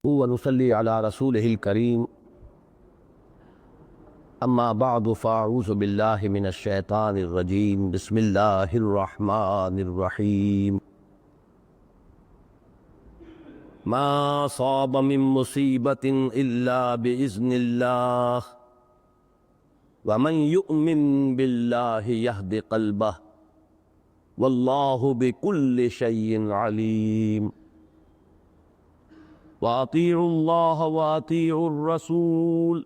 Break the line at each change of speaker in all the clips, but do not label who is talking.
ونصلي على رسوله الكريم أما بعد فأعوذ بالله من الشيطان الرجيم بسم الله الرحمن الرحيم ما أصاب من مصيبة إلا بإذن الله ومن يؤمن بالله يهد قلبه والله بكل شيء عليم وأطيعوا الله وأطيعوا الرسول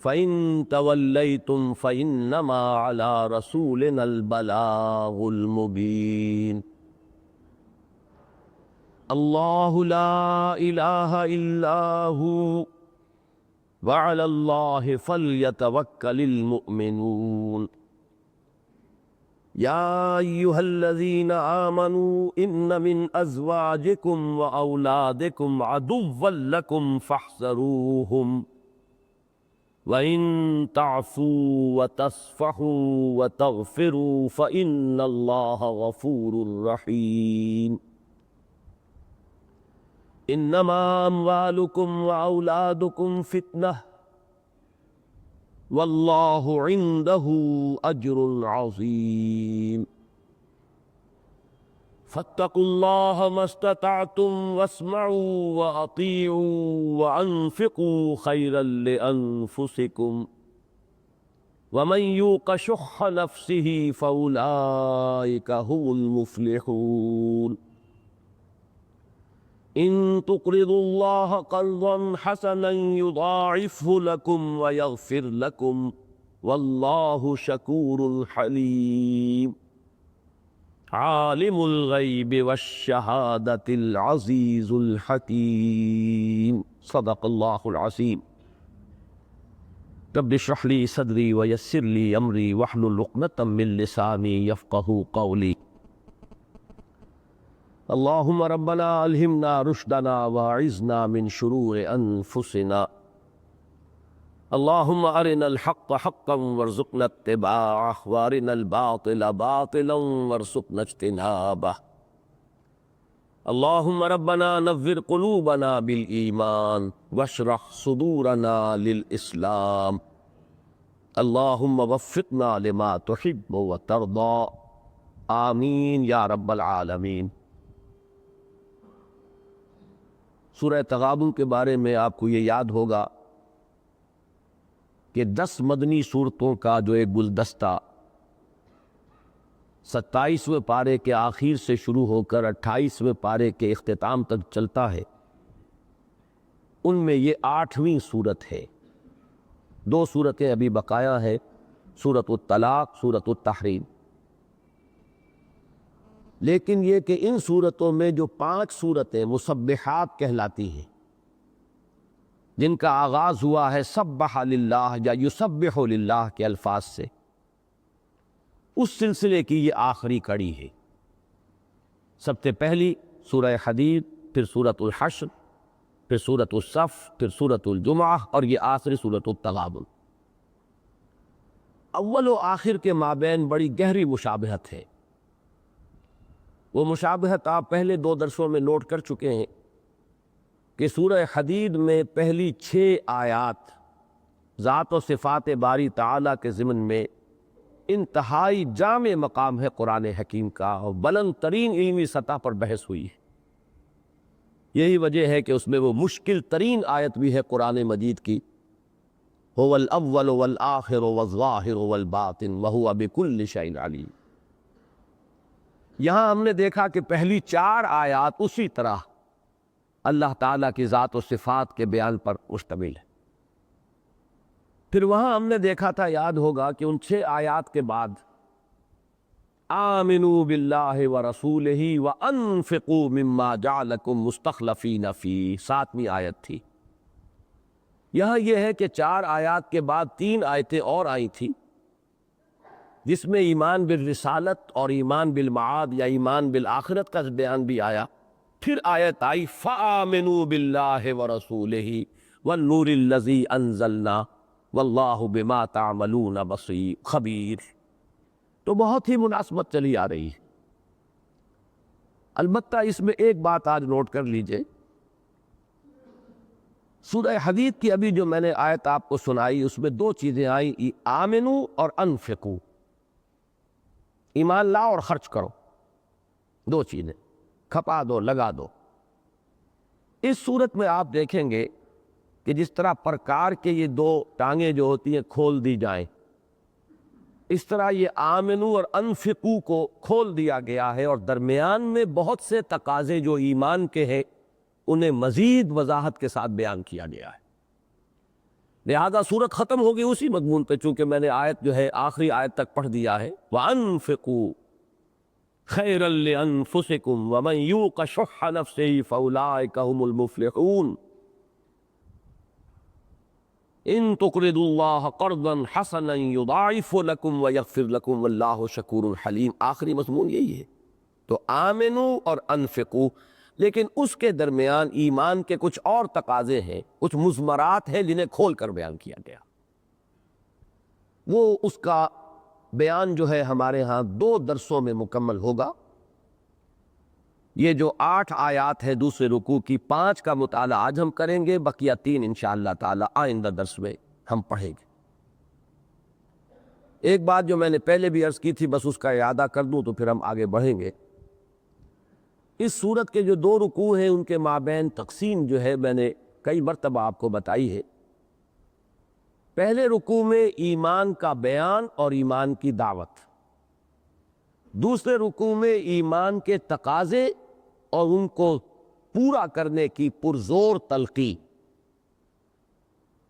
فإن توليتم فإنما على رسولنا البلاغ المبين الله لا إله إلا هو وعلى الله فليتوكل المؤمنون يا أيها الذين آمنوا إن من أزواجكم وأولادكم عدوا لكم فاحذروهم وإن تعفوا وتصفحوا وتغفروا فإن الله غفور رحيم إنما أموالكم وأولادكم فتنة والله عنده أجر عظيم فاتقوا الله ما استطعتم واسمعوا وأطيعوا وأنفقوا خيرا لأنفسكم ومن يوق شح نفسه فأولئك هم المفلحون إن تقرضوا الله قرضا حسنا يضاعفه لكم ويغفر لكم والله شكور حليم عالم الغيب والشهادة العزيز الحكيم صدق الله العظيم رب اشرح لي صدري ويسر لي أمري واحلل عقدة من لساني يفقهوا قولي اللهم ربنا ألهمنا رشدنا واعذنا من شرور أنفسنا اللهم أرنا الحق حقا وارزقنا اتباعه وأرنا الباطل باطلا وارزقنا اجتنابه اللهم ربنا نور قلوبنا بالإيمان واشرح صدورنا للإسلام اللهم وفقنا لما تحب وترضى آمين يا رب العالمين۔ سورہ تغابن کے بارے میں آپ کو یہ یاد ہوگا کہ 10 مدنی صورتوں کا جو ایک گلدستہ 27ویں پارے کے آخر سے شروع ہو کر 28ویں پارے کے اختتام تک چلتا ہے، ان میں یہ 8ویں صورت ہے۔ 2 صورتیں ابھی بقایا ہے، سورۃ الطلاق، سورۃ التحریم۔ لیکن یہ کہ ان صورتوں میں جو 5 صورتیں مسبحات کہلاتی ہیں، جن کا آغاز ہوا ہے سبح للہ یا یسبح للہ کے الفاظ سے، اس سلسلے کی یہ آخری کڑی ہے۔ سب سے پہلی سورہ حدید، پھر سورۃ الحشر، پھر سورۃ الصف، پھر سورۃ الجمعہ اور یہ آخری سورۃ التغابن۔ اول و آخر کے مابین بڑی گہری مشابہت ہے۔ وہ مشابہت آپ پہلے 2 درسوں میں نوٹ کر چکے ہیں کہ سورہ حدید میں پہلی 6 آیات ذات و صفات باری تعالیٰ کے ضمن میں انتہائی جامع مقام ہے قرآن حکیم کا، اور بلند ترین علمی سطح پر بحث ہوئی ہے۔ یہی وجہ ہے کہ اس میں وہ مشکل ترین آیت بھی ہے قرآن مجید کی، هو الاول والآخر والظاہر والباطن وہو بکل شیء علیم۔ یہاں ہم نے دیکھا کہ پہلی 4 آیات اسی طرح اللہ تعالیٰ کی ذات و صفات کے بیان پر مشتمل ہے۔ پھر وہاں ہم نے دیکھا تھا، یاد ہوگا، کہ ان 6 آیات کے بعد آمنوا باللہ ورسولہ وانفقوا مما جعلکم مستخلفین فیہ، 7ویں آیت تھی۔ یہاں یہ ہے کہ 4 آیات کے بعد 3 آیتیں اور آئی تھیں، جس میں ایمان بالرسالت اور ایمان بالمعاد یا ایمان بالآخرت کا بیان بھی آیا۔ پھر آیت آئی فآمنوا باللہ ورسولہ والنور الذی انزلنا واللہ بما تعملون بصیر خبیر۔ تو بہت ہی مناسبت چلی آ رہی ہے۔ البتہ اس میں ایک بات آج نوٹ کر لیجئے سورہ حدید کی ابھی جو میں نے آیت آپ کو سنائی اس میں دو چیزیں آئیں، آمنو اور انفقو، ایمان لاؤ اور خرچ کرو، دو چیزیں کھپا دو، لگا دو۔ اس صورت میں آپ دیکھیں گے کہ جس طرح پرکار کے یہ دو ٹانگیں جو ہوتی ہیں کھول دی جائیں، اس طرح یہ آمنو اور انفقو کو کھول دیا گیا ہے، اور درمیان میں بہت سے تقاضے جو ایمان کے ہیں انہیں مزید وضاحت کے ساتھ بیان کیا گیا ہے۔ لہذا صورت ختم ہوگی اسی مضمون پہ، چونکہ میں نے آیت جو ہے آخری آیت تک پڑھ دیا ہے، وَأَنفِقُوا خَيْرًا لِأَنفُسِكُمْ وَمَنْ يُوقَ شُحَّ نَفْسِهِ فَأُولَٰئِكَ هُمُ الْمُفْلِحُونَ ان تقرضوا اللہ قرضا حسنا یضاعف لکم ویغفر لکم واللہ شکور حلیم۔ آخری مضمون یہی ہے۔ تو آمنو اور انفقو، لیکن اس کے درمیان ایمان کے کچھ اور تقاضے ہیں، کچھ مضمرات ہیں جنہیں کھول کر بیان کیا گیا۔ وہ اس کا بیان جو ہے ہمارے ہاں 2 درسوں میں مکمل ہوگا۔ یہ جو 8 آیات ہے دوسرے رکوع کی، 5 کا مطالعہ آج ہم کریں گے، بقیہ 3 انشاءاللہ تعالی آئندہ درس میں ہم پڑھیں گے۔ ایک بات جو میں نے پہلے بھی عرض کی تھی، بس اس کا اعادہ کر دوں تو پھر ہم آگے بڑھیں گے۔ اس سورت کے جو 2 رکوع ہیں ان کے مابین تقسیم جو ہے میں نے کئی مرتبہ آپ کو بتائی ہے۔ پہلے رکوع میں ایمان کا بیان اور ایمان کی دعوت، دوسرے رکوع میں ایمان کے تقاضے اور ان کو پورا کرنے کی پرزور تلقین۔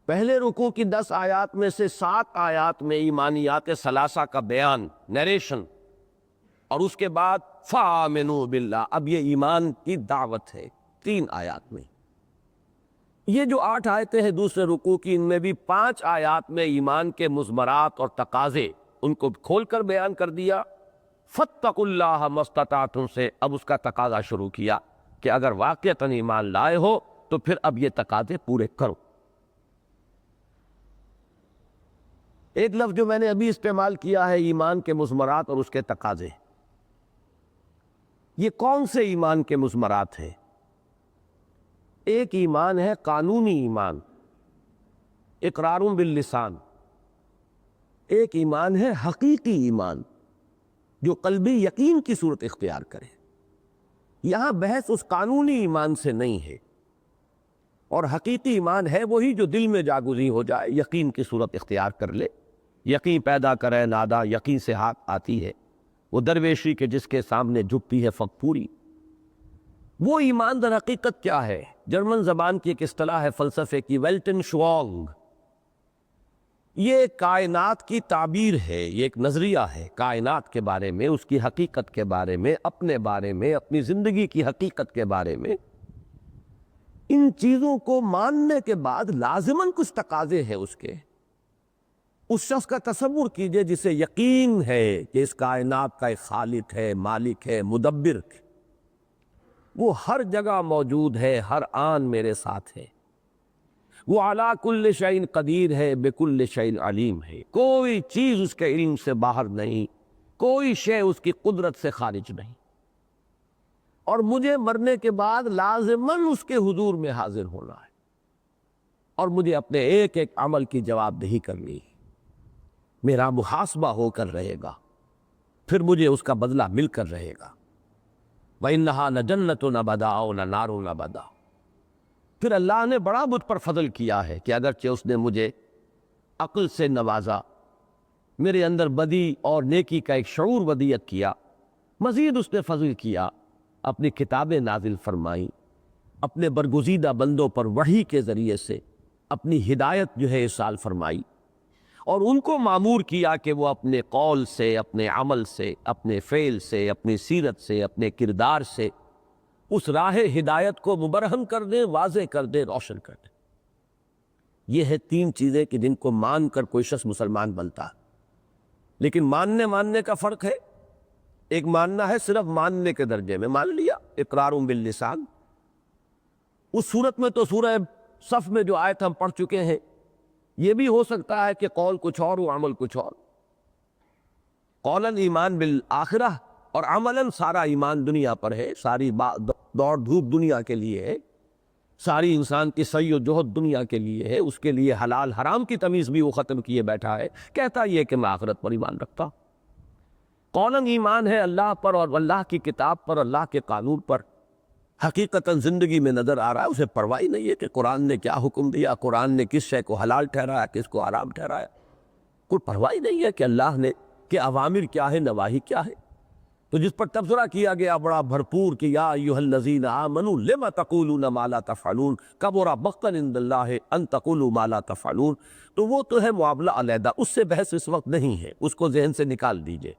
پہلے رکوع کی 10 آیات میں سے 7 آیات میں ایمانیات ثلاثہ کا بیان، نیریشن، اور اس کے بعد فآمنوا باللہ، اب یہ ایمان کی دعوت ہے 3 آیات میں۔ یہ جو 8 آیتیں ہیں دوسرے رکوع کی، ان میں بھی 5 آیات میں ایمان کے مضمرات اور تقاضے ان کو کھول کر بیان کر دیا۔ فاتقوا اللہ ما استطعتم سے اب اس کا تقاضا شروع کیا کہ اگر واقعتاً ایمان لائے ہو تو پھر اب یہ تقاضے پورے کرو۔ ایک لفظ جو میں نے ابھی استعمال کیا ہے، ایمان کے مضمرات اور اس کے تقاضے، یہ کون سے ایمان کے مضمرات ہیں؟ ایک ایمان ہے قانونی ایمان، اقرار باللسان، ایک ایمان ہے حقیقی ایمان جو قلبی یقین کی صورت اختیار کرے۔ یہاں بحث اس قانونی ایمان سے نہیں ہے، اور حقیقی ایمان ہے وہی جو دل میں جاگزیں ہو جائے، یقین کی صورت اختیار کر لے۔ یقین پیدا کرے نادا، یقین سے ہاتھ آتی ہے، وہ درویشی کے جس کے سامنے جھکتی ہے فق پوری۔ وہ ایمان در حقیقت کیا ہے؟ جرمن زبان کی ایک اصطلاح ہے فلسفے کی، ویلٹن شوانگ۔ یہ کائنات کی تعبیر ہے، یہ ایک نظریہ ہے کائنات کے بارے میں، اس کی حقیقت کے بارے میں، اپنے بارے میں، اپنی زندگی کی حقیقت کے بارے میں۔ ان چیزوں کو ماننے کے بعد لازماً کچھ تقاضے ہیں اس کے۔ اس شخص کا تصور کیجئے جسے یقین ہے کہ اس کائنات کا ایک خالق ہے، مالک ہے، مدبر ہے، وہ ہر جگہ موجود ہے، ہر آن میرے ساتھ ہے، وہ علی کل شیء قدیر ہے، بکل شیء علیم ہے، کوئی چیز اس کے علم سے باہر نہیں، کوئی شے اس کی قدرت سے خارج نہیں، اور مجھے مرنے کے بعد لازماً اس کے حضور میں حاضر ہونا ہے، اور مجھے اپنے ایک ایک عمل کی جواب دہی کرنی ہے، میرا محاسبہ ہو کر رہے گا، پھر مجھے اس کا بدلہ مل کر رہے گا۔ وَإِنَّهَا لَجَنَّةٌ أَبَدَا نہ نَارٌ أَبَدَا۔ پھر اللہ نے بڑا مجھ پر فضل کیا ہے کہ اگرچہ اس نے مجھے عقل سے نوازا، میرے اندر بدی اور نیکی کا ایک شعور ودیت کیا، مزید اس نے فضل کیا، اپنی کتابیں نازل فرمائیں، اپنے برگزیدہ بندوں پر وحی کے ذریعے سے اپنی ہدایت جو ہے ارسال فرمائی، اور ان کو مامور کیا کہ وہ اپنے قول سے، اپنے عمل سے، اپنے فعل سے، اپنی سیرت سے، اپنے کردار سے اس راہ ہدایت کو مبرہن کر دیں، واضح کر دیں، روشن کر دیں۔ یہ ہے 3 چیزیں کہ جن کو مان کر کوئی شخص مسلمان بنتا ہے۔ لیکن ماننے کا فرق ہے، ایک ماننا ہے صرف ماننے کے درجے میں، مان لیا اقرار باللسان۔ اس صورت میں تو سورہ صف میں جو آیت ہم پڑھ چکے ہیں، یہ بھی ہو سکتا ہے کہ قول کچھ اور و عمل کچھ اور۔ قولاً ایمان بالآخرہ، اور عملاً سارا ایمان دنیا پر ہے، ساری دوڑ دھوپ دنیا کے لیے ہے، ساری انسان کی سعی و جہد دنیا کے لیے ہے، اس کے لیے حلال حرام کی تمیز بھی وہ ختم کیے بیٹھا ہے، کہتا یہ کہ میں آخرت پر ایمان رکھتا ہوں۔ قولاً ایمان ہے اللہ پر اور اللہ کی کتاب پر، اللہ کے قانون پر، حقیقتاً زندگی میں نظر آ رہا ہے اسے پرواہ نہیں ہے کہ قرآن نے کیا حکم دیا، قرآن نے کس شے کو حلال ٹھہرایا، کس کو حرام ٹھہرایا، کوئی پرواہ نہیں ہے کہ اللہ نے کہ اوامر کیا ہے، نواہی کیا ہے۔ تو جس پر تبصرہ کیا گیا بڑا بھرپور کہ یا ایھا الذین آمنوا لم تقولون ما لا تفعلون کبر مقتا عند اللہ ان تقولوا ما لا تفعلون، تو وہ تو ہے معاملہ علیحدہ، اس سے بحث اس وقت نہیں ہے، اس کو ذہن سے نکال دیجئے۔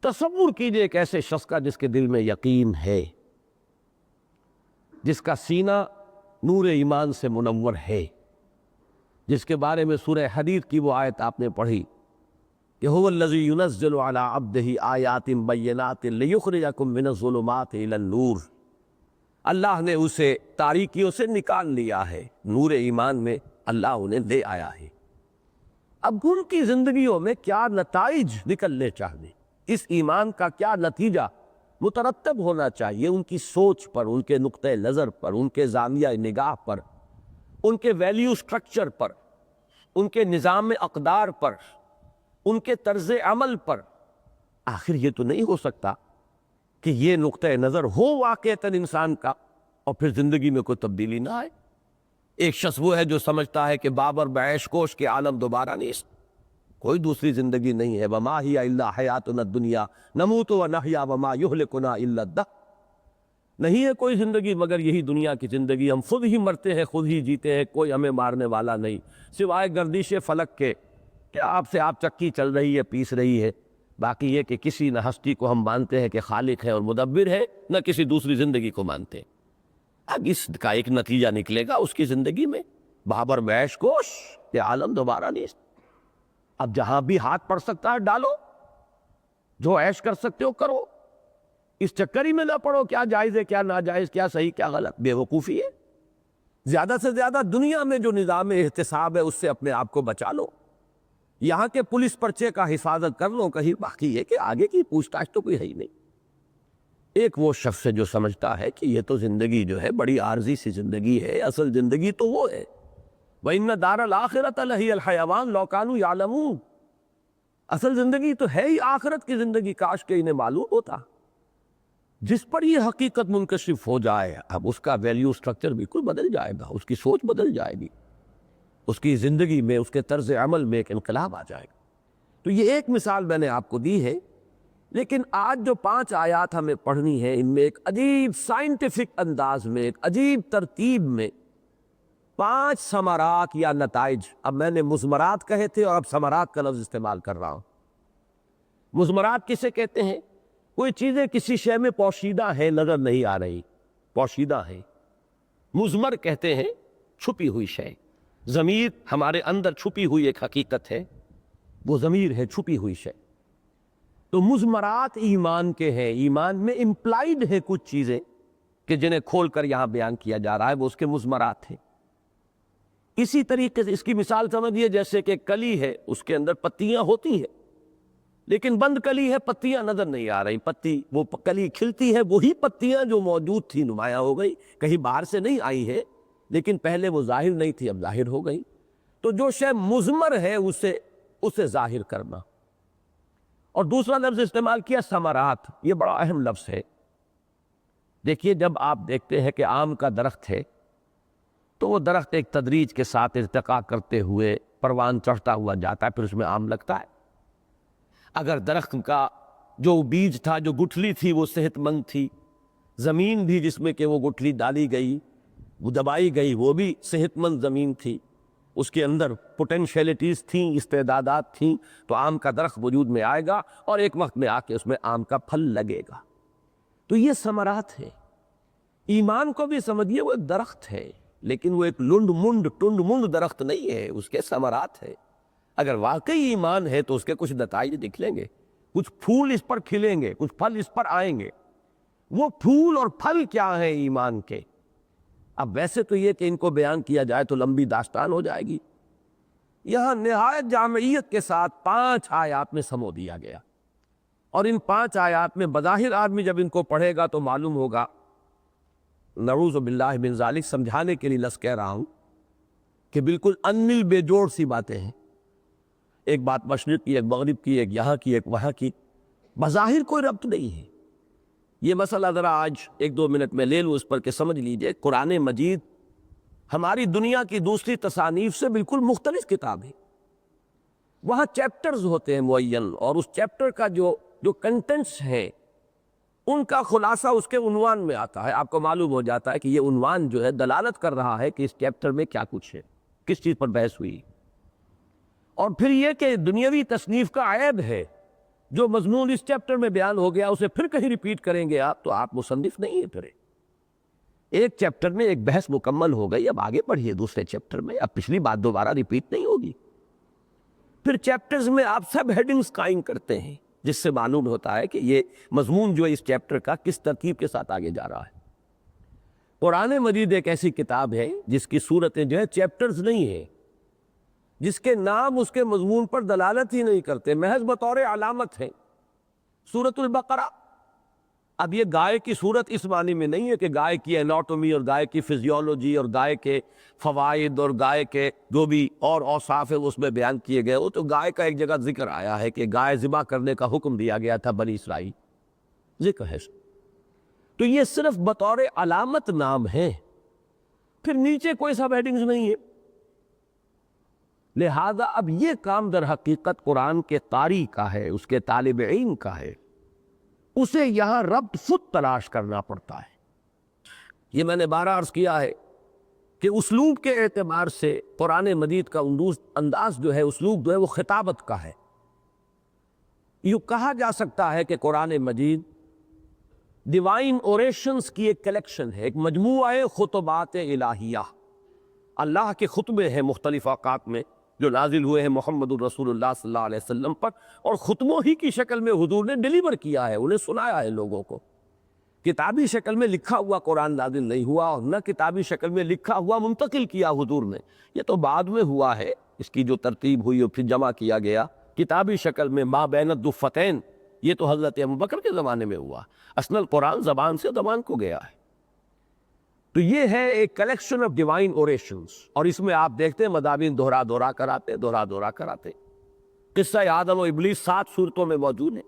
تصور کیجئے ایک ایسے شخص کا جس کے دل میں یقین ہے، جس کا سینہ نور ایمان سے منور ہے، جس کے بارے میں سورہ حدید کی وہ آیت آپ نے پڑھی کہ هو الذی ينزل على عبده آیات بینات لیخرجکم من الظلمات الی النور، اللہ نے اسے تاریکیوں سے نکال لیا ہے، نور ایمان میں اللہ انہیں لے آیا ہے۔ اب ان کی زندگیوں میں کیا نتائج نکلنے چاہیے، اس ایمان کا کیا نتیجہ مترتب ہونا چاہیے ان کی سوچ پر، ان کے نقطہ نظر پر، ان کے زاویہ نگاہ پر، ان کے ویلیو سٹرکچر پر، ان کے نظام اقدار پر، ان کے طرز عمل پر۔ آخر یہ تو نہیں ہو سکتا کہ یہ نقطہ نظر ہو واقعتاً انسان کا اور پھر زندگی میں کوئی تبدیلی نہ آئے۔ ایک شخص وہ ہے جو سمجھتا ہے کہ بابر بعیش کوش کے عالم دوبارہ نہیں، کوئی دوسری زندگی نہیں ہے، وما ہی الا حیاتنا الدنیا نموت ونحیا وما یہلکنا الا الدہر، نہیں ہے کوئی زندگی مگر یہی دنیا کی زندگی، ہم خود ہی مرتے ہیں خود ہی جیتے ہیں، کوئی ہمیں مارنے والا نہیں سوائے گردش فلک کے کہ آپ چکی چل رہی ہے، پیس رہی ہے، باقی یہ کہ کسی نہ ہستی کو ہم مانتے ہیں کہ خالق ہے اور مدبر ہے، نہ کسی دوسری زندگی کو مانتے۔ اب اس کا ایک نتیجہ نکلے گا اس کی زندگی میں، بابر بعیش کوش کہ عالم دوبارہ نہیں۔ اب جہاں بھی ہاتھ پڑ سکتا ہے ڈالو، جو عیش کر سکتے ہو کرو، اس چکر ہی میں نہ پڑو کیا جائز ہے کیا ناجائز، کیا صحیح کیا غلط، بے وقوفی ہے۔ زیادہ سے زیادہ دنیا میں جو نظام احتساب ہے اس سے اپنے آپ کو بچا لو، یہاں کے پولیس پرچے کا حفاظت کر لو کہیں، باقی ہے کہ آگے کی پوچھ تاچھ تو کوئی ہے ہی نہیں۔ ایک وہ شخص ہے جو سمجھتا ہے کہ یہ تو زندگی جو ہے بڑی عارضی سی زندگی ہے، اصل زندگی تو وہ ہے وَإِنَّ دَارَ الْآخِرَةَ لَهِيَ الْحَيَوَانُ لَوْ كَانُوا يَعْلَمُونَ، اصل زندگی تو ہے ہی آخرت کی زندگی، کاش کہ انہیں معلوم ہوتا۔ جس پر یہ حقیقت منکشف ہو جائے اب اس کا ویلیو سٹرکچر بالکل بدل جائے گا، اس کی سوچ بدل جائے گی، اس کی زندگی میں اس کے طرز عمل میں ایک انقلاب آ جائے گا۔ تو یہ ایک مثال میں نے آپ کو دی ہے، لیکن آج جو 5 آیات ہمیں پڑھنی ہے ان میں ایک عجیب سائنٹیفک انداز میں، ایک عجیب ترتیب میں 5 ثمرات یا نتائج، اب میں نے مضمرات کہے تھے اور اب ثمرات کا لفظ استعمال کر رہا ہوں۔ مضمرات کسے کہتے ہیں؟ کوئی چیزیں کسی شے میں پوشیدہ ہیں، نظر نہیں آ رہی، پوشیدہ ہیں۔ مضمر کہتے ہیں چھپی ہوئی شے، ضمیر ہمارے اندر چھپی ہوئی ایک حقیقت ہے، وہ ضمیر ہے چھپی ہوئی شے۔ تو مضمرات ایمان کے ہیں، ایمان میں امپلائیڈ ہے کچھ چیزیں کہ جنہیں کھول کر یہاں بیان کیا جا رہا ہے، وہ اس کے مضمرات ہیں۔ اسی طریقے سے اس کی مثال سمجھیے جیسے کہ کلی ہے، اس کے اندر پتیاں ہوتی ہیں لیکن بند کلی ہے، پتیاں نظر نہیں آ رہی، پتی وہ کلی کھلتی ہے، وہی پتیاں جو موجود تھی نمایاں ہو گئی، کہیں باہر سے نہیں آئی ہے لیکن پہلے وہ ظاہر نہیں تھی اب ظاہر ہو گئی۔ تو جو شے مضمر ہے اسے ظاہر کرنا۔ اور دوسرا لفظ استعمال کیا ثمرات، یہ بڑا اہم لفظ ہے۔ دیکھیے جب آپ دیکھتے ہیں کہ آم کا درخت ہے تو وہ درخت ایک تدریج کے ساتھ ارتقا کرتے ہوئے پروان چڑھتا ہوا جاتا ہے، پھر اس میں آم لگتا ہے۔ اگر درخت کا جو بیج تھا، جو گٹھلی تھی وہ صحت مند تھی، زمین بھی جس میں کہ وہ گٹھلی ڈالی گئی، وہ دبائی گئی، وہ بھی صحت مند زمین تھی، اس کے اندر پوٹینشیلٹیز تھیں، استعدادات تھیں، تو آم کا درخت وجود میں آئے گا اور ایک وقت میں آ کے اس میں آم کا پھل لگے گا۔ تو یہ ثمرات ہے۔ ایمان کو بھی سمجھیے وہ ایک درخت ہے لیکن وہ ایک ٹنڈ منڈ درخت نہیں ہے، اس کے ثمرات ہے۔ اگر واقعی ایمان ہے تو اس کے کچھ نتائج نکلیں گے، کچھ پھول اس پر کھلیں گے، کچھ پھل اس پر آئیں گے۔ وہ پھول اور پھل کیا ہیں ایمان کے؟ اب ویسے تو یہ کہ ان کو بیان کیا جائے تو لمبی داستان ہو جائے گی، یہاں نہایت جامعیت کے ساتھ 5 آیات میں سمو دیا گیا، اور ان 5 آیات میں بظاہر آدمی جب ان کو پڑھے گا تو معلوم ہوگا نعوذ باللہ من ذالک سمجھانے کے لیے لفظ کہہ رہا ہوں کہ بالکل انمل بے جوڑ سی باتیں ہیں. ایک بات مشرق کی، ایک مغرب کی، ایک یہاں کی، ایک وہاں کی، بظاہر کوئی ربط نہیں ہے. یہ مسئلہ ذرا آج 1-2 منٹ میں لے لوں اس پر کہ سمجھ لیجئے. قرآن مجید ہماری دنیا کی دوسری تصانیف سے بالکل مختلف کتاب ہے. وہاں چیپٹرز ہوتے ہیں معین، اور اس چیپٹر کا جو کنٹینٹس ہیں ان کا خلاصہ اس کے عنوان میں آتا ہے. آپ کو معلوم ہو جاتا ہے کہ یہ عنوان جو ہے دلالت کر رہا ہے کہ اس چیپٹر میں کیا کچھ ہے، کس چیز پر بحث ہوئی. اور پھر یہ کہ دنیاوی تصنیف کا عیب ہے، جو مضمون اس چیپٹر میں بیان ہو گیا اسے پھر کہیں ریپیٹ کریں گے آپ تو آپ مصنف نہیں ہیں. پھر ایک چیپٹر میں ایک بحث مکمل ہو گئی، اب آگے پڑھیے دوسرے چیپٹر میں، اب پچھلی بات دوبارہ ریپیٹ نہیں ہوگی. پھر چیپٹرز میں آپ سب ہیڈنگز قائم کرتے ہیں جس سے معلوم ہوتا ہے کہ یہ مضمون جو اس چیپٹر کا کس ترتیب کے ساتھ آگے جا رہا ہے. قرآن مجید ایک ایسی کتاب ہے جس کی صورتیں جو ہے چیپٹرز نہیں ہیں، جس کے نام اس کے مضمون پر دلالت ہی نہیں کرتے، محض بطور علامت ہے. سورۃ البقرہ، اب یہ گائے کی صورت اس معنی میں نہیں ہے کہ گائے کی اناٹومی اور گائے کی فزیولوجی اور گائے کے فوائد اور گائے کے جو بھی اور اوصاف ہے اس میں بیان کیے گئے ہو. تو گائے کا ایک جگہ ذکر آیا ہے کہ گائے ذبح کرنے کا حکم دیا گیا تھا بنی اسرائیل، ذکر ہے. تو یہ صرف بطور علامت نام ہے، پھر نیچے کوئی سب ہیڈنگز نہیں ہے. لہذا اب یہ کام در حقیقت قرآن کے قاری کا ہے، اس کے طالب علم کا ہے، اسے یہاں ربط خود تلاش کرنا پڑتا ہے. یہ میں نے بارہ عرض کیا ہے کہ اسلوب کے اعتبار سے قرآن مجید کا انداز جو ہے، اسلوب جو ہے وہ خطابت کا ہے. یوں کہا جا سکتا ہے کہ قرآن مجید ڈیوائن اوریشنز کی ایک کلیکشن ہے، ایک مجموعہ خطبات الہیہ. اللہ کے خطبے ہیں مختلف اوقات میں جو نازل ہوئے ہیں محمد الرسول اللہ صلی اللہ علیہ وسلم پر، اور خطبوں ہی کی شکل میں حضور نے ڈیلیور کیا ہے، انہیں سنایا ہے لوگوں کو. کتابی شکل میں لکھا ہوا قرآن نازل نہیں ہوا، اور نہ کتابی شکل میں لکھا ہوا منتقل کیا حضور نے، یہ تو بعد میں ہوا ہے. اس کی جو ترتیب ہوئی اور پھر جمع کیا گیا کتابی شکل میں ما بین الدفتین، یہ تو حضرت ابوبکر کے زمانے میں ہوا. اصل قرآن زبان سے زبان کو گیا ہے. تو یہ ہے ایک کلیکشن آف ڈیوائن اوریشنز، اور اس میں آپ دیکھتے ہیں مضامین دہرا کراتے. قصہ آدم و ابلیس 7 صورتوں میں موجود ہے،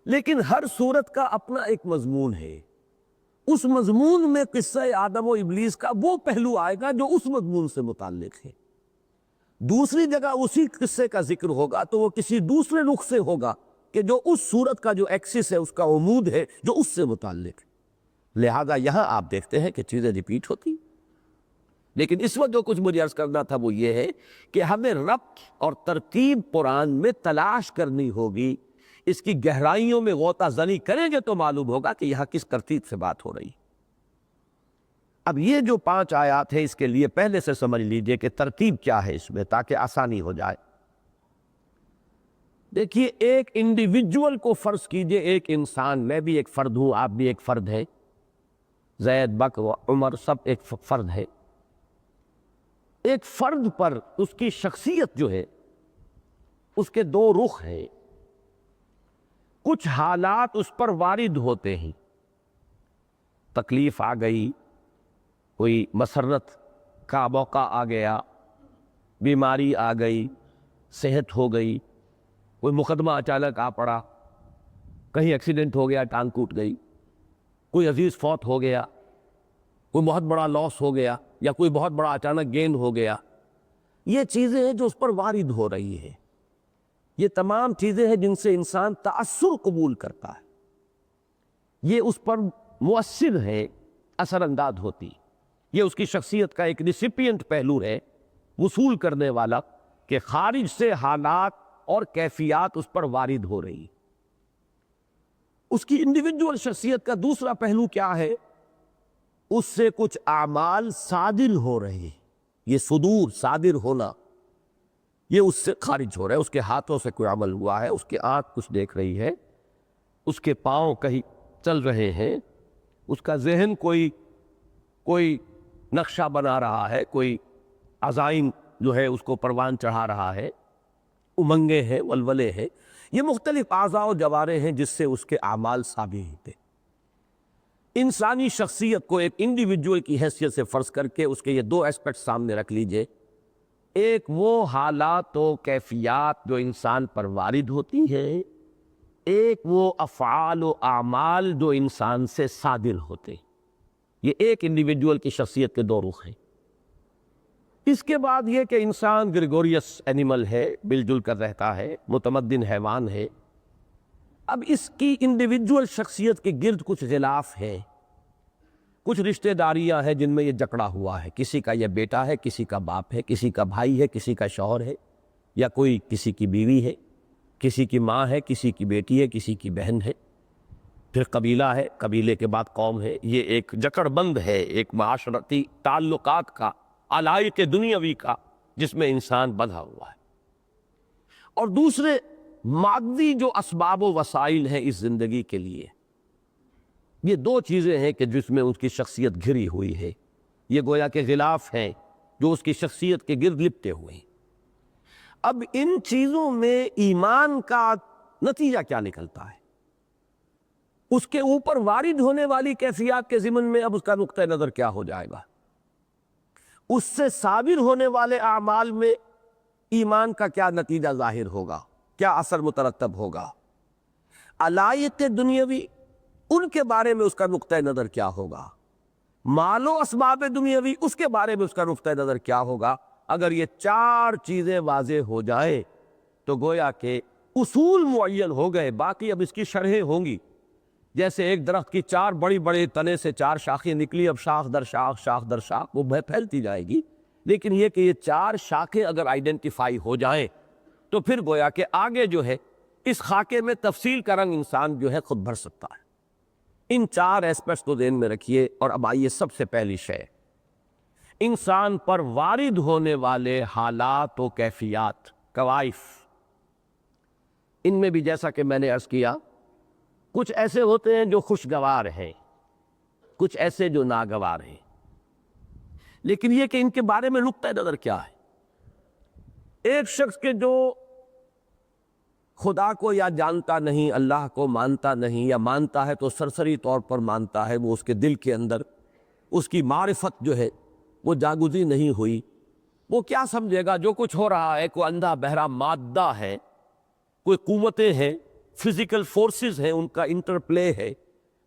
لیکن ہر صورت کا اپنا ایک مضمون ہے. اس مضمون میں قصہ آدم و ابلیس کا وہ پہلو آئے گا جو اس مضمون سے متعلق ہے. دوسری جگہ اسی قصے کا ذکر ہوگا تو وہ کسی دوسرے رخ سے ہوگا کہ جو اس صورت کا جو ایکسس ہے، اس کا عمود ہے، جو اس سے متعلق ہے. لہذا یہاں آپ دیکھتے ہیں کہ چیزیں ریپیٹ ہوتی. لیکن اس وقت جو کچھ مجھے عرض کرنا تھا وہ یہ ہے کہ ہمیں ربط اور ترتیب قرآن میں تلاش کرنی ہوگی. اس کی گہرائیوں میں غوطہ زنی کریں گے تو معلوم ہوگا کہ یہاں کس ترتیب سے بات ہو رہی. اب یہ جو 5 آیات ہیں اس کے لیے پہلے سے سمجھ لیجئے کہ ترتیب کیا ہے اس میں، تاکہ آسانی ہو جائے. دیکھیے، ایک انڈیویجول کو فرض کیجئے، ایک انسان، میں بھی ایک فرد ہوں، آپ بھی ایک فرد ہیں، زید، بکر، عمر سب ایک فرد ہے. ایک فرد پر اس کی شخصیت جو ہے اس کے 2 رخ ہیں. کچھ حالات اس پر وارد ہوتے ہیں، تکلیف آ گئی، کوئی مسرت کا موقع آ گیا، بیماری آ گئی، صحت ہو گئی، کوئی مقدمہ اچانک آ پڑا، کہیں ایکسیڈنٹ ہو گیا، ٹانگ ٹوٹ گئی، کوئی عزیز فوت ہو گیا، کوئی بہت بڑا لاس ہو گیا، یا کوئی بہت بڑا اچانک گین ہو گیا. یہ چیزیں ہیں جو اس پر وارد ہو رہی ہیں. یہ تمام چیزیں ہیں جن سے انسان تأثر قبول کرتا ہے، یہ اس پر مؤثر ہے، اثر انداز ہوتی. یہ اس کی شخصیت کا ایک ریسیپینٹ پہلو ہے، وصول کرنے والا، کہ خارج سے حالات اور کیفیات اس پر وارد ہو رہی. اس کی انڈیویجول شخصیت کا دوسرا پہلو کیا ہے؟ اس سے کچھ اعمال صادر ہو رہے ہیں. یہ صدور، صادر ہونا، یہ اس سے خارج ہو رہا ہے. اس کے ہاتھوں سے کوئی عمل ہوا ہے، اس کے آنکھ کچھ دیکھ رہی ہے، اس کے پاؤں کہیں چل رہے ہیں، اس کا ذہن کوئی نقشہ بنا رہا ہے، کوئی عزائم جو ہے اس کو پروان چڑھا رہا ہے، امنگیں ہیں، ولولے ہیں. یہ مختلف اعضاء و جوارح ہیں جس سے اس کے اعمال ثابت ہوتے. انسانی شخصیت کو ایک انڈیویجول کی حیثیت سے فرض کر کے اس کے یہ دو اسپیکٹ سامنے رکھ لیجئے. ایک وہ حالات و کیفیات جو انسان پر وارد ہوتی ہیں، ایک وہ افعال و اعمال جو انسان سے صادر ہوتے. یہ ایک انڈیویجول کی شخصیت کے دو رخ ہیں. اس کے بعد یہ کہ انسان گریگوریس اینیمل ہے، مل جل کر رہتا ہے، متمدن حیوان ہے. اب اس کی انڈیویجول شخصیت کے گرد کچھ غلاف ہیں، کچھ رشتہ داریاں ہیں جن میں یہ جکڑا ہوا ہے. کسی کا یہ بیٹا ہے، کسی کا باپ ہے، کسی کا بھائی ہے، کسی کا شوہر ہے، یا کوئی کسی کی بیوی ہے، کسی کی ماں ہے، کسی کی بیٹی ہے، کسی کی بہن ہے. پھر قبیلہ ہے، قبیلے کے بعد قوم ہے. یہ ایک جکڑ بند ہے ایک معاشرتی تعلقات کا، علائق دنیاوی کا، جس میں انسان بندھا ہوا ہے. اور دوسرے مادی جو اسباب و وسائل ہیں اس زندگی کے لیے، یہ دو چیزیں ہیں کہ جس میں اس کی شخصیت گھری ہوئی ہے. یہ گویا کہ غلاف ہیں جو اس کی شخصیت کے گرد لپٹے ہوئے ہیں. اب ان چیزوں میں ایمان کا نتیجہ کیا نکلتا ہے، اس کے اوپر وارد ہونے والی کیفیات کے ضمن میں اب اس کا نقطہ نظر کیا ہو جائے گا، اس سے صابر ہونے والے اعمال میں ایمان کا کیا نتیجہ ظاہر ہوگا، کیا اثر مترتب ہوگا. علائق دنیاوی، ان کے بارے میں اس کا نقطہ نظر کیا ہوگا. مال و اسباب دنیاوی، اس کے بارے میں اس کا نقطہ نظر کیا ہوگا. اگر یہ چار چیزیں واضح ہو جائیں تو گویا کہ اصول معین ہو گئے. باقی اب اس کی شرحیں ہوں گی. جیسے ایک درخت کی چار بڑی بڑے تنے سے چار شاخیں نکلی، اب شاخ در شاخ، شاخ در شاخ وہ پھیلتی جائے گی. لیکن یہ کہ یہ چار شاخیں اگر آئیڈینٹیفائی ہو جائیں تو پھر گویا کہ آگے جو ہے اس خاکے میں تفصیل کا رنگ انسان جو ہے خود بھر سکتا ہے. ان چار ایسپیکٹس کو ذہن میں رکھیے. اور اب آئیے سب سے پہلی شے، انسان پر وارد ہونے والے حالات و کیفیات، کوائف. ان میں بھی جیسا کہ میں نے عرض کیا، کچھ ایسے ہوتے ہیں جو خوشگوار ہیں، کچھ ایسے جو ناگوار ہیں. لیکن یہ کہ ان کے بارے میں نقطہ نظر کیا ہے. ایک شخص کے جو خدا کو یا جانتا نہیں، اللہ کو مانتا نہیں، یا مانتا ہے تو سرسری طور پر مانتا ہے، وہ اس کے دل کے اندر اس کی معرفت جو ہے وہ جاگزی نہیں ہوئی، وہ کیا سمجھے گا جو کچھ ہو رہا ہے کوئی اندھا بہرا مادہ ہے، کوئی قوتیں ہیں، فزیکل فورسز ہیں، ان کا انٹرپلے ہے،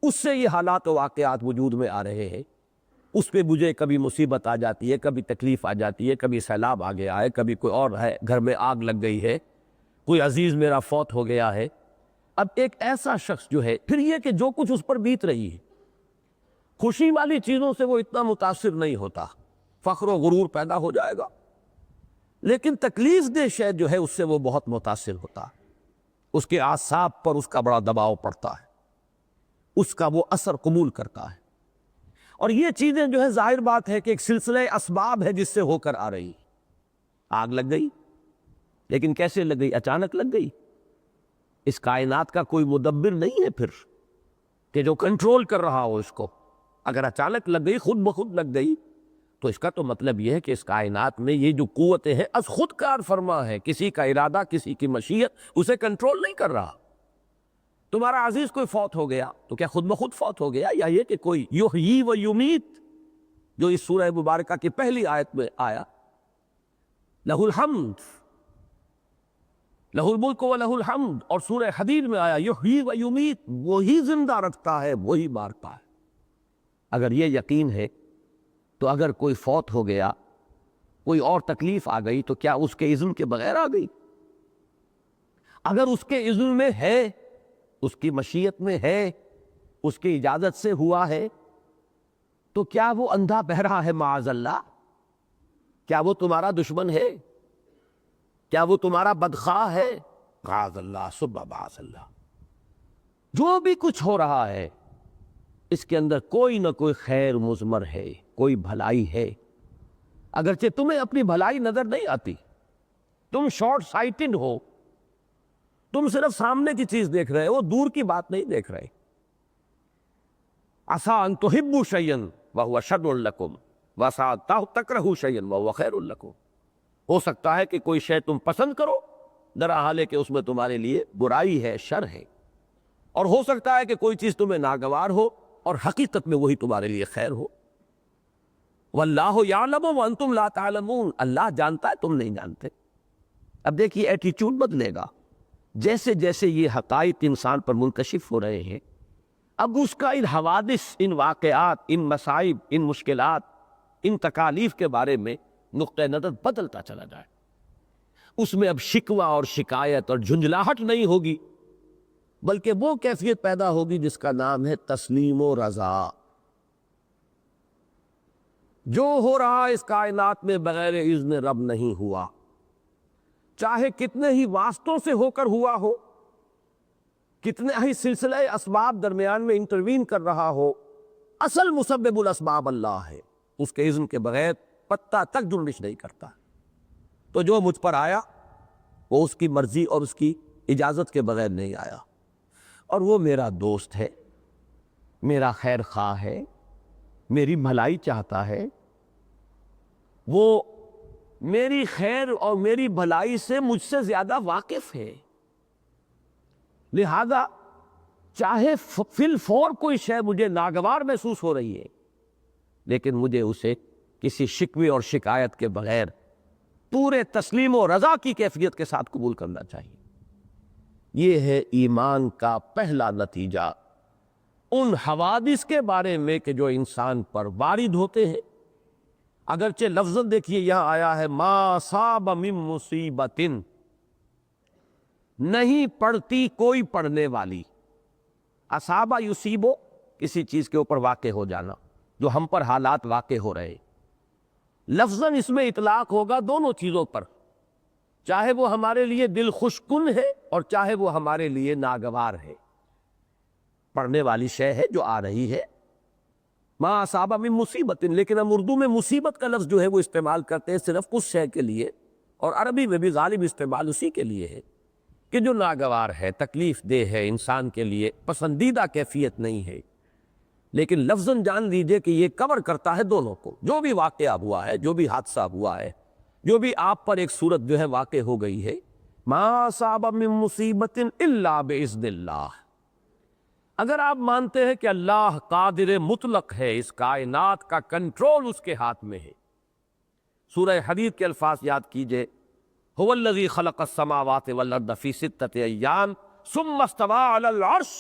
اس سے یہ حالات و واقعات وجود میں آ رہے ہیں. اس پہ مجھے کبھی مصیبت آ جاتی ہے، کبھی تکلیف آ جاتی ہے، کبھی سیلاب آ گیا ہے، کبھی کوئی اور ہے، گھر میں آگ لگ گئی ہے، کوئی عزیز میرا فوت ہو گیا ہے. اب ایک ایسا شخص جو ہے، پھر یہ کہ جو کچھ اس پر بیت رہی ہے، خوشی والی چیزوں سے وہ اتنا متاثر نہیں ہوتا، فخر و غرور پیدا ہو جائے گا. لیکن تکلیف دہ شے جو ہے اس سے وہ بہت متاثر ہوتا ہے، اس کے اعصاب پر اس کا بڑا دباؤ پڑتا ہے، اس کا وہ اثر قبول کرتا ہے. اور یہ چیزیں جو ہے ظاہر بات ہے کہ ایک سلسلہ اسباب ہے جس سے ہو کر آ رہی. آگ لگ گئی، لیکن کیسے لگ گئی؟ اچانک لگ گئی. اس کائنات کا کوئی مدبر نہیں ہے پھر کہ جو کنٹرول کر رہا ہو اس کو. اگر اچانک لگ گئی، خود بخود لگ گئی، تو اس کا تو مطلب یہ ہے کہ اس کائنات میں یہ جو قوتیں ہیں از خود کار فرما ہے، کسی کا ارادہ، کسی کی مشیت اسے کنٹرول نہیں کر رہا. تمہارا عزیز کوئی فوت ہو گیا تو کیا خود بخود فوت ہو گیا، یا یہ کہ کوئی یحیی و یمیت جو اس سورہ مبارکہ کی پہلی آیت میں آیا، لہ الحمد، لہ الملک و لہ الحمد، اور سورہ حدید میں آیا یحیی و یمیت، وہی زندہ رکھتا ہے، وہی مارتا ہے. اگر یہ یقین ہے تو اگر کوئی فوت ہو گیا، کوئی اور تکلیف آ گئی، تو کیا اس کے اذن کے بغیر آ گئی؟ اگر اس کے اذن میں ہے، اس کی مشیت میں ہے، اس کی اجازت سے ہوا ہے، تو کیا وہ اندھا بہرا ہے معاذ اللہ؟ کیا وہ تمہارا دشمن ہے؟ کیا وہ تمہارا بدخواہ ہے؟ معاذ اللہ، سب معاذ اللہ. جو بھی کچھ ہو رہا ہے اس کے اندر کوئی نہ کوئی خیر مضمر ہے، کوئی بھلائی ہے. اگرچہ تمہیں اپنی بھلائی نظر نہیں آتی، تم شارٹ سائٹڈ ہو، تم صرف سامنے کی چیز دیکھ رہے ہو، دور کی بات نہیں دیکھ رہے. عسیٰ ان تحبوا شیئا وہو شر لکم وعسیٰ ان تکرہوا شیئا وہو خیر لکم. ہو سکتا ہے کہ کوئی شے تم پسند کرو، درحال ہے کہ اس میں تمہارے لیے برائی ہے، شر ہے. اور ہو سکتا ہے کہ کوئی چیز تمہیں ناگوار ہو، اور حقیقت میں وہی تمہارے لیے خیر ہو۔ واللہ یعلم وانتم لا تعلمون، اللہ جانتا ہے تم نہیں جانتے۔ اب دیکھیے ایٹیچیوڈ بدلے گا جیسے جیسے یہ حقائق انسان پر منکشف ہو رہے ہیں، اب اس کا ان حوادث، ان واقعات، ان مصائب، ان مشکلات، ان تکالیف کے بارے میں نقطہ نظر بدلتا چلا جائے۔ اس میں اب شکوہ اور شکایت اور جھنجھلاہٹ نہیں ہوگی، بلکہ وہ کیفیت پیدا ہوگی جس کا نام ہے تسلیم و رضا۔ جو ہو رہا اس کائنات میں بغیر اذن رب نہیں ہوا، چاہے کتنے ہی واسطوں سے ہو کر ہوا ہو، کتنے ہی سلسلہ اسباب درمیان میں انٹروین کر رہا ہو، اصل مسبب الاسباب اللہ ہے، اس کے اذن کے بغیر پتہ تک جنبش نہیں کرتا۔ تو جو مجھ پر آیا وہ اس کی مرضی اور اس کی اجازت کے بغیر نہیں آیا، اور وہ میرا دوست ہے، میرا خیر خواہ ہے، میری بھلائی چاہتا ہے، وہ میری خیر اور میری بھلائی سے مجھ سے زیادہ واقف ہے۔ لہذا چاہے فی الفور کوئی شے مجھے ناگوار محسوس ہو رہی ہے، لیکن مجھے اسے کسی شکوے اور شکایت کے بغیر پورے تسلیم و رضا کی کیفیت کے ساتھ قبول کرنا چاہیے۔ یہ ہے ایمان کا پہلا نتیجہ ان حوادث کے بارے میں کہ جو انسان پر وارد ہوتے ہیں۔ اگرچہ لفظ دیکھیے یہاں آیا ہے ما صاب من مصیبت، نہیں پڑتی کوئی پڑنے والی۔ اصابہ یصیبو، کسی چیز کے اوپر واقع ہو جانا، جو ہم پر حالات واقع ہو رہے، لفظاً اس میں اطلاق ہوگا دونوں چیزوں پر، چاہے وہ ہمارے لیے دل خوش کن ہے اور چاہے وہ ہمارے لیے ناگوار ہے۔ پڑھنے والی شے ہے جو آ رہی ہے، ما اصابہ من مصیبت، لیکن ہم اردو میں مصیبت کا لفظ جو ہے وہ استعمال کرتے ہیں صرف اس شے کے لیے، اور عربی میں بھی غالب استعمال اسی کے لیے ہے کہ جو ناگوار ہے، تکلیف دہ ہے، انسان کے لیے پسندیدہ کیفیت نہیں ہے۔ لیکن لفظاً جان لیجئے کہ یہ کور کرتا ہے دونوں کو، جو بھی واقعہ ہوا ہے، جو بھی حادثہ ہوا ہے، جو بھی آپ پر ایک صورت جو ہے واقع ہو گئی ہے، ما اصاب من مصیبت الا باذن اللہ۔ اگر آپ مانتے ہیں کہ اللہ قادر مطلق ہے، اس کائنات کا کنٹرول اس کے ہاتھ میں ہے، سورہ حدید کے الفاظ یاد کیجئے، هو الذی خلق السماوات والارض فی ستۃ ایام ثم استوى علی العرش،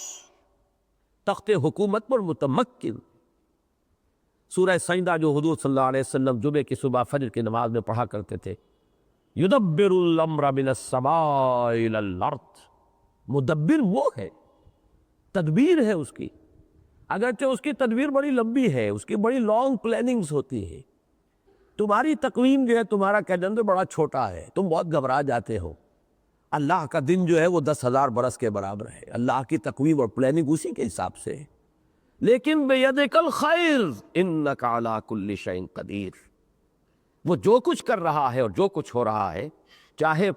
تخت حکومت پر متمکن۔ سورہ سجدہ جو حضور صلی اللہ علیہ وسلم جمعے کی صبح فجر کی نماز میں پڑھا کرتے تھے، یدبر الامر من السماء الی الارض، مدبر وہ ہے، تدبیر ہے اس کی، اگرچہ اس کی تدبیر بڑی لمبی ہے، اس کی بڑی لانگ پلاننگز ہوتی ہے۔ تمہاری تقویم جو ہے، تمہارا کیلنڈر بڑا چھوٹا ہے، تم بہت گھبرا جاتے ہو۔ اللہ کا دن جو ہے وہ 10,000 برس کے برابر ہے، اللہ کی تقویم اور پلاننگ اسی کے حساب سے ہے۔ لیکن بیدک الخیر انک علی کل شیء قدیر، وہ جو کچھ کر رہا ہے اور جو کچھ ہو رہا ہے، چاہے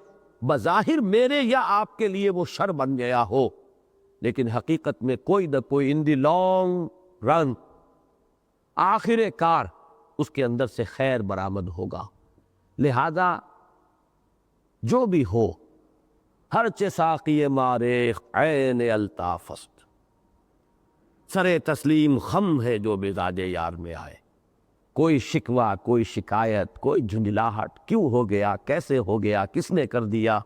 بظاہر میرے یا آپ کے لیے وہ شر بن گیا ہو، لیکن حقیقت میں کوئی نہ کوئی ان دی لانگ رن، آخر کار اس کے اندر سے خیر برآمد ہوگا۔ لہذا جو بھی ہو، ہر چہ ساقی مارخ عین الطافست، سرے تسلیم خم ہے جو مزاج یار میں آئے۔ کوئی شکوہ، کوئی شکایت، کوئی جھنجھلاہٹ، کیوں ہو گیا، کیسے ہو گیا، کس نے کر دیا،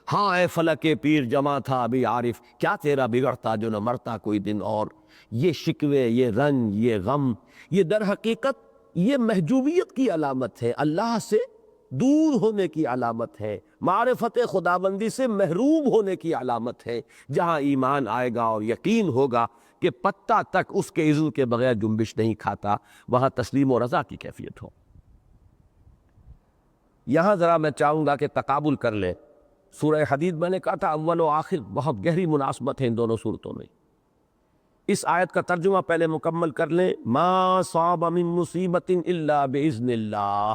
ہاں اے فلک پیر جمع تھا ابھی عارف، کیا تیرا بگڑتا جو نہ مرتا کوئی دن اور۔ یہ شکوے، یہ رنج، یہ غم، یہ در حقیقت یہ محجوبیت کی علامت ہے، اللہ سے دور ہونے کی علامت ہے، معرفت خداوندی سے محروم ہونے کی علامت ہے۔ جہاں ایمان آئے گا اور یقین ہوگا کہ پتہ تک اس کے اذن کے بغیر جنبش نہیں کھاتا، وہاں تسلیم و رضا کی کیفیت ہو۔ یہاں ذرا میں چاہوں گا کہ تقابل کر لیں، سورہ حدید میں نے کہا تھا اول و آخر بہت گہری مناسبت ہے ان دونوں صورتوں میں۔ اس آیت کا ترجمہ پہلے مکمل کر لیں، ما صاب من مصیبت الا باذن اللہ،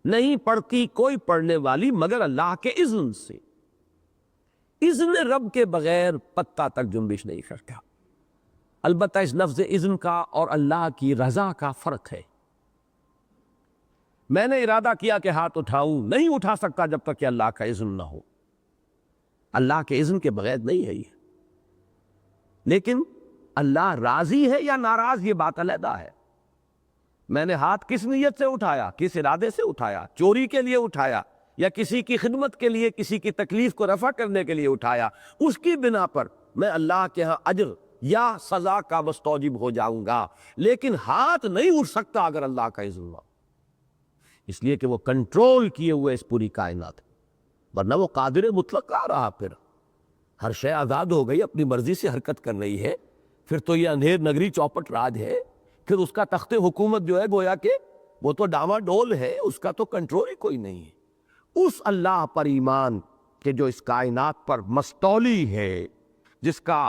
نہیں پڑتی کوئی پڑنے والی مگر اللہ کے اذن سے۔ اذن رب کے بغیر پتہ تک جنبش نہیں کرتا۔ البتہ اس لفظ اذن کا اور اللہ کی رضا کا فرق ہے۔ میں نے ارادہ کیا کہ ہاتھ اٹھاؤں، نہیں اٹھا سکتا جب تک کہ اللہ کا اذن نہ ہو۔ اللہ کے اذن کے بغیر نہیں ہے یہ۔ لیکن اللہ راضی ہے یا ناراض یہ بات علیحدہ ہے. میں نے ہاتھ کس نیت سے اٹھایا، کس ارادے سے اٹھایا، چوری کے لیے اٹھایا یا کسی کی خدمت کے لیے، کسی کی تکلیف کو رفع کرنے کے لیے اٹھایا، اس کی بنا پر میں اللہ کے ہاں اجر یا سزا کا مستوجب ہو جاؤں گا. لیکن ہاتھ نہیں اٹھ سکتا اگر اللہ کا اذن ہوا، اس لیے کہ وہ کنٹرول کیے ہوئے اس پوری کائنات، ورنہ وہ قادر مطلق آ رہا. پھر ہر شے آزاد ہو گئی، اپنی مرضی سے حرکت کر رہی ہے. پھر تو یہ اندھیر نگری چوپٹ راج ہے. پھر اس کا تخت حکومت جو ہے گویا کہ وہ تو ڈاما ڈول ہے، اس کا تو کنٹرول ہی کوئی نہیں ہے. اس اللہ پر ایمان کہ جو اس کائنات پر مستولی ہے، جس کا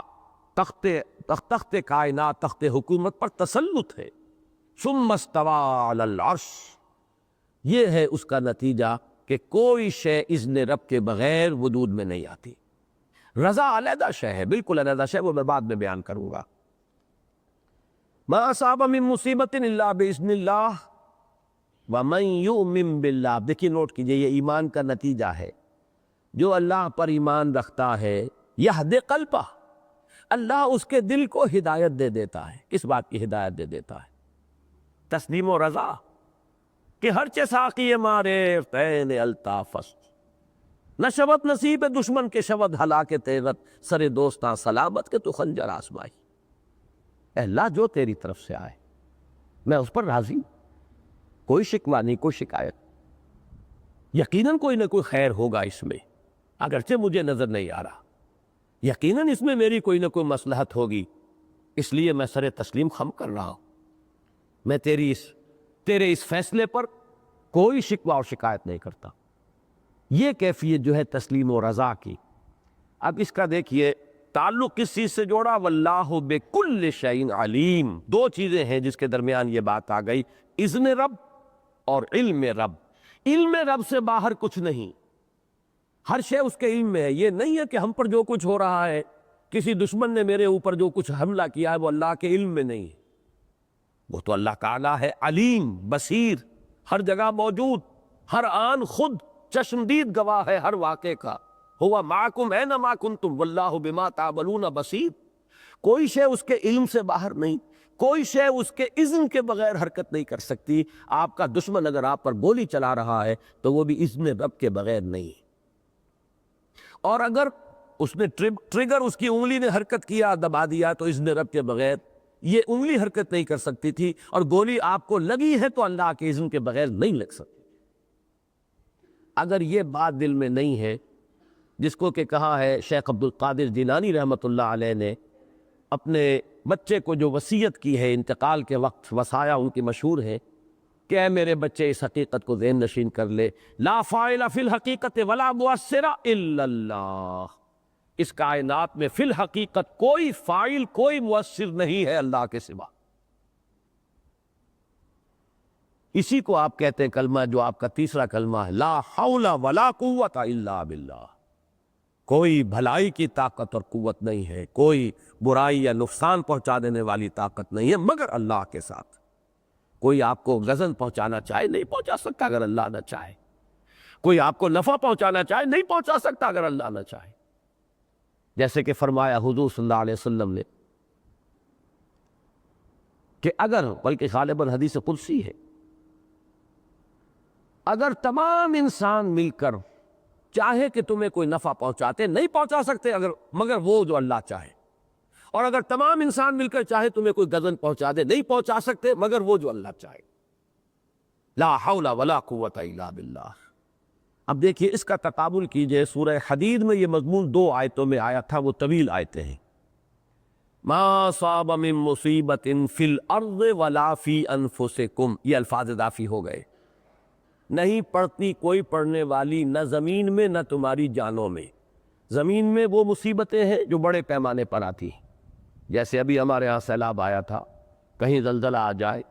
تخت کائنات، تخت حکومت پر تسلط ہے. ثم استوى علی العرش، یہ ہے اس کا نتیجہ کہ کوئی شے اذن رب کے بغیر وجود میں نہیں آتی. رضا علیحدہ شے ہے، بالکل علیحدہ شے، وہ میں بعد میں بیان کروں گا. ما اصاب من مصیبت الا باذن اللہ ومن یؤمن باللہ. دیکھیے نوٹ کیجئے، یہ ایمان کا نتیجہ ہے. جو اللہ پر ایمان رکھتا ہے یہدی قلبہ، اللہ اس کے دل کو ہدایت دے دیتا ہے. کس بات کی ہدایت دے دیتا ہے؟ تسلیم و رضا کہ ہر چے ساقی مارے تین الطافست، نہ شبت نصیب دشمن کے شبت ہلاک تیرت، سر دوستاں سلامت کے تو خنجر آسمائی. اے اللہ جو تیری طرف سے آئے میں اس پر راضی ہوں، کوئی شکوہ نہیں، کوئی شکایت. یقیناً کوئی نہ کوئی خیر ہوگا اس میں، اگرچہ مجھے نظر نہیں آ رہا. یقیناً اس میں میری کوئی نہ کوئی مصلحت ہوگی، اس لیے میں سر تسلیم خم کر رہا ہوں. میں تیرے اس فیصلے پر کوئی شکوہ اور شکایت نہیں کرتا. یہ کیفیت جو ہے تسلیم و رضا کی. اب اس کا دیکھیے تعلق کس چیز سے جوڑا؟ واللہ بکل شیء علیم. دو چیزیں ہیں جس کے درمیان یہ بات آ گئی، اذن رب اور علم رب. علم رب سے باہر کچھ نہیں، ہر شے اس کے علم میں ہے. یہ نہیں ہے کہ ہم پر جو کچھ ہو رہا ہے، کسی دشمن نے میرے اوپر جو کچھ حملہ کیا ہے وہ اللہ کے علم میں نہیں ہے. وہ تو اللہ تعالیٰ ہے علیم بصیر، ہر جگہ موجود، ہر آن خود چشمدید گواہ ہے ہر واقعے کا. ہوا معکم اینما کنتم واللہ بما تعملون بصیر. کوئی شے اس کے علم سے باہر نہیں، کوئی شے اس کے اذن کے بغیر حرکت نہیں کر سکتی. آپ کا دشمن اگر آپ پر گولی چلا رہا ہے تو وہ بھی اذن رب کے بغیر نہیں. اور اگر اس نے ٹریگر اس کی انگلی نے حرکت کیا، دبا دیا، تو اذن رب کے بغیر یہ انگلی حرکت نہیں کر سکتی تھی. اور گولی آپ کو لگی ہے تو اللہ کے اذن کے بغیر نہیں لگ سکتی. اگر یہ بات دل میں نہیں ہے، جس کو کہ کہا ہے شیخ عبد القادر جیلانی رحمۃ اللہ علیہ نے اپنے بچے کو جو وصیت کی ہے انتقال کے وقت، وصایا ان کی مشہور ہے کہ اے میرے بچے اس حقیقت کو ذہن نشین کر لے، لا فاعل فی الحقیقت ولا مؤثر الا اللہ. اس کائنات میں فی الحقیقت کوئی فاعل، کوئی مؤثر نہیں ہے اللہ کے سوا. اسی کو آپ کہتے ہیں کلمہ جو آپ کا تیسرا کلمہ ہے، لا حول ولا قوت الا باللہ. کوئی بھلائی کی طاقت اور قوت نہیں ہے، کوئی برائی یا نقصان پہنچا دینے والی طاقت نہیں ہے مگر اللہ کے ساتھ. کوئی آپ کو غضن پہنچانا چاہے نہیں پہنچا سکتا اگر اللہ نہ چاہے. کوئی آپ کو نفع پہنچانا چاہے نہیں پہنچا سکتا اگر اللہ نہ چاہے. جیسے کہ فرمایا حضور صلی اللہ علیہ وسلم نے کہ اگر، بلکہ غالباً حدیث قدسی ہے، اگر تمام انسان مل کر چاہے کہ تمہیں کوئی نفع پہنچاتے، نہیں پہنچا سکتے مگر وہ جو اللہ چاہے. اور اگر تمام انسان مل کر چاہے تمہیں کوئی غضن پہنچا دے، نہیں پہنچا سکتے مگر وہ جو اللہ چاہے. لا حول ولا قوت الا باللہ. اب دیکھیے اس کا تقابل کیجئے، سورہ حدید میں یہ مضمون 2 آیتوں میں آیا تھا، وہ طویل آیتیں ہیں. ما صاب من مصیبت فی الارض ولا فی انفسکم، یہ الفاظ اضافی ہو گئے. نہیں پڑتی کوئی پڑنے والی نہ زمین میں نہ تمہاری جانوں میں. زمین میں وہ مصیبتیں ہیں جو بڑے پیمانے پر آتی ہیں، جیسے ابھی ہمارے ہاں سیلاب آیا تھا، کہیں زلزلہ آ جائے.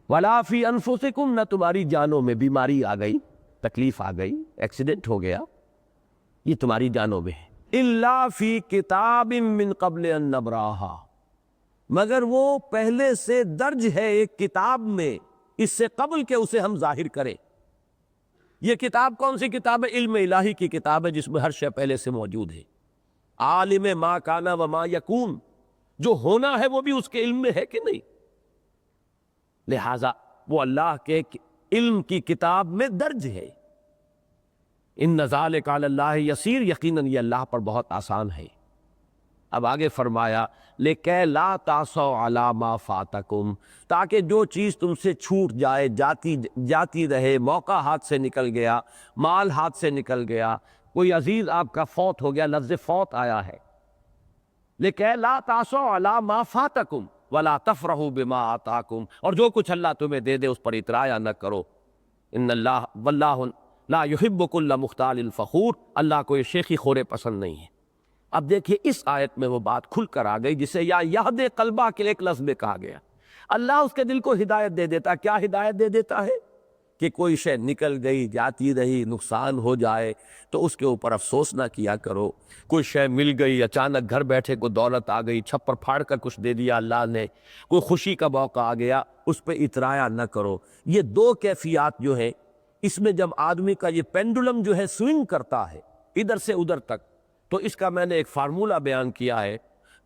ولا فی انفسکم، نہ تمہاری جانوں میں، بیماری آ گئی، تکلیف آ گئی، ایکسیڈنٹ ہو گیا، یہ تمہاری جانوں میں ہے. الا فی کتاب من قبل ان نبراہا، مگر وہ پہلے سے درج ہے ایک کتاب میں، اس سے قبل کہ اسے ہم ظاہر کریں. یہ کتاب کون سی کتاب ہے؟ علم الہی کی کتاب ہے، جس میں ہر شے پہلے سے موجود ہے. عالم ما کانا و ما یکون، جو ہونا ہے وہ بھی اس کے علم میں ہے کہ نہیں، لہذا وہ اللہ کے علم کی کتاب میں درج ہے۔ ان ذالک علی اللہ یسیر، یقیناً یہ اللہ پر بہت آسان ہے۔ اب آگے فرمایا لِکَیْ لَا تَعْصَوْا عَلَىٰ مَا فَاتَکُمْ، تاکہ جو چیز تم سے چھوٹ جائے، جاتی رہے، موقع ہاتھ سے نکل گیا، مال ہاتھ سے نکل گیا، کوئی عزیز آپ کا فوت ہو گیا، لفظ فوت آیا ہے، لِکَیْ لَا تَعْصَوْا عَلَىٰ مَا فَاتَکُمْ وَلَا تَفْرَحُوا بِمَا آتَاکُمْ، اور جو کچھ اللہ تمہیں دے دے اس پر اطراء نہ کرو۔ ان اللہ واللہ لا يحب كل مختال فخور، اللہ کو یہ شیخی خورے پسند نہیں ہے۔ اب دیکھیے اس آیت میں وہ بات کھل کر آ گئی جسے یا یہد قلبہ کے ایک لفظ میں کہا گیا، اللہ اس کے دل کو ہدایت دے دیتا۔ کیا ہدایت دے دیتا ہے؟ کہ کوئی شے نکل گئی، جاتی رہی، نقصان ہو جائے تو اس کے اوپر افسوس نہ کیا کرو۔ کوئی شے مل گئی، اچانک گھر بیٹھے کوئی دولت آ گئی، چھپر پھاڑ کر کچھ دے دیا اللہ نے، کوئی خوشی کا موقع آ گیا، اس پہ اطراء نہ کرو۔ یہ دو کیفیات جو ہیں، اس میں جب آدمی کا یہ پینڈولم جو ہے سوئنگ کرتا ہے ادھر سے ادھر تک، تو اس کا میں نے ایک فارمولہ بیان کیا ہے،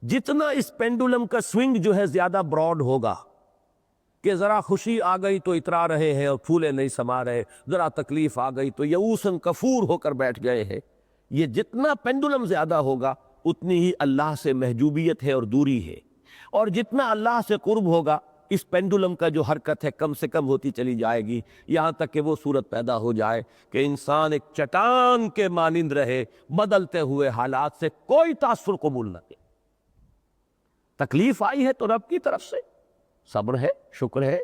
جتنا اس پینڈولم کا سوئنگ جو ہے زیادہ براڈ ہوگا، کہ ذرا خوشی آ گئی تو اترا رہے ہیں اور پھولے نہیں سما رہے، ذرا تکلیف آ گئی تو یئوساً کفور ہو کر بیٹھ گئے ہیں، یہ جتنا پینڈولم زیادہ ہوگا اتنی ہی اللہ سے محجوبیت ہے اور دوری ہے، اور جتنا اللہ سے قرب ہوگا اس پینڈولم کا جو حرکت ہے کم سے کم ہوتی چلی جائے گی، یہاں تک کہ وہ صورت پیدا ہو جائے کہ انسان ایک چٹان کے مانند رہے، بدلتے ہوئے حالات سے کوئی تاثر قبول نہ کرے۔ تکلیف آئی ہے تو رب کی طرف سے صبر ہے، شکر ہے،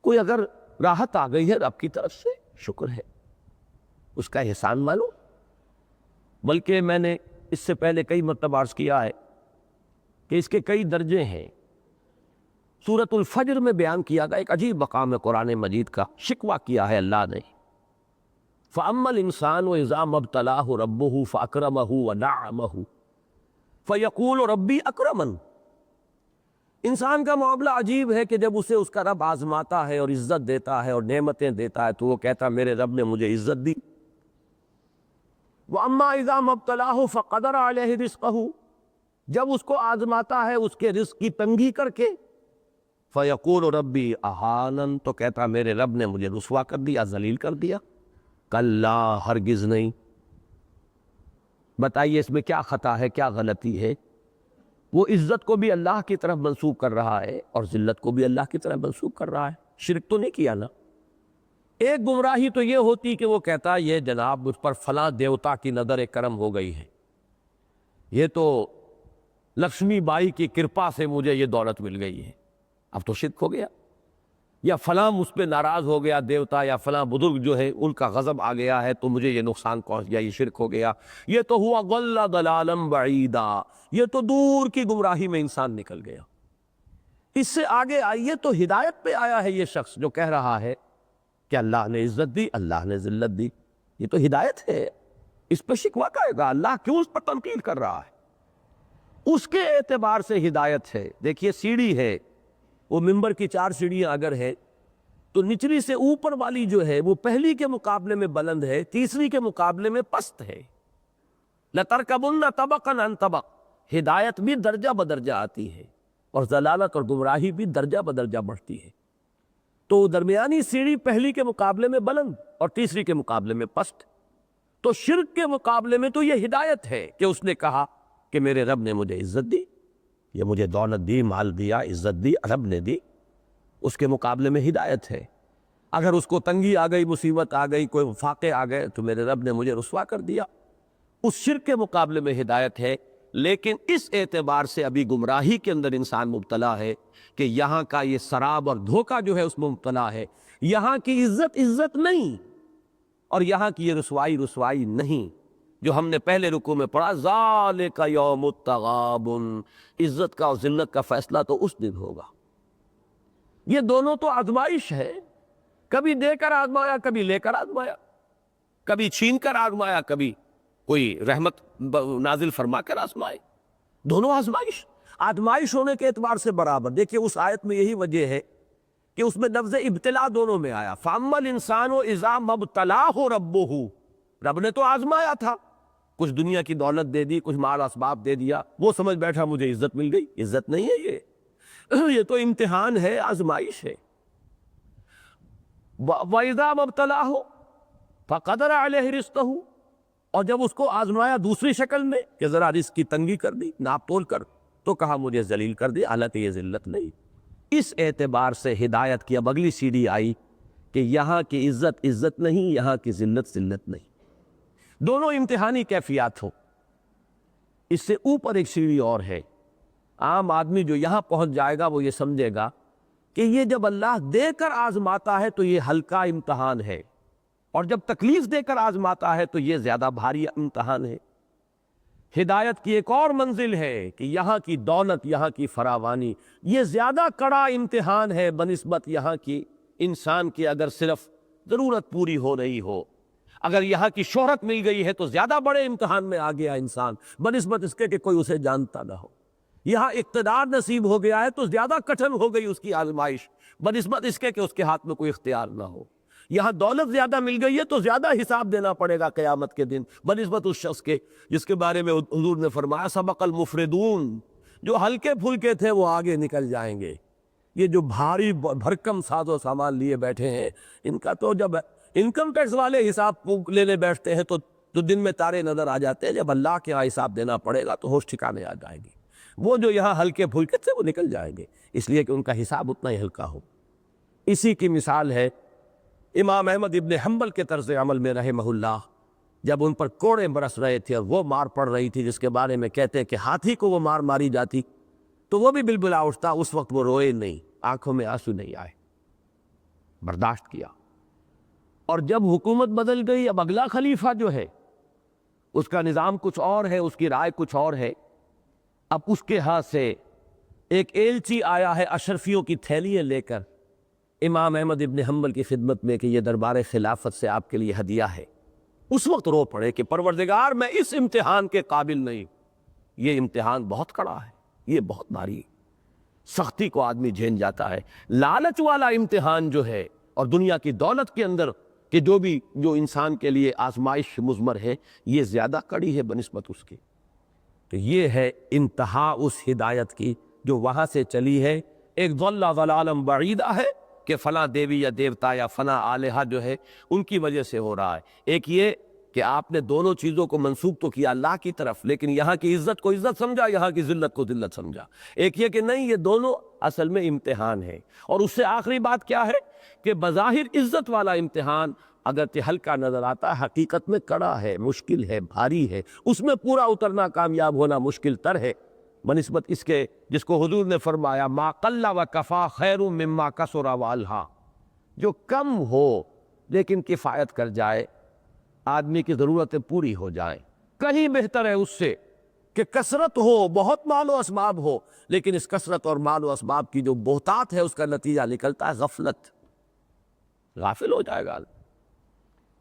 کوئی اگر راحت آ گئی ہے رب کی طرف سے شکر ہے، اس کا احسان مانو۔ بلکہ میں نے اس سے پہلے کئی مرتبہ عرض کیا ہے کہ اس کے کئی درجے ہیں۔ سورۃ الفجر میں بیان کیا گیا، ایک عجیب مقام ہے قرآن مجید کا، شکوہ کیا ہے اللہ نے، فَأَمَّا الْإِنسَانُ إِذَا مَا ابْتَلَاهُ رَبُّهُ فَأَكْرَمَهُ وَنَعَّمَهُ فَيَقُولُ رَبِّي أَكْرَمَنِ۔ انسان کا معاملہ عجیب ہے کہ جب اسے اس کا رب آزماتا ہے اور عزت دیتا ہے اور نعمتیں دیتا ہے تو وہ کہتا میرے رب نے مجھے عزت دی۔ وَأَمَّا إِذَا مَا ابْتَلَاهُ فَقَدَرَ عَلَيْهِ رِزْقَهُ، جب اس کو آزماتا ہے اس کے رزق کی تنگی کر کے، فَيَقُولُ رَبِّي أَهَانَنِ، تو کہتا میرے رب نے مجھے رسوا کر دیا، ذلیل کر دیا۔ کلا، ہرگز نہیں۔ بتائیے اس میں کیا خطا ہے، کیا غلطی ہے؟ وہ عزت کو بھی اللہ کی طرف منسوب کر رہا ہے اور ذلت کو بھی اللہ کی طرف منسوب کر رہا ہے، شرک تو نہیں کیا نا۔ ایک گمراہی تو یہ ہوتی کہ وہ کہتا یہ جناب مجھ پر فلاں دیوتا کی نظر کرم ہو گئی ہے، یہ تو لکشمی بائی کی کرپا سے مجھے یہ دولت مل گئی ہے، اب تو شرک ہو گیا۔ یا فلاں مجھ پہ ناراض ہو گیا دیوتا، یا فلاں بزرگ جو ہے ان کا غضب آ گیا ہے تو مجھے یہ نقصان پہنچ گیا، یہ شرک ہو گیا۔ یہ تو ہوا ضل ضلالا بعیدا، یہ تو دور کی گمراہی میں انسان نکل گیا۔ اس سے آگے آئیے تو ہدایت پہ آیا ہے یہ شخص جو کہہ رہا ہے کہ اللہ نے عزت دی، اللہ نے ذلت دی، یہ تو ہدایت ہے، اس پہ شکوہ کہے گا اللہ کیوں اس پر تنقید کر رہا ہے؟ اس کے اعتبار سے ہدایت ہے۔ دیکھیے سیڑھی ہے، وہ ممبر کی 4 سیڑھیاں اگر ہے تو نچلی سے اوپر والی جو ہے وہ پہلی کے مقابلے میں بلند ہے، تیسری کے مقابلے میں پست ہے۔ لَتَرْكَبُنَّ طَبَقًا عَنْ طَبَقٍ، ہدایت بھی درجہ بدرجہ آتی ہے اور ضلالت اور گمراہی بھی درجہ بدرجہ بڑھتی ہے۔ تو درمیانی سیڑھی پہلی کے مقابلے میں بلند اور تیسری کے مقابلے میں پست۔ تو شرک کے مقابلے میں تو یہ ہدایت ہے کہ اس نے کہا کہ میرے رب نے مجھے عزت دی، یہ مجھے دولت دی، مال دیا، عزت دی، رب نے دی، اس کے مقابلے میں ہدایت ہے۔ اگر اس کو تنگی آ گئی، مصیبت آ گئی، کوئی فاقے آ گئے تو میرے رب نے مجھے رسوا کر دیا، اس شرک کے مقابلے میں ہدایت ہے۔ لیکن اس اعتبار سے ابھی گمراہی کے اندر انسان مبتلا ہے کہ یہاں کا یہ سراب اور دھوکہ جو ہے اس میں مبتلا ہے، یہاں کی عزت عزت نہیں اور یہاں کی یہ رسوائی رسوائی نہیں، جو ہم نے پہلے رکوع میں پڑھا ذالک یوم التغابن، عزت کا اور ذلت کا فیصلہ تو اس دن ہوگا۔ یہ دونوں تو آزمائش ہے، کبھی دے کر آزمایا، کبھی لے کر آزمایا، کبھی چھین کر آزمایا، کبھی کوئی رحمت نازل فرما کر آزمائے، دونوں آزمائش آزمائش ہونے کے اعتبار سے برابر۔ دیکھیے اس آیت میں یہی وجہ ہے کہ اس میں لفظ ابتلا دونوں میں آیا، فَأَمَّا الْإِنسَانُ إِذَا مَا ابْتَلَاهُ رَبُّهُ، رب نے تو آزمایا تھا، کچھ دنیا کی دولت دے دی، کچھ مال اسباب دے دیا، وہ سمجھ بیٹھا مجھے عزت مل گئی۔ عزت نہیں ہے یہ تو امتحان ہے، آزمائش ہے۔ وَإِذَا مَبْتَلَاهُ فَقَدَرَ عَلَيْهِ رِزْقَهُ، اور جب اس کو آزمایا دوسری شکل میں کہ ذرا رزق کی تنگی کر دی، ناپ تول کر، تو کہا مجھے ذلیل کر دی، حالانکہ یہ ذلت نہیں۔ اس اعتبار سے ہدایت کی اب اگلی سیڑھی آئی کہ یہاں کی عزت عزت نہیں، یہاں کی ذلت ذلت نہیں، دونوں امتحانی کیفیات ہو۔ اس سے اوپر ایک سیڑھی اور ہے۔ عام آدمی جو یہاں پہنچ جائے گا وہ یہ سمجھے گا کہ یہ جب اللہ دے کر آزماتا ہے تو یہ ہلکا امتحان ہے، اور جب تکلیف دے کر آزماتا ہے تو یہ زیادہ بھاری امتحان ہے۔ ہدایت کی ایک اور منزل ہے کہ یہاں کی دولت، یہاں کی فراوانی، یہ زیادہ کڑا امتحان ہے بنسبت یہاں کی انسان کی اگر صرف ضرورت پوری ہو رہی ہو۔ اگر یہاں کی شہرت مل گئی ہے تو زیادہ بڑے امتحان میں آ گیا انسان بنسبت اس کے کہ کوئی اسے جانتا نہ ہو۔ یہاں اقتدار نصیب ہو گیا ہے تو زیادہ کٹھن ہو گئی اس کی آزمائش بنسبت اس کے کہ اس کے ہاتھ میں کوئی اختیار نہ ہو۔ یہاں دولت زیادہ مل گئی ہے تو زیادہ حساب دینا پڑے گا قیامت کے دن بنسبت اس شخص کے جس کے بارے میں حضور نے فرمایا سبق المفردون، جو ہلکے پھلکے تھے وہ آگے نکل جائیں گے۔ یہ جو بھاری بھرکم ساز و سامان لیے بیٹھے ہیں، ان کا تو جب انکم ٹیکس والے حساب لینے بیٹھتے ہیں تو دن میں تارے نظر آ جاتے ہیں، جب اللہ کے ہاں حساب دینا پڑے گا تو ہوش ٹھکانے آ جائے گی۔ وہ جو یہاں ہلکے پھلکے تھے وہ نکل جائیں گے، اس لیے کہ ان کا حساب اتنا ہی ہلکا ہو۔ اسی کی مثال ہے امام احمد ابن حنبل کے طرز عمل میں رحمہ اللہ، جب ان پر کوڑے برس رہے تھے اور وہ مار پڑ رہی تھی جس کے بارے میں کہتے ہیں کہ ہاتھی کو وہ مار ماری جاتی تو وہ بھی بلبلا اٹھتا، اس وقت وہ روئے نہیں، آنکھوں میں آنسو نہیں آئے، برداشت کیا۔ اور جب حکومت بدل گئی، اب اگلا خلیفہ جو ہے اس کا نظام کچھ اور ہے، اس کی رائے کچھ اور ہے، اب اس کے ہاتھ سے ایک ایلچی آیا ہے اشرفیوں کی تھیلیاں لے کر امام احمد ابن حنبل کی خدمت میں کہ یہ دربار خلافت سے آپ کے لیے ہدیہ ہے۔ اس وقت رو پڑے کہ پروردگار میں اس امتحان کے قابل نہیں، یہ امتحان بہت کڑا ہے، یہ بہت بھاری، سختی کو آدمی جھیل جاتا ہے۔ لالچ والا امتحان جو ہے اور دنیا کی دولت کے اندر کہ جو انسان کے لیے آزمائش مضمر ہے، یہ زیادہ کڑی ہے بنسبت اس کی۔ تو یہ ہے انتہا اس ہدایت کی جو وہاں سے چلی ہے۔ ایک ضل ضلالا بعیدہ ہے کہ فلاں دیوی یا دیوتا یا فلاں آلہہ جو ہے ان کی وجہ سے ہو رہا ہے۔ ایک یہ کہ آپ نے دونوں چیزوں کو منسوب تو کیا اللہ کی طرف، لیکن یہاں کی عزت کو عزت سمجھا، یہاں کی ذلت کو ذلت سمجھا۔ ایک یہ کہ نہیں، یہ دونوں اصل میں امتحان ہے۔ اور اس سے آخری بات کیا ہے کہ بظاہر عزت والا امتحان اگرچہ ہلکا نظر آتا ہے، حقیقت میں کڑا ہے، مشکل ہے، بھاری ہے، اس میں پورا اترنا، کامیاب ہونا مشکل تر ہے بنسبت اس کے جس کو حضور نے فرمایا ما قل و کفا خیر مما کثر و الہا، جو کم ہو لیکن کفایت کر جائے، آدمی کی ضرورتیں پوری ہو جائیں، کہیں بہتر ہے اس سے کہ کثرت ہو، بہت مال و اسباب ہو، لیکن اس کثرت اور مال و اسباب کی جو بہتات ہے اس کا نتیجہ نکلتا ہے غفلت، غافل ہو جائے گا۔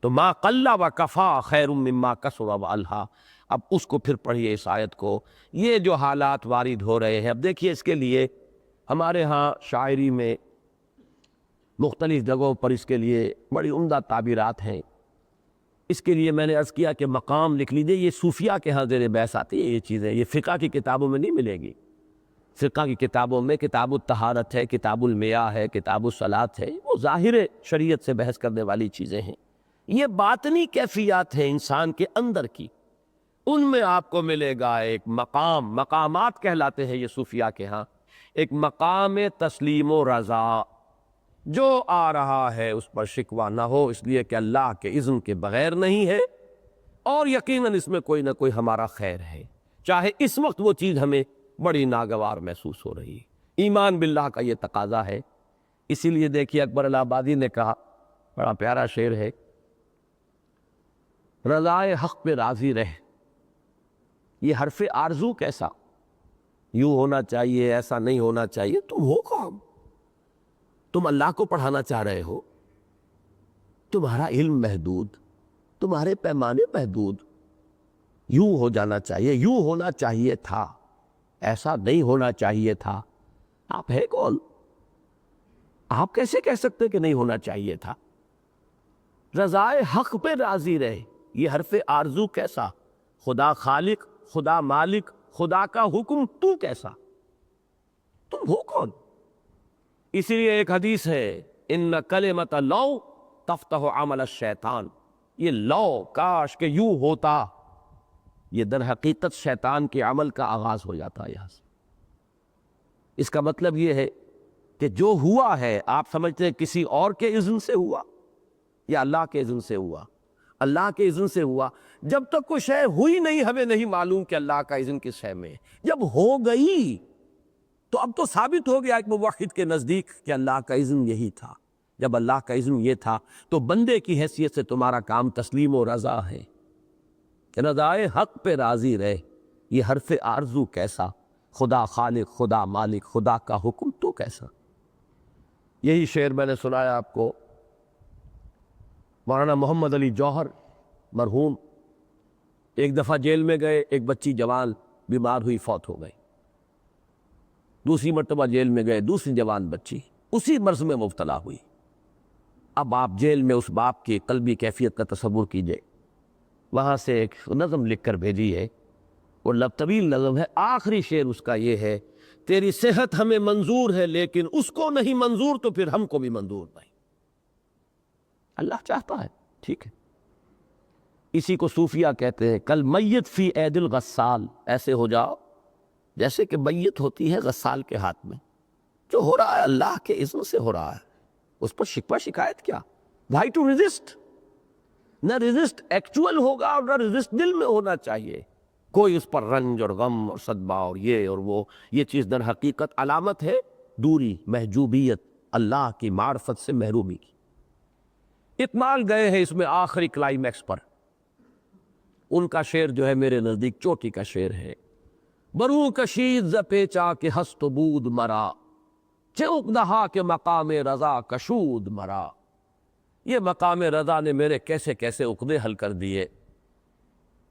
تو ما قل و کفا خیر مما کثر و الہا، اب اس کو پھر پڑھیے اس آیت کو، یہ جو حالات وارد ہو رہے ہیں۔ اب دیکھیے اس کے لیے ہمارے ہاں شاعری میں مختلف جگہوں پر اس کے لیے بڑی عمدہ تعبیرات ہیں۔ اس کے لیے میں نے عرض کیا کہ مقام لکھ لیجیے، یہ صوفیہ کے ہاں زیر بحث آتی ہے یہ چیزیں، یہ فقہ کی کتابوں میں نہیں ملے گی۔ فقہ کی کتابوں میں کتاب الطہارت ہے، کتاب المیاہ ہے، کتاب الصلاۃ ہے، وہ ظاہر شریعت سے بحث کرنے والی چیزیں ہیں۔ یہ باطنی کیفیات ہیں انسان کے اندر کی، ان میں آپ کو ملے گا ایک مقام، مقامات کہلاتے ہیں یہ صوفیہ کے ہاں، ایک مقام تسلیم و رضا، جو آ رہا ہے اس پر شکوہ نہ ہو، اس لیے کہ اللہ کے اذن کے بغیر نہیں ہے، اور یقیناً اس میں کوئی نہ کوئی ہمارا خیر ہے، چاہے اس وقت وہ چیز ہمیں بڑی ناگوار محسوس ہو رہی ہے۔ ایمان باللہ کا یہ تقاضا ہے۔ اسی لیے دیکھیے اکبر الہ آبادی نے کہا، بڑا پیارا شعر ہے، رضائے حق پہ راضی رہ، یہ حرف آرزو کیسا، یوں ہونا چاہیے، ایسا نہیں ہونا چاہیے، تم ہو کون؟ تم اللہ کو پڑھانا چاہ رہے ہو، تمہارا علم محدود، تمہارے پیمانے محدود، یوں ہو جانا چاہیے، یوں ہونا چاہیے تھا، ایسا نہیں ہونا چاہیے تھا۔ آپ ہے کون؟ آپ کیسے کہہ سکتے کہ نہیں ہونا چاہیے تھا؟ رضائے حق پہ راضی رہے، یہ حرف آرزو کیسا، خدا خالق، خدا مالک، خدا کا حکم تو کیسا؟ تم ہو کون؟ اسی لیے ایک حدیث ہے ان کلمۃ لو تفتح عمل الشیطان، یہ لو کاش کہ یوں ہوتا، یہ در حقیقت شیطان کے عمل کا آغاز ہو جاتا ہے یہاں سے۔ اس کا مطلب یہ ہے کہ جو ہوا ہے آپ سمجھتے ہیں کسی اور کے اذن سے ہوا یا اللہ کے اذن سے ہوا؟ اللہ کے اذن سے ہوا۔ جب تک کوئی شے ہوئی نہیں ہمیں نہیں معلوم کہ اللہ کا اذن کس شے میں ہے۔ جب ہو گئی تو اب تو ثابت ہو گیا ایک موحد کے نزدیک کہ اللہ کا اذن یہی تھا۔ جب اللہ کا اذن یہ تھا تو بندے کی حیثیت سے تمہارا کام تسلیم و رضا ہے کہ رضائے حق پہ راضی رہے۔ یہ حرف آرزو کیسا؟ خدا خالق، خدا مالک، خدا کا حکم تو کیسا؟ یہی شعر میں نے سنایا آپ کو۔ مولانا محمد علی جوہر مرحوم ایک دفعہ جیل میں گئے، ایک بچی جوان بیمار ہوئی، فوت ہو گئی۔ دوسری مرتبہ جیل میں گئے، دوسری جوان بچی اسی مرض میں مبتلا ہوئی۔ اب آپ جیل میں اس باپ کی قلبی کیفیت کا تصور کیجئے۔ وہاں سے ایک نظم لکھ کر بھیجی ہے، وہ طویل نظم ہے، آخری شعر اس کا یہ ہے: تیری صحت ہمیں منظور ہے لیکن اس کو نہیں منظور تو پھر ہم کو بھی منظور نہیں۔ اللہ چاہتا ہے، ٹھیک ہے۔ اسی کو صوفیہ کہتے ہیں کل میت فی عید الغسال، ایسے ہو جاؤ جیسے کہ میت ہوتی ہے غسال کے ہاتھ میں۔ جو ہو رہا ہے اللہ کے اذن سے ہو رہا ہے، اس پر شکوہ شکایت کیا؟ Why to resist? نہ ریزسٹ ایکچول ہوگا اور نہ ریزسٹ دل میں ہونا چاہیے کوئی اس پر رنج اور غم اور صدمہ اور یہ اور وہ۔ یہ چیز در حقیقت علامت ہے دوری، محجوبیت، اللہ کی معرفت سے محرومی کی۔ اکمال گئے ہیں اس میں آخری کلائمیکس پر۔ ان کا شعر جو ہے میرے نزدیک چوٹی کا شعر ہے: برو کشید ز پیچا کہ ہست و بود مرا، چه عقدہا کہ مقام رضا کشود مرا۔ یہ مقام رضا نے میرے کیسے کیسے عقدے حل کر دیے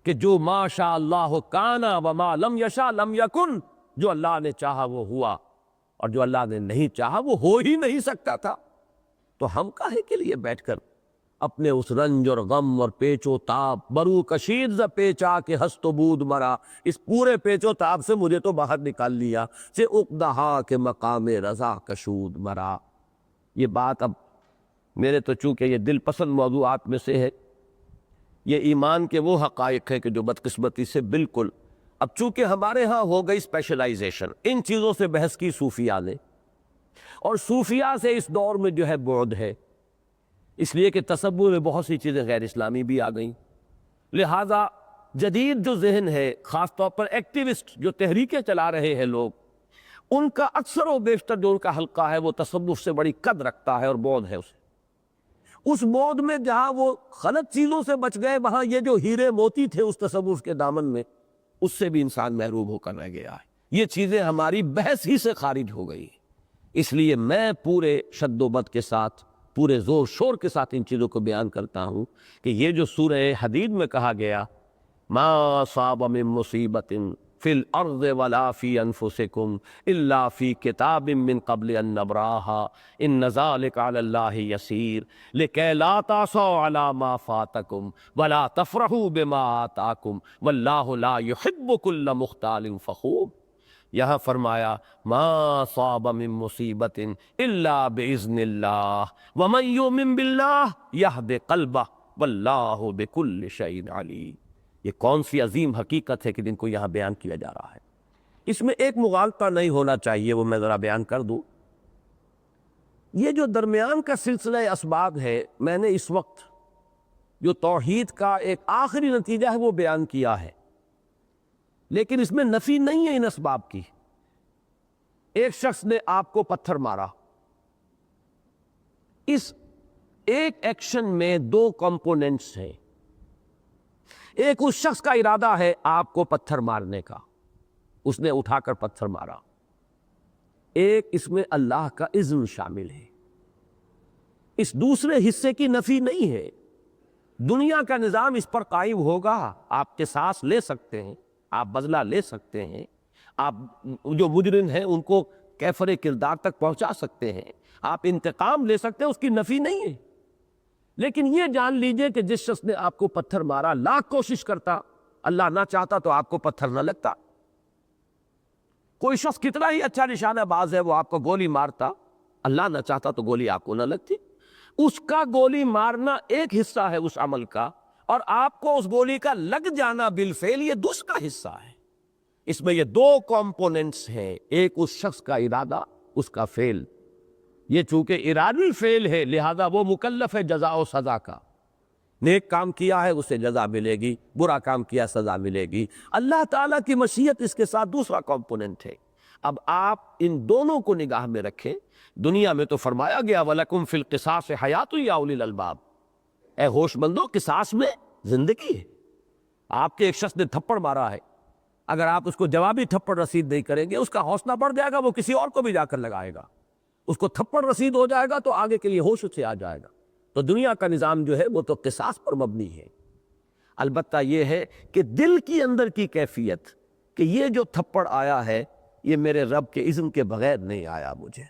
کہ جو ما شاء اللہ کانا وما لم یشاء لم یکن، جو اللہ نے چاہا وہ ہوا اور جو اللہ نے نہیں چاہا وہ ہو ہی نہیں سکتا تھا۔ تو ہم کاہے کے لیے بیٹھ کر اپنے اس رنج اور غم اور پیچ و تاب، برو کشید ز پیچا کہ ہست و بود مرا، اس پورے پیچ و تاب سے مجھے تو باہر نکال لیا، سے عقدہا کہ مقام رضا کشود مرا۔ یہ بات اب میرے تو چونکہ یہ دل پسند موضوعات میں سے ہے، یہ ایمان کے وہ حقائق ہیں کہ جو بدقسمتی سے بالکل اب چونکہ ہمارے ہاں ہو گئی اسپیشلائزیشن، ان چیزوں سے بحث کی صوفیہ نے، اور صوفیہ سے اس دور میں جو ہے بعد ہے، اس لیے کہ تصور میں بہت سی چیزیں غیر اسلامی بھی آ گئیں۔ لہٰذا جدید جو ذہن ہے، خاص طور پر ایکٹیوسٹ جو تحریکیں چلا رہے ہیں لوگ، ان کا اکثر و بیشتر جو ان کا حلقہ ہے وہ تصوف سے بڑی قد رکھتا ہے اور بعد ہے اسے۔ اس بعد میں جہاں وہ غلط چیزوں سے بچ گئے، وہاں یہ جو ہیرے موتی تھے اس تصوف کے دامن میں، اس سے بھی انسان محروم ہو کر رہ گیا ہے۔ یہ چیزیں ہماری بحث ہی سے خارج ہو گئی۔ اس لیے میں پورے شد و بد کے ساتھ، پورے زور شور کے ساتھ ان چیزوں کو بیان کرتا ہوں کہ یہ جو سورہ حدید میں کہا گیا ما اصاب من مصیبت فی الارض ولا فی انفسکم الا فی کتاب من قبل ان نبراها ان ذلک علی اللہ یسیر لکی لا تعصوا علی ما فاتکم ولا تفرحوا بما آتاکم واللہ لا یحب کل مختال فخور۔ یہاں فرمایا ما صاب من مصیبت الا باذن اللہ ومن یؤمن باللہ یہد قلبہ واللہ بکل شیء علیم۔ یہ کون سی عظیم حقیقت ہے کہ جن کو یہاں بیان کیا جا رہا ہے۔ اس میں ایک مغالطہ نہیں ہونا چاہیے، وہ میں ذرا بیان کر دوں۔ یہ جو درمیان کا سلسلہ اسباب ہے، میں نے اس وقت جو توحید کا ایک آخری نتیجہ ہے وہ بیان کیا ہے، لیکن اس میں نفی نہیں ہے ان اسباب کی۔ ایک شخص نے آپ کو پتھر مارا، اس ایک ایکشن میں دو کمپوننٹس ہیں۔ ایک اس شخص کا ارادہ ہے آپ کو پتھر مارنے کا، اس نے اٹھا کر پتھر مارا۔ ایک اس میں اللہ کا اذن شامل ہے۔ اس دوسرے حصے کی نفی نہیں ہے۔ دنیا کا نظام اس پر قائم ہوگا، آپ قصاص لے سکتے ہیں، آپ بدلہ لے سکتے ہیں، آپ جو مجرم ہیں ان کو کیفر کردار تک پہنچا سکتے ہیں، آپ انتقام لے سکتے ہیں، اس کی نفی نہیں ہے۔ لیکن یہ جان لیجئے کہ جس شخص نے آپ کو پتھر مارا لاکھ کوشش کرتا اللہ نہ چاہتا تو آپ کو پتھر نہ لگتا. کوئی شخص کتنا ہی اچھا نشانہ باز ہے، وہ آپ کو گولی مارتا، اللہ نہ چاہتا تو گولی آپ کو نہ لگتی. اس کا گولی مارنا ایک حصہ ہے اس عمل کا، اور آپ کو اس گولی کا لگ جانا بالفعل یہ دوسرا حصہ ہے. اس میں یہ دو کمپوننٹس ہیں، ایک اس شخص کا ارادہ، اس کا فعل. یہ چونکہ ارادی فعل ہے لہذا وہ مکلف ہے جزا و سزا کا. نیک کام کیا ہے اسے جزا ملے گی، برا کام کیا سزا ملے گی. اللہ تعالیٰ کی مشیت اس کے ساتھ دوسرا کمپوننٹ ہے. اب آپ ان دونوں کو نگاہ میں رکھیں. دنیا میں تو فرمایا گیا وَلَكُمْ فِي الْقِصَاصِ حَيَاةٌ يَا أُولِي الْأَلْبَابِ، اے ہوش مندو قصاص میں زندگی ہے. آپ کے ایک شخص نے تھپڑ مارا ہے، اگر آپ اس کو جوابی تھپڑ رسید نہیں کریں گے اس کا حوصلہ بڑھ جائے گا، وہ کسی اور کو بھی جا کر لگائے گا. اس کو تھپڑ رسید ہو جائے گا تو آگے کے لیے ہوش اسے آ جائے گا. تو دنیا کا نظام جو ہے وہ تو قصاص پر مبنی ہے. البتہ یہ ہے کہ دل کی اندر کی کیفیت کہ یہ جو تھپڑ آیا ہے یہ میرے رب کے اذن کے بغیر نہیں آیا مجھے،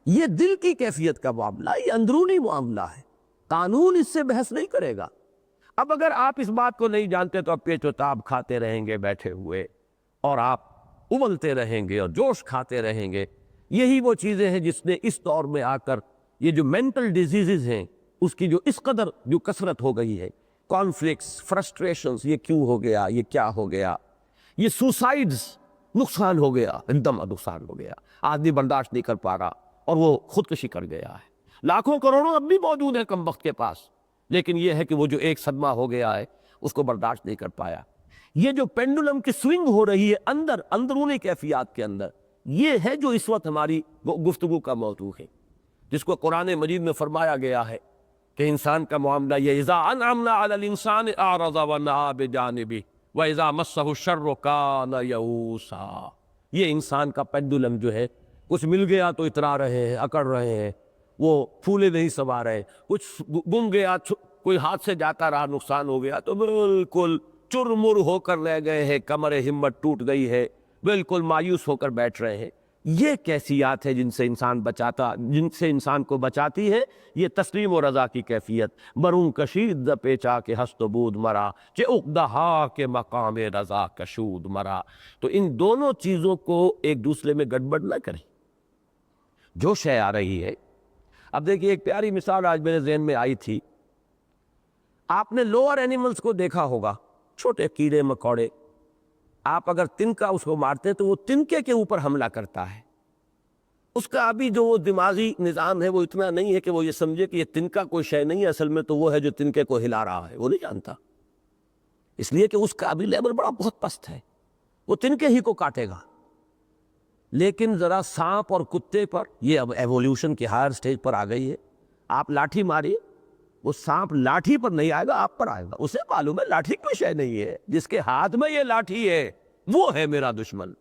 یہ دل کی کیفیت کا معاملہ، یہ اندرونی معاملہ ہے. قانون اس سے بحث نہیں کرے گا. اب اگر آپ اس بات کو نہیں جانتے تو اب پیچ و تاب کھاتے رہیں گے بیٹھے ہوئے، اور آپ ابلتے رہیں گے اور جوش کھاتے رہیں گے. یہی وہ چیزیں ہیں جس نے اس دور میں آ کر یہ جو مینٹل ڈیزیزز ہیں اس کی جو اس قدر جو کثرت ہو گئی ہے، کانفلکٹس، فرسٹریشنز، یہ کیوں ہو گیا، یہ کیا ہو گیا، یہ سوسائڈز، نقصان ہو گیا، ایک دم نقصان ہو گیا، آدمی برداشت نہیں کر پا رہا اور وہ خودکشی کر گیا ہے. لاکھوں کروڑوں اب بھی موجود ہیں کم وقت کے پاس، لیکن یہ ہے کہ وہ جو ایک صدمہ ہو گیا ہے اس کو برداشت نہیں کر پایا. یہ جو پینڈولم کی سوئنگ ہو رہی ہے اندرونی کیفیات کے اندر، یہ ہے جو اس وقت ہماری گفتگو کا موضوع ہے، جس کو قرآن مجید میں فرمایا گیا ہے کہ انسان کا معاملہ یہ اذا انعمنا علی الانسان اعرض ونأى بجانبہ واذا مسہ الشر کان یئوسا. یہ انسان کا پینڈولم جو ہے، کچھ مل گیا تو اترا رہے ہیں، اکڑ رہے ہیں، وہ پھولے نہیں سما رہے. کچھ گم گیا، کوئی ہاتھ سے جاتا رہا، نقصان ہو گیا تو بالکل چرمر ہو کر رہ گئے ہیں، کمر ہمت ٹوٹ گئی ہے، بالکل مایوس ہو کر بیٹھ رہے ہیں. یہ کیفیات ہے جن سے انسان کو بچاتی ہے یہ تسلیم و رضا کی کیفیت. برون کشید ز پیچا کے ہست و بود مرا، چہ عقدہا کے مقام رضا کشود مرا. تو ان دونوں چیزوں کو ایک دوسرے میں گڑبڑ نہ کریں. جو شے آ رہی ہے، اب دیکھیے ایک پیاری مثال آج میرے ذہن میں آئی تھی. آپ نے لوور اینیملز کو دیکھا ہوگا، چھوٹے کیڑے مکوڑے، آپ اگر تنکا اس کو مارتے تو وہ تنکے کے اوپر حملہ کرتا ہے. اس کا ابھی جو وہ دماغی نظام ہے وہ اتنا نہیں ہے کہ وہ یہ سمجھے کہ یہ تنکا کوئی شے نہیں ہے، اصل میں تو وہ ہے جو تنکے کو ہلا رہا ہے، وہ نہیں جانتا. اس لیے کہ اس کا ابھی لیول بہت پست ہے، وہ تنکے ہی کو کاٹے گا. لیکن ذرا سانپ اور کتے پر، یہ اب ایوولوشن کی ہائر سٹیج پر آ گئی ہے. آپ لاٹھی ماری، وہ سانپ لاٹھی پر نہیں آئے گا، آپ پر آئے گا. اسے معلوم ہے لاٹھی کوئی شے نہیں ہے، جس کے ہاتھ میں یہ لاٹھی ہے وہ ہے میرا دشمن.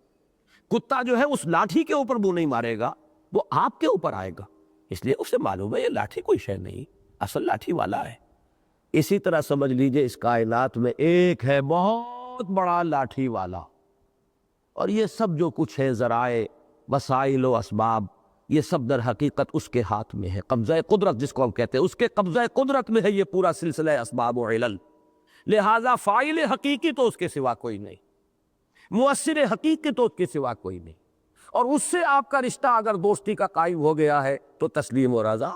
کتا جو ہے اس لاٹھی کے اوپر منہ نہیں مارے گا، وہ آپ کے اوپر آئے گا، اس لیے اسے معلوم ہے یہ لاٹھی کوئی شے نہیں، اصل لاٹھی والا ہے. اسی طرح سمجھ لیجئے اس کائنات میں ایک ہے بہت بڑا لاٹھی والا، اور یہ سب جو کچھ ہے، ذرائع، وسائل و اسباب، یہ سب در حقیقت اس کے ہاتھ میں ہے. قبضہ قدرت جس کو ہم کہتے ہیں، اس کے قبضہ قدرت میں ہے یہ پورا سلسلہ اسباب و علل. لہذا فاعل حقیقی تو اس کے سوا کوئی نہیں، مؤثر حقیقی تو اس کے سوا کوئی نہیں. اور اس سے آپ کا رشتہ اگر دوستی کا قائم ہو گیا ہے تو تسلیم و رضا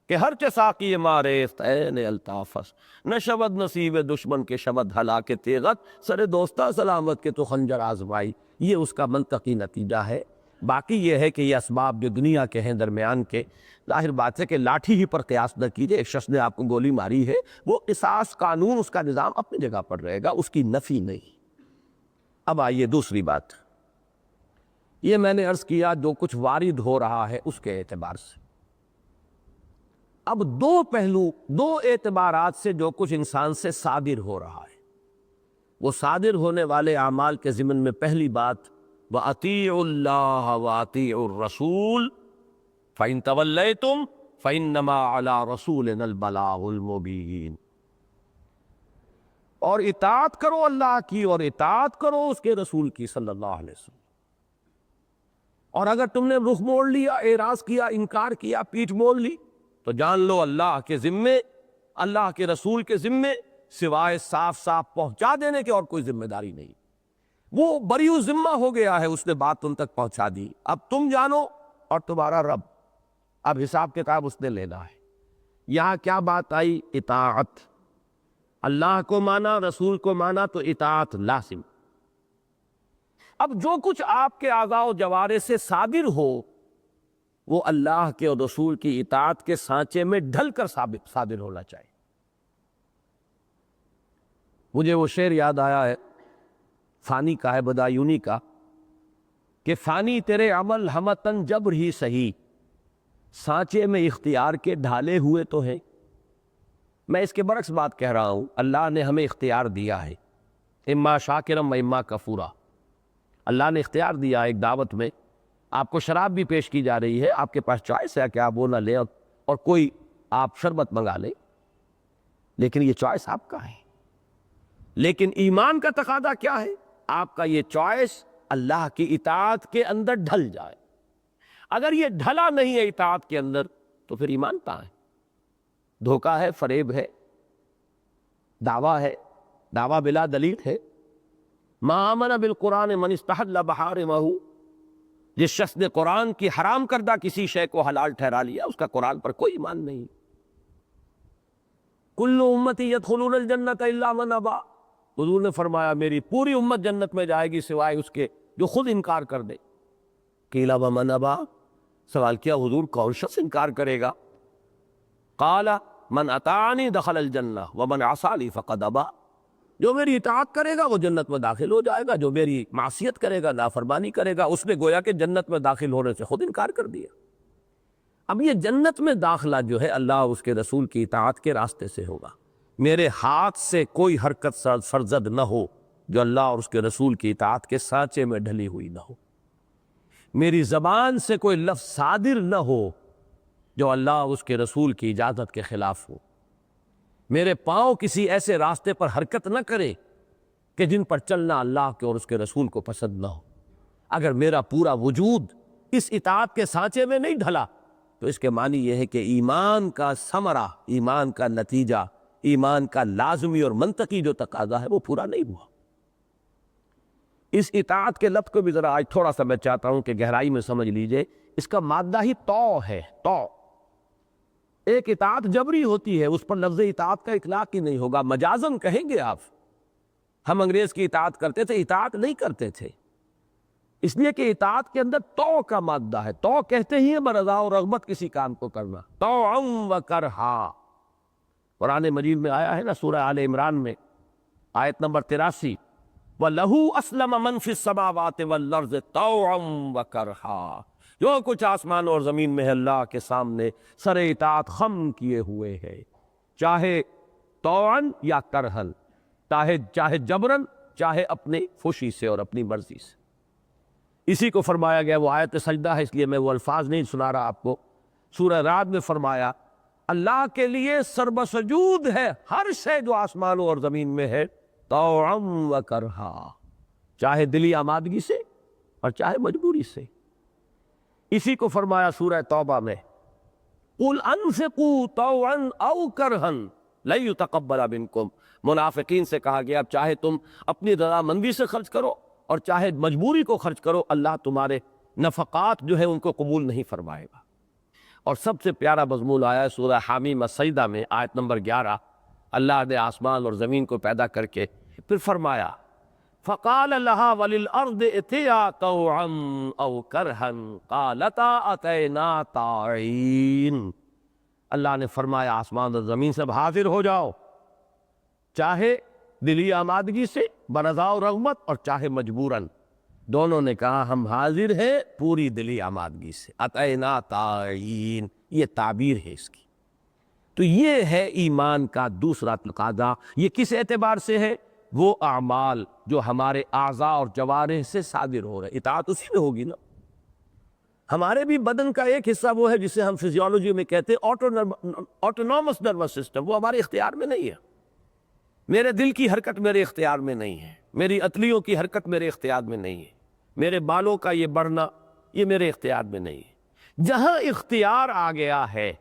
کہ ہر چہ ساقی ماریست عین الطافس، نہ شود نصیب دشمن کے شود ہلا کے تیغت، سر دوستہ سلامت کے تو خنجر آزمائی. یہ اس کا منطقی نتیجہ ہے. باقی یہ ہے کہ یہ اسباب جو دنیا کے ہیں درمیان کے، ظاہر بات ہے کہ لاٹھی ہی پر قیاس نہ کیجئے. ایک شخص نے آپ کو گولی ماری ہے، وہ قصاص قانون، اس کا نظام اپنی جگہ پر رہے گا، اس کی نفی نہیں. اب آئیے دوسری بات، یہ میں نے عرض کیا جو کچھ وارد ہو رہا ہے اس کے اعتبار سے. اب دو پہلو، دو اعتبارات سے جو کچھ انسان سے صادر ہو رہا ہے، وہ صادر ہونے والے اعمال کے ضمن میں پہلی بات وَأَطِيعُوا اللَّهَ وَأَطِيعُوا الرَّسُولَ فَإِن تَوَلَّيْتُمْ فَإِنَّمَا عَلَىٰ رَسُولِنَا الْبَلَاغُ الْمُبِينُ. اور اطاعت کرو اللہ کی اور اطاعت کرو اس کے رسول کی صلی اللہ علیہ وسلم. اور اگر تم نے رخ موڑ لیا، اعراض کیا، انکار کیا، پیٹھ موڑ لی، تو جان لو اللہ کے ذمے، اللہ کے رسول کے ذمے سوائے صاف صاف پہنچا دینے کے اور کوئی ذمہ داری نہیں۔ وہ بریء ذمہ ہو گیا ہے، اس نے بات ان تک پہنچا دی، اب تم جانو اور تمہارا رب، اب حساب کتاب اس نے لینا ہے۔ یہاں کیا بات آئی؟ اطاعت، اللہ کو مانا، رسول کو مانا تو اطاعت لازم۔ اب جو کچھ آپ کے اعضاء و جوارح سے صادر ہو وہ اللہ کے اور رسول کی اطاعت کے سانچے میں ڈھل کر صادر ہونا چاہیے۔ مجھے وہ شعر یاد آیا ہے، فانی کا ہے، بدایونی کا، کہ فانی تیرے عمل ہمتن جبر ہی سہی، سانچے میں اختیار کے ڈھالے ہوئے تو ہیں۔ میں اس کے برعکس بات کہہ رہا ہوں، اللہ نے ہمیں اختیار دیا ہے، اما شاکرم و اما کفورا۔ اللہ نے اختیار دیا ایک دعوت میں، آپ کو شراب بھی پیش کی جا رہی ہے، آپ کے پاس چوائس ہے کہ آپ وہ نہ لیں اور کوئی آپ شربت منگا لیں، لیکن یہ چوائس آپ کا ہے۔ لیکن ایمان کا تقاضا کیا ہے؟ آپ کا یہ چوائس اللہ کی اطاعت کے اندر ڈھل جائے۔ اگر یہ ڈھلا نہیں ہے اطاعت کے اندر تو پھر ایمان کہاں ہے؟ دھوکہ ہے، فریب ہے، دعویٰ ہے، دعویٰ بلا دلیل ہے۔ ما آمن بالقرآن من استحل محارمہ، جس شخص نے قرآن کی حرام کردہ کسی شے کو حلال ٹھہرا لیا اس کا قرآن پر کوئی ایمان نہیں۔ کل امتی یدخلون الجنۃ الا من ابا، حضور نے فرمایا میری پوری امت جنت میں جائے گی سوائے اس کے جو خود انکار کر دے۔ قیل ومن ابا، سوال کیا حضور کون شخص انکار کرے گا؟ قال من اطاعنی دخل الجنہ ومن عصانی فقد ابا، جو میری اطاعت کرے گا وہ جنت میں داخل ہو جائے گا، جو میری معصیت کرے گا، نافرمانی کرے گا، اس نے گویا کہ جنت میں داخل ہونے سے خود انکار کر دیا۔ اب یہ جنت میں داخلہ جو ہے اللہ اس کے رسول کی اطاعت کے راستے سے ہوگا۔ میرے ہاتھ سے کوئی حرکت سرزد نہ ہو جو اللہ اور اس کے رسول کی اطاعت کے سانچے میں ڈھلی ہوئی نہ ہو۔ میری زبان سے کوئی لفظ صادر نہ ہو جو اللہ اور اس کے رسول کی اجازت کے خلاف ہو۔ میرے پاؤں کسی ایسے راستے پر حرکت نہ کرے کہ جن پر چلنا اللہ کے اور اس کے رسول کو پسند نہ ہو۔ اگر میرا پورا وجود اس اطاعت کے سانچے میں نہیں ڈھلا تو اس کے معنی یہ ہے کہ ایمان کا ثمرہ، ایمان کا نتیجہ، ایمان کا لازمی اور منطقی جو تقاضا ہے وہ پورا نہیں ہوا۔ اس اطاعت کے لفظ کو بھی ذرا آج تھوڑا سا میں چاہتا ہوں کہ گہرائی میں سمجھ لیجئے۔ اس کا مادہ ہی تو ہے، تو ایک اطاعت جبری ہوتی ہے، اس پر لفظ اطاعت کا اطلاق ہی نہیں ہوگا، مجازن کہیں گے آپ۔ ہم انگریز کی اطاعت کرتے تھے، اطاعت نہیں کرتے تھے، اس لیے کہ اطاعت کے اندر تو کا مادہ ہے۔ تو کہتے ہی ہیں برضا و رغبت کسی کام کو کرنا، طوعا و کرہا۔ قرآن مجید میں آیا ہے نا، سورہ آل عمران میں آیت نمبر 83، وَلَهُ أَسْلَمَ مَنْ فِي السَّمَاوَاتِ وَالْأَرْضِ طَوْعًا وَكَرْهًا، جو کچھ آسمان اور زمین میں ہے اللہ کے سامنے سر اطاعت خم کیے ہوئے ہے، چاہے طوعاً یا کرہن، چاہے جبرن، چاہے اپنی خوشی سے اور اپنی مرضی سے۔ اسی کو فرمایا گیا، وہ آیت سجدہ ہے اس لیے میں وہ الفاظ نہیں سنا رہا آپ کو۔ سورہ رعد میں فرمایا اللہ کے لیے سربسجود ہے ہر شے جو آسمانوں اور زمین میں ہے، طوعاً و کرہا، چاہے دلی آمادگی سے اور چاہے مجبوری سے۔ اسی کو فرمایا سورہ توبہ میں، قُلْ أَنفِقُوا طَوْعًا أَوْ كَرْهًا لَن يُتَقَبَّلَ مِنكُمْ، منافقین سے کہا گیا اب چاہے تم اپنی رضامندی سے خرچ کرو اور چاہے مجبوری کو خرچ کرو، اللہ تمہارے نفقات جو ہے ان کو قبول نہیں فرمائے گا۔ اور سب سے پیارا مضمون آیا ہے سورہ حامیم السجدہ میں آیت نمبر 11، اللہ نے آسمان اور زمین کو پیدا کر کے پھر فرمایا فَقَالَ لَهَا وَلِلْأَرْضِ ائْتِيَا طَوْعًا أَوْ كَرْهًا قَالَتَا أَتَيْنَا طَاعِينَ، اللہ نے فرمایا آسمان اور زمین سے حاضر ہو جاؤ، چاہے دلی آمادگی سے برضا و رغبت اور چاہے مجبوراً۔ دونوں نے کہا ہم حاضر ہیں پوری دلی آمادگی سے، اتینا طاعین، یہ تعبیر ہے اس کی۔ تو یہ ہے ایمان کا دوسرا تقاضا۔ یہ کس اعتبار سے ہے؟ وہ اعمال جو ہمارے اعضاء اور جوارح سے صادر ہو رہے، اطاعت اسی میں ہوگی نا۔ ہمارے بھی بدن کا ایک حصہ وہ ہے جسے ہم فزیولوجی میں کہتے ہیں آٹونومس نروس سسٹم، وہ ہمارے اختیار میں نہیں ہے۔ میرے دل کی حرکت میرے اختیار میں نہیں ہے، میری عطلیوں کی حرکت میرے اختیار میں نہیں ہے، میرے بالوں کا یہ بڑھنا یہ میرے اختیار میں نہیں ہے۔ جہاں اختیار آ گیا ہے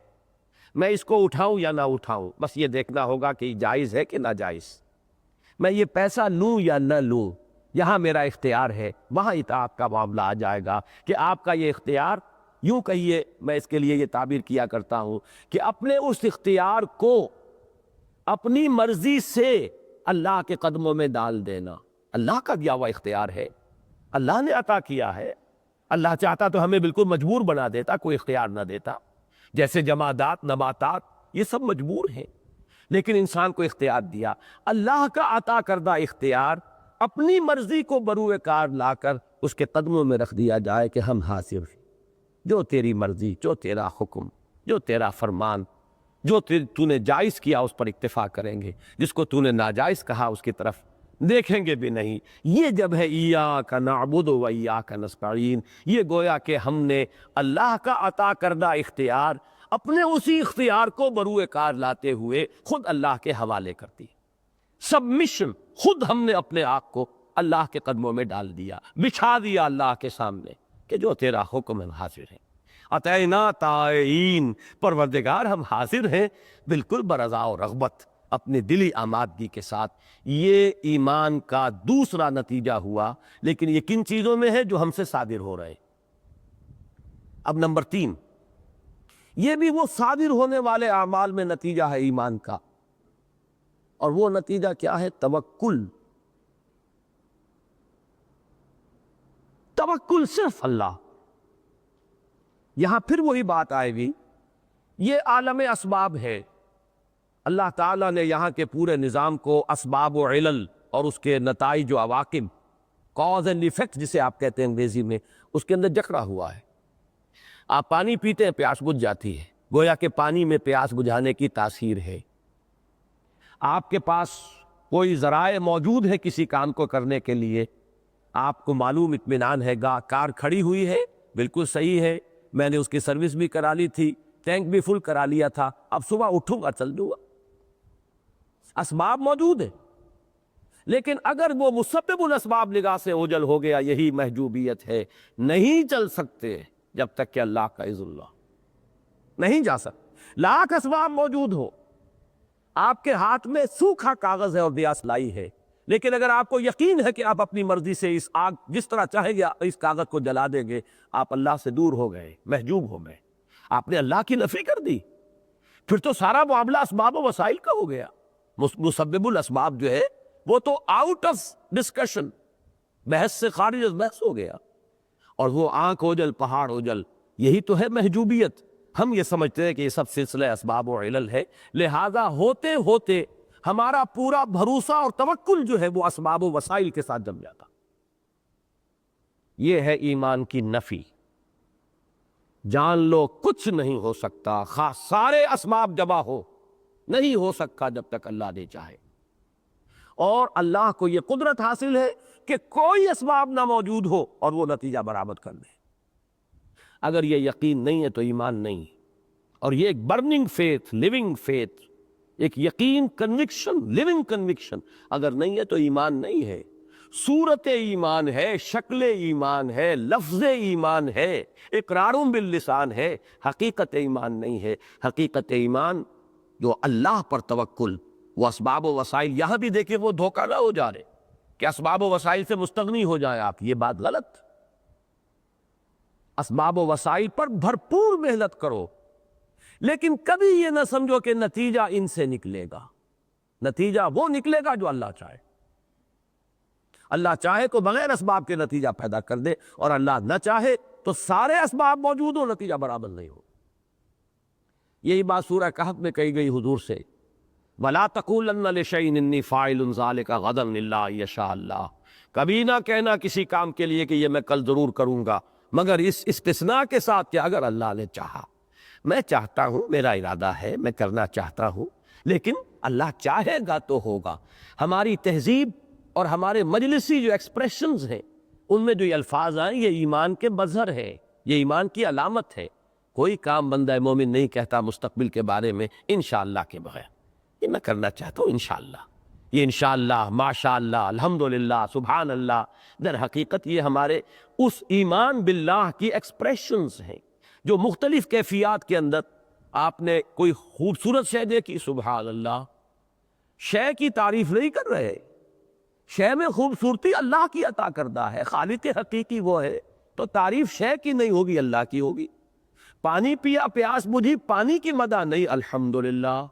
میں اس کو اٹھاؤں یا نہ اٹھاؤں، بس یہ دیکھنا ہوگا کہ یہ جائز ہے کہ ناجائز، میں یہ پیسہ لوں یا نہ لوں، یہاں میرا اختیار ہے۔ وہاں اطاعت کا معاملہ آ جائے گا کہ آپ کا یہ اختیار، یوں کہیے، میں اس کے لیے یہ تعبیر کیا کرتا ہوں کہ اپنے اس اختیار کو اپنی مرضی سے اللہ کے قدموں میں ڈال دینا۔ اللہ کا دیا ہوا اختیار ہے، اللہ نے عطا کیا ہے۔ اللہ چاہتا تو ہمیں بالکل مجبور بنا دیتا، کوئی اختیار نہ دیتا، جیسے جمادات، نباتات، یہ سب مجبور ہیں، لیکن انسان کو اختیار دیا۔ اللہ کا عطا کردہ اختیار اپنی مرضی کو بروئے کار لا کر اس کے قدموں میں رکھ دیا جائے کہ ہم حاضر ہیں، جو تیری مرضی، جو تیرا حکم، جو تیرا فرمان، جو تو نے جائز کیا اس پر اکتفا کریں گے، جس کو تو نے ناجائز کہا اس کی طرف دیکھیں گے بھی نہیں۔ یہ جب ہے ایاک نعبد و ایاک نستعین، یہ گویا کہ ہم نے اللہ کا عطا کردہ اختیار اپنے اسی اختیار کو بروئے کار لاتے ہوئے خود اللہ کے حوالے کر دی۔ سبمیشن، خود ہم نے اپنے آپ کو اللہ کے قدموں میں ڈال دیا، بچھا دیا اللہ کے سامنے کہ جو تیرا حکم ہے حاضر ہیں۔ اطعنا طائعین، پروردگار ہم حاضر ہیں بالکل برضا و رغبت، اپنے دلی آمادگی کے ساتھ۔ یہ ایمان کا دوسرا نتیجہ ہوا، لیکن یہ کن چیزوں میں ہے جو ہم سے صادر ہو رہے ہیں۔ اب نمبر 3، یہ بھی وہ صادر ہونے والے اعمال میں نتیجہ ہے ایمان کا، اور وہ نتیجہ کیا ہے؟ توکل۔ توکل صرف اللہ۔ یہاں پھر وہی بات آئے گی، یہ عالم اسباب ہے۔ اللہ تعالیٰ نے یہاں کے پورے نظام کو اسباب و علل اور اس کے نتائج و عواقب، کاز اینڈ ایفیکٹ جسے آپ کہتے ہیں انگریزی میں، اس کے اندر جکڑا ہوا ہے۔ آپ پانی پیتے ہیں، پیاس بجھ جاتی ہے، گویا کہ پانی میں پیاس بجھانے کی تاثیر ہے۔ آپ کے پاس کوئی ذرائع موجود ہے کسی کام کو کرنے کے لیے، آپ کو معلوم اطمینان ہے گا، کار کھڑی ہوئی ہے، بالکل صحیح ہے، میں نے اس کی سروس بھی کرا لی تھی، ٹینک بھی فل کرا لیا تھا، اب صبح اٹھوں گا چل دوں گا۔ اسباب موجود ہیں، لیکن اگر وہ مسبب الاسباب نگاہ سے اوجھل ہو گیا، یہی محجوبیت ہے۔ نہیں چل سکتے جب تک کہ اللہ کا اذن نہ، نہیں جا سکتے۔ لاکھ اسباب موجود ہو، آپ کے ہاتھ میں سوکھا کاغذ ہے اور دیا سلائی ہے، لیکن اگر آپ کو یقین ہے کہ آپ اپنی مرضی سے اس آگ جس طرح چاہیں گے اس کاغذ کو جلا دیں گے، آپ اللہ سے دور ہو گئے، محجوب ہو گئے، آپ نے اللہ کی نفی کر دی۔ پھر تو سارا معاملہ اسباب و وسائل کا ہو گیا۔ مسبب الاسباب جو ہے وہ تو آؤٹ آف ڈسکشن، بحث سے خارج از بحث ہو گیا، اور وہ آنکھ اوجل پہاڑ اوجل، یہی تو ہے محجوبیت۔ ہم یہ سمجھتے ہیں کہ یہ سب سلسلہ اسباب و علل ہے، لہذا ہوتے ہوتے ہمارا پورا بھروسہ اور توکل جو ہے وہ اسباب و وسائل کے ساتھ جم جاتا۔ یہ ہے ایمان کی نفی۔ جان لو کچھ نہیں ہو سکتا، خواہ سارے اسباب جمع ہو، نہیں ہو سکتا جب تک اللہ نے چاہے۔ اور اللہ کو یہ قدرت حاصل ہے کہ کوئی اسباب نہ موجود ہو اور وہ نتیجہ برآمد کر دے۔ اگر یہ یقین نہیں ہے تو ایمان نہیں، اور یہ ایک برننگ فیتھ، لیونگ فیتھ، ایک یقین، کنوکشن، لیونگ کنوکشن اگر نہیں ہے تو ایمان نہیں ہے۔ صورت ایمان ہے، شکل ایمان ہے، لفظ ایمان ہے، اقرار باللسان ہے، حقیقت ایمان نہیں ہے۔ حقیقت ایمان جو اللہ پر توکل، وہ اسباب و وسائل، یہاں بھی دیکھیں وہ دھوکہ نہ ہو جا رہے کہ اسباب و وسائل سے مستغنی ہو جائیں آپ، یہ بات غلط۔ اسباب و وسائل پر بھرپور محنت کرو، لیکن کبھی یہ نہ سمجھو کہ نتیجہ ان سے نکلے گا۔ نتیجہ وہ نکلے گا جو اللہ چاہے۔ اللہ چاہے تو بغیر اسباب کے نتیجہ پیدا کر دے، اور اللہ نہ چاہے تو سارے اسباب موجود ہو، نتیجہ برابر نہیں ہو۔ یہی بات سورہ کہف میں کہی گئی حضور سے، وَلَا تَقُولَنَّ لِشَيْءٍ إِنِّي فَاعِلٌ ذَلِكَ غَدًا إِلَّا أَن يَشَاءَ اللَّهُ، کبھی نہ کہنا کسی کام کے لیے کہ یہ میں کل ضرور کروں گا، مگر اس استثناء کے ساتھ کہ اگر اللہ نے چاہا۔ میں چاہتا ہوں، میرا ارادہ ہے، میں کرنا چاہتا ہوں، لیکن اللہ چاہے گا تو ہوگا۔ ہماری تہذیب اور ہمارے مجلسی جو ایکسپریشنز ہیں، ان میں جو یہ الفاظ آئیں، یہ ایمان کے مظہر ہے، یہ ایمان کی علامت ہے۔ کوئی کام بندہ مومن نہیں کہتا مستقبل کے بارے میں انشاءاللہ کے بغیر، یہ میں کرنا چاہتا ہوں انشاءاللہ، یہ انشاءاللہ، ماشاءاللہ، الحمدللہ، سبحان اللہ، در حقیقت یہ ہمارے اس ایمان باللہ کی ایکسپریشنز ہیں جو مختلف کیفیات کے اندر آپ نے کوئی خوبصورت شے دیکھی، سبحان اللہ، شے کی تعریف نہیں کر رہے، شے میں خوبصورتی اللہ کی عطا کردہ ہے، خالق حقیقی وہ ہے، تو تعریف شے کی نہیں ہوگی، اللہ کی ہوگی۔ پانی پیا پیاس بجھی، پانی کی مدح نہیں، الحمدللہ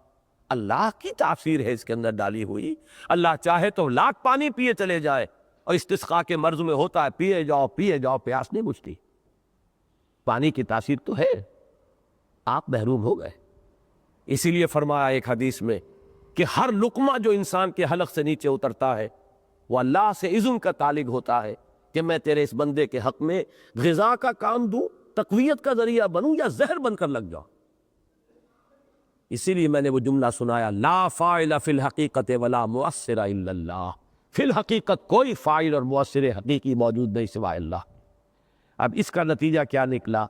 اللہ کی تاثیر ہے اس کے اندر ڈالی ہوئی۔ اللہ چاہے تو لاکھ پانی پیے چلے جائے، اور استسقاء کے مرض میں ہوتا ہے پیے جاؤ پیاس نہیں بجھتی، پانی کی تاثیر تو ہے، آپ محروم ہو گئے۔ اسی لیے فرمایا ایک حدیث میں کہ ہر لقمہ جو انسان کے حلق سے نیچے اترتا ہے وہ اللہ سے اذن کا تعلق ہوتا ہے کہ میں تیرے اس بندے کے حق میں غذا کا کام دوں، تقویت کا ذریعہ بنوں، یا زہر بن کر لگ جاؤں۔ اسی لیے میں نے وہ جملہ سنایا، لا فاعل فی الحقیقت ولا مؤثر الا اللہ، فی الحقیقت کوئی فاعل اور مؤثر حقیقی موجود نہیں سوائے اللہ۔ اب اس کا نتیجہ کیا نکلا؟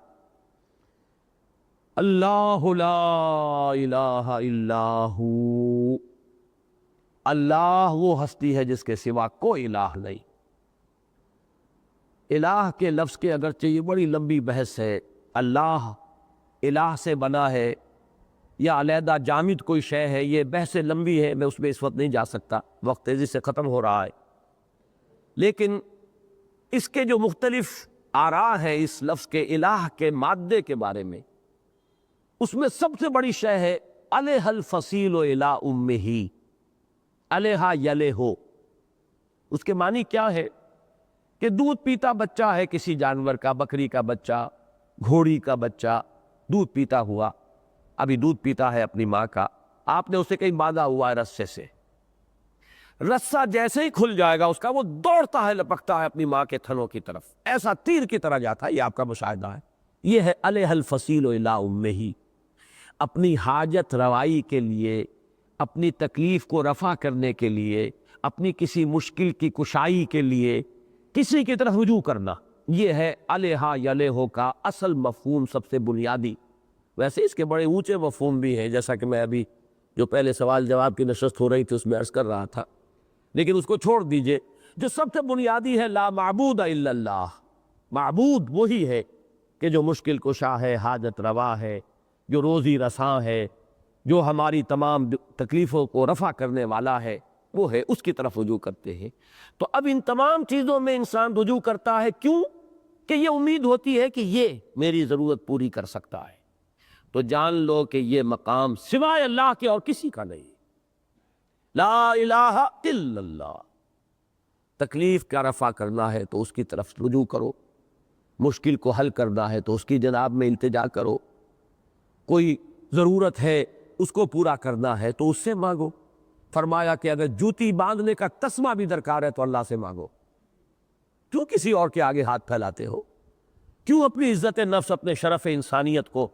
اللہ لا الہ الا ہو، اللہ وہ ہستی ہے جس کے سوا کوئی الہ نہیں۔ الہ کے لفظ کے اگرچہ یہ بڑی لمبی بحث ہے، اللہ الہ سے بنا ہے یا علیحدہ جامد کوئی شے ہے، یہ بحث لمبی ہے، میں اس میں اس وقت نہیں جا سکتا، وقت تیزی سے ختم ہو رہا ہے۔ لیکن اس کے جو مختلف آراء ہیں اس لفظ کے الہ کے مادے کے بارے میں، اس میں سب سے بڑی شے ہے علیہ الفصیل الی امہ، علیہ یلہ، اس کے معنی کیا ہے کہ دودھ پیتا بچہ ہے کسی جانور کا، بکری کا بچہ، گھوڑی کا بچہ دودھ پیتا ہوا، ابھی دودھ پیتا ہے اپنی ماں کا، آپ نے اسے کہیں باندھا ہوا ہے رسے سے، رسہ جیسے ہی کھل جائے گا اس کا، وہ دوڑتا ہے لپکتا ہے اپنی ماں کے تھنوں کی طرف، ایسا تیر کی طرح جاتا ہے، یہ آپ کا مشاہدہ ہے۔ یہ ہے علیہ الفصیل الی امہ، اپنی حاجت روائی کے لیے، اپنی تکلیف کو رفع کرنے کے لیے، اپنی کسی مشکل کی کشائی کے لیے کسی کی طرف رجوع کرنا، یہ ہے علیہ یلہ کا اصل مفہوم، سب سے بنیادی۔ ویسے اس کے بڑے اونچے مفہوم بھی ہیں، جیسا کہ میں ابھی جو پہلے سوال جواب کی نشست ہو رہی تھی اس میں عرض کر رہا تھا، لیکن اس کو چھوڑ دیجئے۔ جو سب سے بنیادی ہے لا معبود الا اللہ، معبود وہی ہے کہ جو مشکل کشا ہے، حاجت روا ہے، جو روزی رساں ہے، جو ہماری تمام تکلیفوں کو رفع کرنے والا ہے، وہ ہے، اس کی طرف رجوع کرتے ہیں۔ تو اب ان تمام چیزوں میں انسان رجوع کرتا ہے، کیوں؟ کہ یہ امید ہوتی ہے کہ یہ میری ضرورت پوری کر سکتا ہے۔ تو جان لو کہ یہ مقام سوائے اللہ کے اور کسی کا نہیں، لا الہ الا اللہ۔ تکلیف کا رفع کرنا ہے تو اس کی طرف رجوع کرو، مشکل کو حل کرنا ہے تو اس کی جناب میں التجا کرو، کوئی ضرورت ہے اس کو پورا کرنا ہے تو اس سے مانگو۔ فرمایا کہ اگر جوتی باندھنے کا تسمہ بھی درکار ہے تو اللہ سے مانگو، کیوں کسی اور کے آگے ہاتھ پھیلاتے ہو؟ کیوں اپنی عزت نفس، اپنے شرف انسانیت کو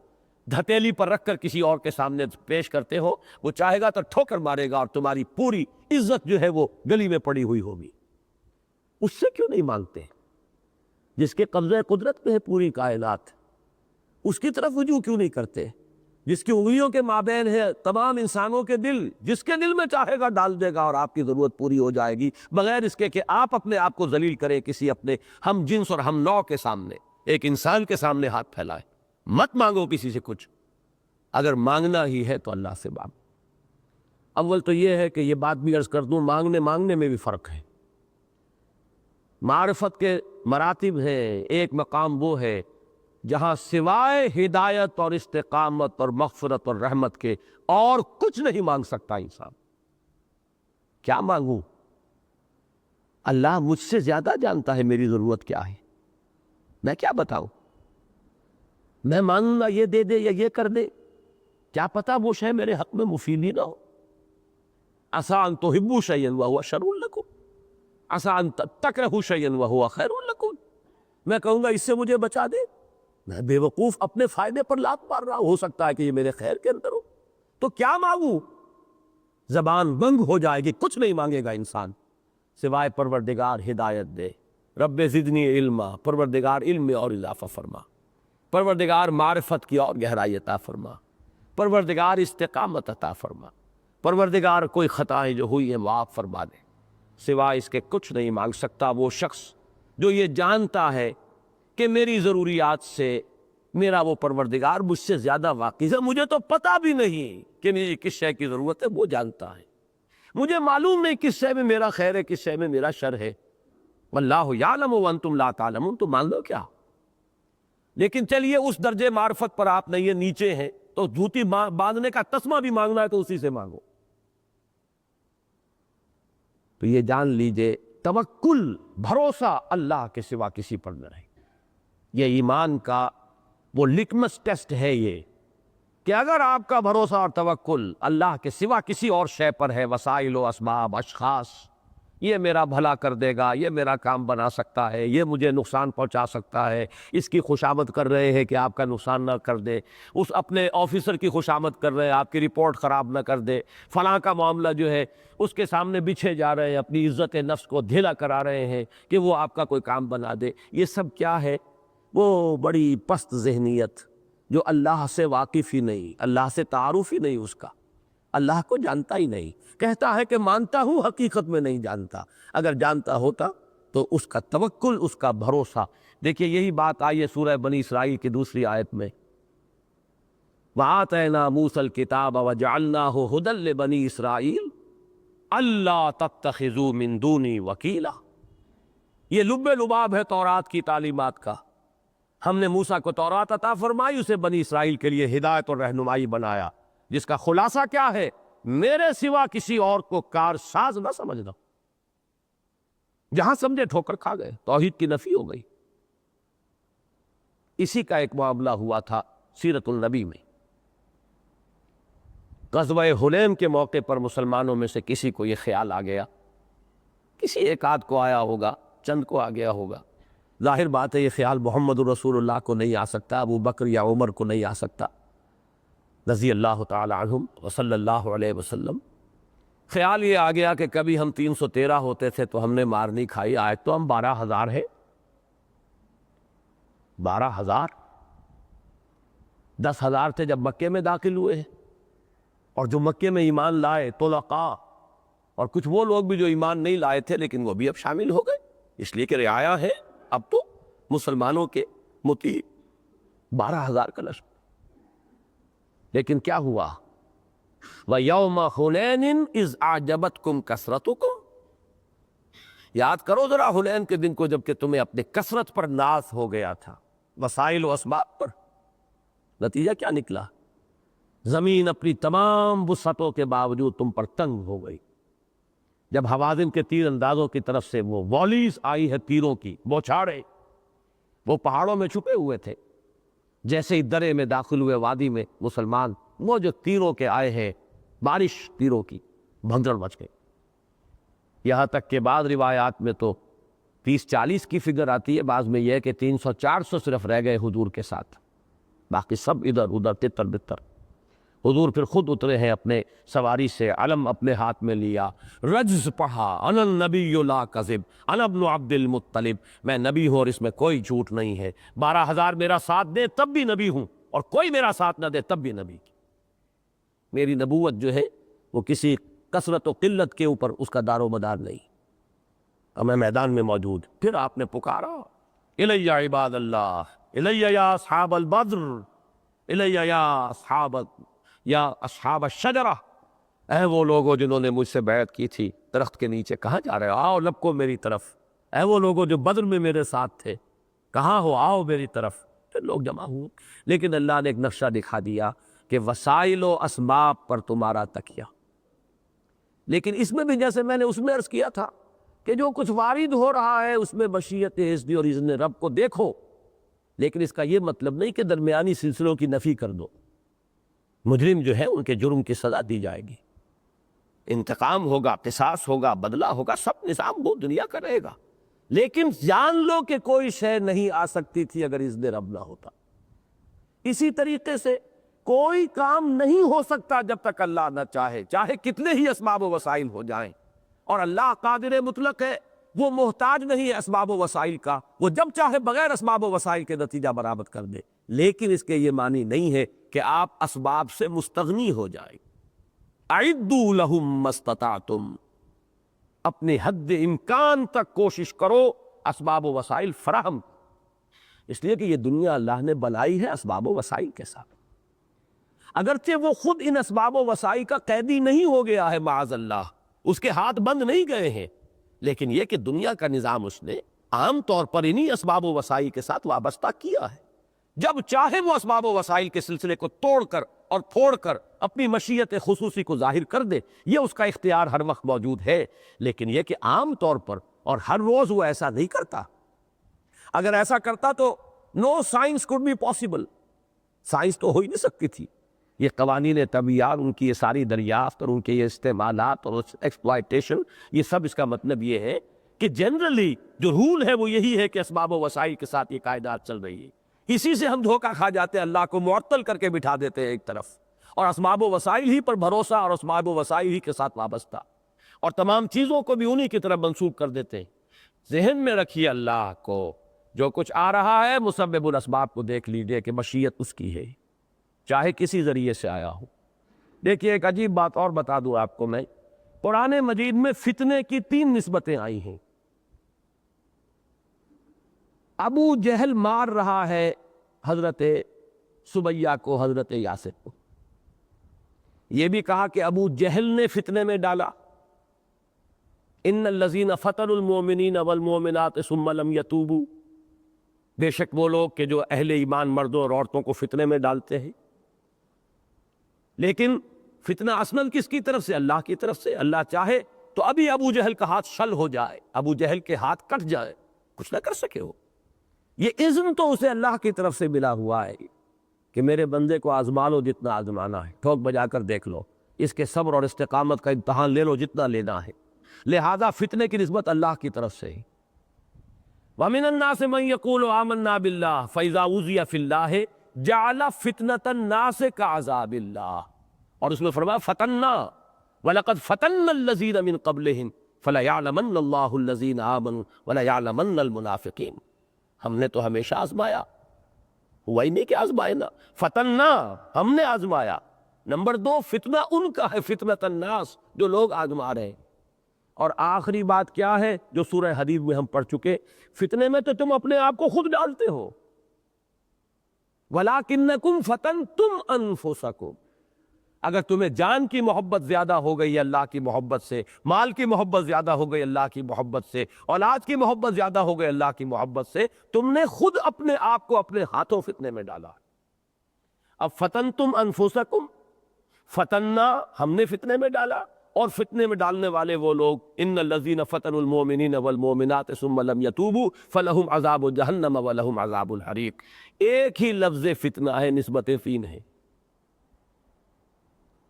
دھتیلی پر رکھ کر کسی اور کے سامنے پیش کرتے ہو؟ وہ چاہے گا تو ٹھوکر مارے گا اور تمہاری پوری عزت جو ہے وہ گلی میں پڑی ہوئی ہوگی۔ اس سے کیوں نہیں مانگتے؟ جس کے قبضہ قدرت میں ہے پوری کائنات، اس کی طرف رجوع کیوں نہیں کرتے؟ جس کی انگلیوں کے مابین ہے تمام انسانوں کے دل، جس کے دل میں چاہے گا ڈال دے گا اور آپ کی ضرورت پوری ہو جائے گی، بغیر اس کے کہ آپ اپنے آپ کو ذلیل کریں کسی اپنے ہم جنس اور ہم نوع کے سامنے، ایک انسان کے سامنے ہاتھ پھیلائے۔ مت مانگو کسی سے کچھ، اگر مانگنا ہی ہے تو اللہ سے مانگو۔ اول تو یہ ہے کہ یہ بات بھی عرض کر دوں، مانگنے میں بھی فرق ہے۔ معرفت کے مراتب ہیں، ایک مقام وہ ہے جہاں سوائے ہدایت اور استقامت اور مغفرت اور رحمت کے اور کچھ نہیں مانگ سکتا انسان۔ کیا مانگوں؟ اللہ مجھ سے زیادہ جانتا ہے میری ضرورت کیا ہے، میں کیا بتاؤں؟ میں مانوں گا یہ دے دے یا یہ کر دے، کیا پتا وہ شے میرے حق میں مفید ہی نہ ہو۔ عسیٰ ان تحبوا شیئا وہو شر لکم، عسیٰ ان تکرہوا شیئا وہو خیر لکم۔ میں کہوں گا اس سے مجھے بچا دے، میں بے وقوف اپنے فائدے پر لات مار رہا ہوں، ہو سکتا ہے کہ یہ میرے خیر کے اندر ہو، تو کیا مانگوں؟ زبان بند ہو جائے گی، کچھ نہیں مانگے گا انسان سوائے پروردگار ہدایت دے، رب زدنی علما، پروردگار علم میں اور اضافہ فرما، پروردگار معرفت کی اور گہرائی عطا فرما، پروردگار استقامت عطا فرما، پروردگار کوئی خطائیں جو ہوئی ہیں معاف فرما دے۔ سوائے اس کے کچھ نہیں مانگ سکتا وہ شخص جو یہ جانتا ہے کہ میری ضروریات سے، میرا وہ پروردگار مجھ سے زیادہ واقف ہے، مجھے تو پتہ بھی نہیں کہ مجھے کس شے کی ضرورت ہے، وہ جانتا ہے۔ مجھے معلوم نہیں کس شے میں میرا خیر ہے، کس شے میں میرا شر ہے۔ واللہ یعلم وانتم لا تعلمون، تو مان لو کیا؟ لیکن چلیے اس درجے معرفت پر آپ نہیں، یہ نیچے ہیں، تو جھوٹی باندھنے کا تسمہ بھی مانگنا ہے تو اسی سے مانگو۔ تو یہ جان لیجئے توکل، بھروسہ اللہ کے سوا کسی پر نہ رہے۔ یہ ایمان کا وہ لٹمس ٹیسٹ ہے یہ، کہ اگر آپ کا بھروسہ اور توکل اللہ کے سوا کسی اور شے پر ہے، وسائل و اسباب، اشخاص، یہ میرا بھلا کر دے گا، یہ میرا کام بنا سکتا ہے، یہ مجھے نقصان پہنچا سکتا ہے، اس کی خوشامد کر رہے ہیں کہ آپ کا نقصان نہ کر دے، اس اپنے آفیسر کی خوشامد کر رہے ہیں آپ کی رپورٹ خراب نہ کر دے، فلاں کا معاملہ جو ہے اس کے سامنے بچھے جا رہے ہیں، اپنی عزت نفس کو ڈھیلا کرا رہے ہیں کہ وہ آپ کا کوئی کام بنا دے۔ یہ سب کیا ہے؟ وہ بڑی پست ذہنیت جو اللہ سے واقف ہی نہیں، اللہ سے تعارف ہی نہیں اس کا، اللہ کو جانتا ہی نہیں، کہتا ہے کہ مانتا ہوں، حقیقت میں نہیں جانتا۔ اگر جانتا ہوتا تو اس کا توکل، اس کا بھروسہ۔ دیکھیے یہی بات آئی ہے سورہ بنی اسرائیل کی دوسری آیت میں، وَآتَيْنَا مُوسَى الْكِتَابَ وَجَعَلْنَاهُ هُدًى لِبَنِي إِسْرَائِيلَ أَلَّا تَتَّخِذُوا مِن دُونِي وَكِيلًا۔ یہ لب لباب ہے تورات کی تعلیمات کا۔ ہم نے موسیٰ کو تورات عطا فرمائی، اسے بنی اسرائیل کے لیے ہدایت اور رہنمائی بنایا، جس کا خلاصہ کیا ہے؟ میرے سوا کسی اور کو کارساز نہ سمجھنا۔ جہاں سمجھے ٹھوکر کھا گئے، توحید کی نفی ہو گئی۔ اسی کا ایک معاملہ ہوا تھا سیرت النبی میں۔ غزوہ حنین کے موقع پر مسلمانوں میں سے کسی کو یہ خیال آ گیا، کسی ایک آدھ کو آیا ہوگا، چند کو آ گیا ہوگا، ظاہر بات ہے یہ خیال محمد رسول اللہ کو نہیں آ سکتا، ابو بکر یا عمر کو نہیں آ سکتا رضی اللہ تعالی عنہم وصلی اللہ علیہ وسلم۔ خیال یہ آ گیا کہ کبھی ہم 313 ہوتے تھے تو ہم نے مار نہیں کھائی، آج تو ہم 12,000 ہیں۔ 12,000، 10,000 تھے جب مکے میں داخل ہوئے ہیں، اور جو مکے میں ایمان لائے طلقاء، اور کچھ وہ لوگ بھی جو ایمان نہیں لائے تھے لیکن وہ بھی اب شامل ہو گئے، اس لیے کہ رعایا ہے اب تو مسلمانوں کے مطیع 12,000 کا لشکر۔ لیکن کیا ہوا؟ وَيَوْمَ حُنَيْنٍ إِذْ أَعْجَبَتْكُمْ كَثْرَتُكُمْ، یاد کرو ذرا حنین کے دن کو جب کہ تمہیں اپنے کثرت پر ناز ہو گیا تھا، وسائل و اسباب پر۔ نتیجہ کیا نکلا؟ زمین اپنی تمام وسعتوں کے باوجود تم پر تنگ ہو گئی۔ جب حوازن کے تیر اندازوں کی طرف سے وہ والیز آئی ہے، تیروں کی بوچھاڑیں، وہ پہاڑوں میں چھپے ہوئے تھے، جیسے ہی درے میں داخل ہوئے وادی میں مسلمان، وہ جو تیروں کے آئے ہیں، بارش تیروں کی، بھگدڑ مچ گئی۔ یہاں تک کہ بعض روایات میں تو 30-40 کی فگر آتی ہے، بعض میں یہ ہے کہ 300-400 صرف رہ گئے حضور کے ساتھ، باقی سب ادھر ادھر تتر بتر۔ حضور پھر خود اترے ہیں اپنے سواری سے، علم اپنے ہاتھ میں لیا، رجز پڑھا، انا النبی لا کذب انا ابن عبد المطلب، میں نبی ہوں اور اس میں کوئی جھوٹ نہیں ہے، 12,000 میرا ساتھ دے تب بھی نبی ہوں، اور کوئی میرا ساتھ نہ دے تب بھی نبی۔ میری نبوت جو ہے وہ کسی کثرت و قلت کے اوپر اس کا دار و مدار نہیں، اور میں میدان میں موجود۔ پھر آپ نے پکارا، الی عباد اللہ، الی یا اصحاب البدر، الی یا اصحاب الشجرہ، اے وہ لوگوں جنہوں نے مجھ سے بیعت کی تھی درخت کے نیچے، کہاں جا رہے ہو؟ آؤ لپکو میری طرف۔ اے وہ لوگوں جو بدر میں میرے ساتھ تھے، کہاں ہو؟ آؤ میری طرف۔ پھر لوگ جمع ہوئے، لیکن اللہ نے ایک نقشہ دکھا دیا کہ وسائل و اسباب پر تمہارا تکیہ۔ لیکن اس میں بھی جیسے میں نے اس میں عرض کیا تھا کہ جو کچھ وارد ہو رہا ہے اس میں مشیت اذن اور اذن رب کو دیکھو، لیکن اس کا یہ مطلب نہیں کہ درمیانی سلسلوں کی نفی کر دو۔ مجرم جو ہے ان کے جرم کی سزا دی جائے گی، انتقام ہوگا، قصاص ہوگا، بدلہ ہوگا، سب نظام وہ دنیا کا رہے گا، لیکن جان لو کہ کوئی شے نہیں آ سکتی تھی اگر اذن رب نہ ہوتا۔ اسی طریقے سے کوئی کام نہیں ہو سکتا جب تک اللہ نہ چاہے، چاہے کتنے ہی اسباب و وسائل ہو جائیں، اور اللہ قادر مطلق ہے، وہ محتاج نہیں ہے اسباب و وسائل کا، وہ جب چاہے بغیر اسباب و وسائل کے نتیجہ برآمد کر دے، لیکن اس کے یہ معنی نہیں ہے کہ آپ اسباب سے مستغنی ہو جائیں۔ اعدوا لهم ما استطعتم، اپنے حد امکان تک کوشش کرو اسباب و وسائل فراہم۔ اس لیے کہ یہ دنیا اللہ نے بنائی ہے اسباب و وسائل کے ساتھ، اگرچہ وہ خود ان اسباب و وسائل کا قیدی نہیں ہو گیا ہے معاذ اللہ، اس کے ہاتھ بند نہیں گئے ہیں، لیکن یہ کہ دنیا کا نظام اس نے عام طور پر انہی اسباب و وسائل کے ساتھ وابستہ کیا ہے، جب چاہے وہ اسباب و وسائل کے سلسلے کو توڑ کر اور پھوڑ کر اپنی مشیت خصوصی کو ظاہر کر دے، یہ اس کا اختیار ہر وقت موجود ہے، لیکن یہ کہ عام طور پر اور ہر روز وہ ایسا نہیں کرتا۔ اگر ایسا کرتا تو no science could be possible, science تو ہو ہی نہیں سکتی تھی۔ یہ قوانین طبیعیات، ان کی یہ ساری دریافت اور ان کے یہ استعمالات اور ایکسپلائٹیشن، یہ سب اس کا مطلب یہ ہے کہ جنرلی جو رول ہے وہ یہی ہے کہ اسباب و وسائل کے ساتھ یہ کائنات چل رہی ہے۔ اسی سے ہم دھوکہ کھا جاتے ہیں، اللہ کو معطل کر کے بٹھا دیتے ہیں ایک طرف، اور اسباب و وسائل ہی پر بھروسہ اور اسباب و وسائل ہی کے ساتھ وابستہ، اور تمام چیزوں کو بھی انہی کی طرف منسوب کر دیتے ہیں۔ ذہن میں رکھیے اللہ کو، جو کچھ آ رہا ہے مسبب الاسباب کو دیکھ لیجئے کہ مشیت اس کی ہے، چاہے کسی ذریعے سے آیا ہو۔ دیکھیے ایک عجیب بات اور بتا دوں آپ کو میں، قرآن مجید میں فتنے کی 3 نسبتیں آئی ہیں۔ ابو جہل مار رہا ہے حضرت سمیہ کو، حضرت یاسر کو، یہ بھی کہا کہ ابو جہل نے فتنے میں ڈالا، ان الذین فتنوا المؤمنین والمؤمنات ثم لم یتوبوا، بے شک وہ لوگ کہ جو اہل ایمان مردوں اور عورتوں کو فتنے میں ڈالتے ہیں۔ لیکن فتنہ اصلاً کس کی طرف سے؟ اللہ کی طرف سے۔ اللہ چاہے تو ابھی ابو جہل کا ہاتھ شل ہو جائے، ابو جہل کے ہاتھ کٹ جائے، کچھ نہ کر سکے ہو۔ یہ اذن تو اسے اللہ کی طرف سے ملا ہوا ہے کہ میرے بندے کو آزما لو جتنا آزمانا ہے، ٹھوک بجا کر دیکھ لو، اس کے صبر اور استقامت کا امتحان لے لو جتنا لینا ہے۔ لہذا فتنے کی نسبت اللہ کی طرف سے ہی۔ وَمِنَ النَّاسِ مَن يَقُولُ آمَنَّا بِاللَّهِ فَإِذَا أُوذِيَ فِي اللَّهِ جَعَلَ فِتْنَةَ النَّاسِ كَعَذَابِ اللَّهِ، اور اس میں فرمایا فَتَنَّا وَلَقَدْ فَتَنَّا الَّذِينَ مِن قَبْلِهِمْ فَلَيَعْلَمَنَّ اللَّهُ الَّذِينَ آمَنُوا وَلَيَعْلَمَنَّ الْمُنَافِقِينَ۔ ہم نے تو ہمیشہ آزمایا، ہوا ہی نہیں کہ آزمائے نا، فتنہ ہم نے آزمایا۔ نمبر 2 فتنہ ان کا ہے، فتنۃ الناس، جو لوگ آزما رہے ہیں۔ اور آخری بات کیا ہے جو سورہ حدید میں ہم پڑھ چکے، فتنے میں تو تم اپنے آپ کو خود ڈالتے ہو، وَلَٰكِنَّكُمْ فَتَنْتُمْ أَنفُسَكُمْ، اگر تمہیں جان کی محبت زیادہ ہو گئی اللہ کی محبت سے، مال کی محبت زیادہ ہو گئی اللہ کی محبت سے، اولاد کی محبت زیادہ ہو گئی اللہ کی محبت سے، تم نے خود اپنے آپ کو اپنے ہاتھوں فتنے میں ڈالا۔ اب فتنتم انفسکم، فتنہ ہم نے فتنے میں ڈالا، اور فتنے میں ڈالنے والے وہ لوگ، ان الذین فتنوا المؤمنین والمؤمنات ثم لم یتوبوا فلہم عذاب جہنم ولہم عذاب الحریق۔ ایک ہی لفظ فتنہ ہے، نسبت 3 ہے۔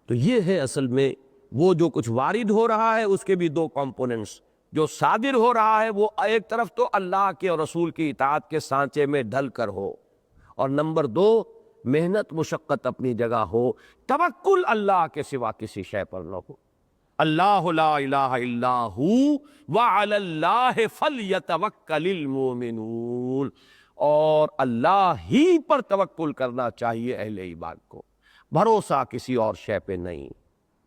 تو یہ ہے اصل میں وہ جو کچھ وارد ہو رہا ہے اس کے بھی 2 کمپوننٹس، جو صادر ہو رہا ہے وہ ایک طرف تو اللہ کے اور رسول کی اطاعت کے سانچے میں ڈھل کر ہو، اور نمبر 2 محنت مشقت اپنی جگہ ہو، توکل اللہ کے سوا کسی شے پر نہ ہو۔ اللہ لا الہ الا ہو وعلی اللہ فلیتوکل المؤمنون، اور اللہ ہی پر توکل کرنا چاہیے اہل ایمان کو، بھروسہ کسی اور شے پہ نہیں۔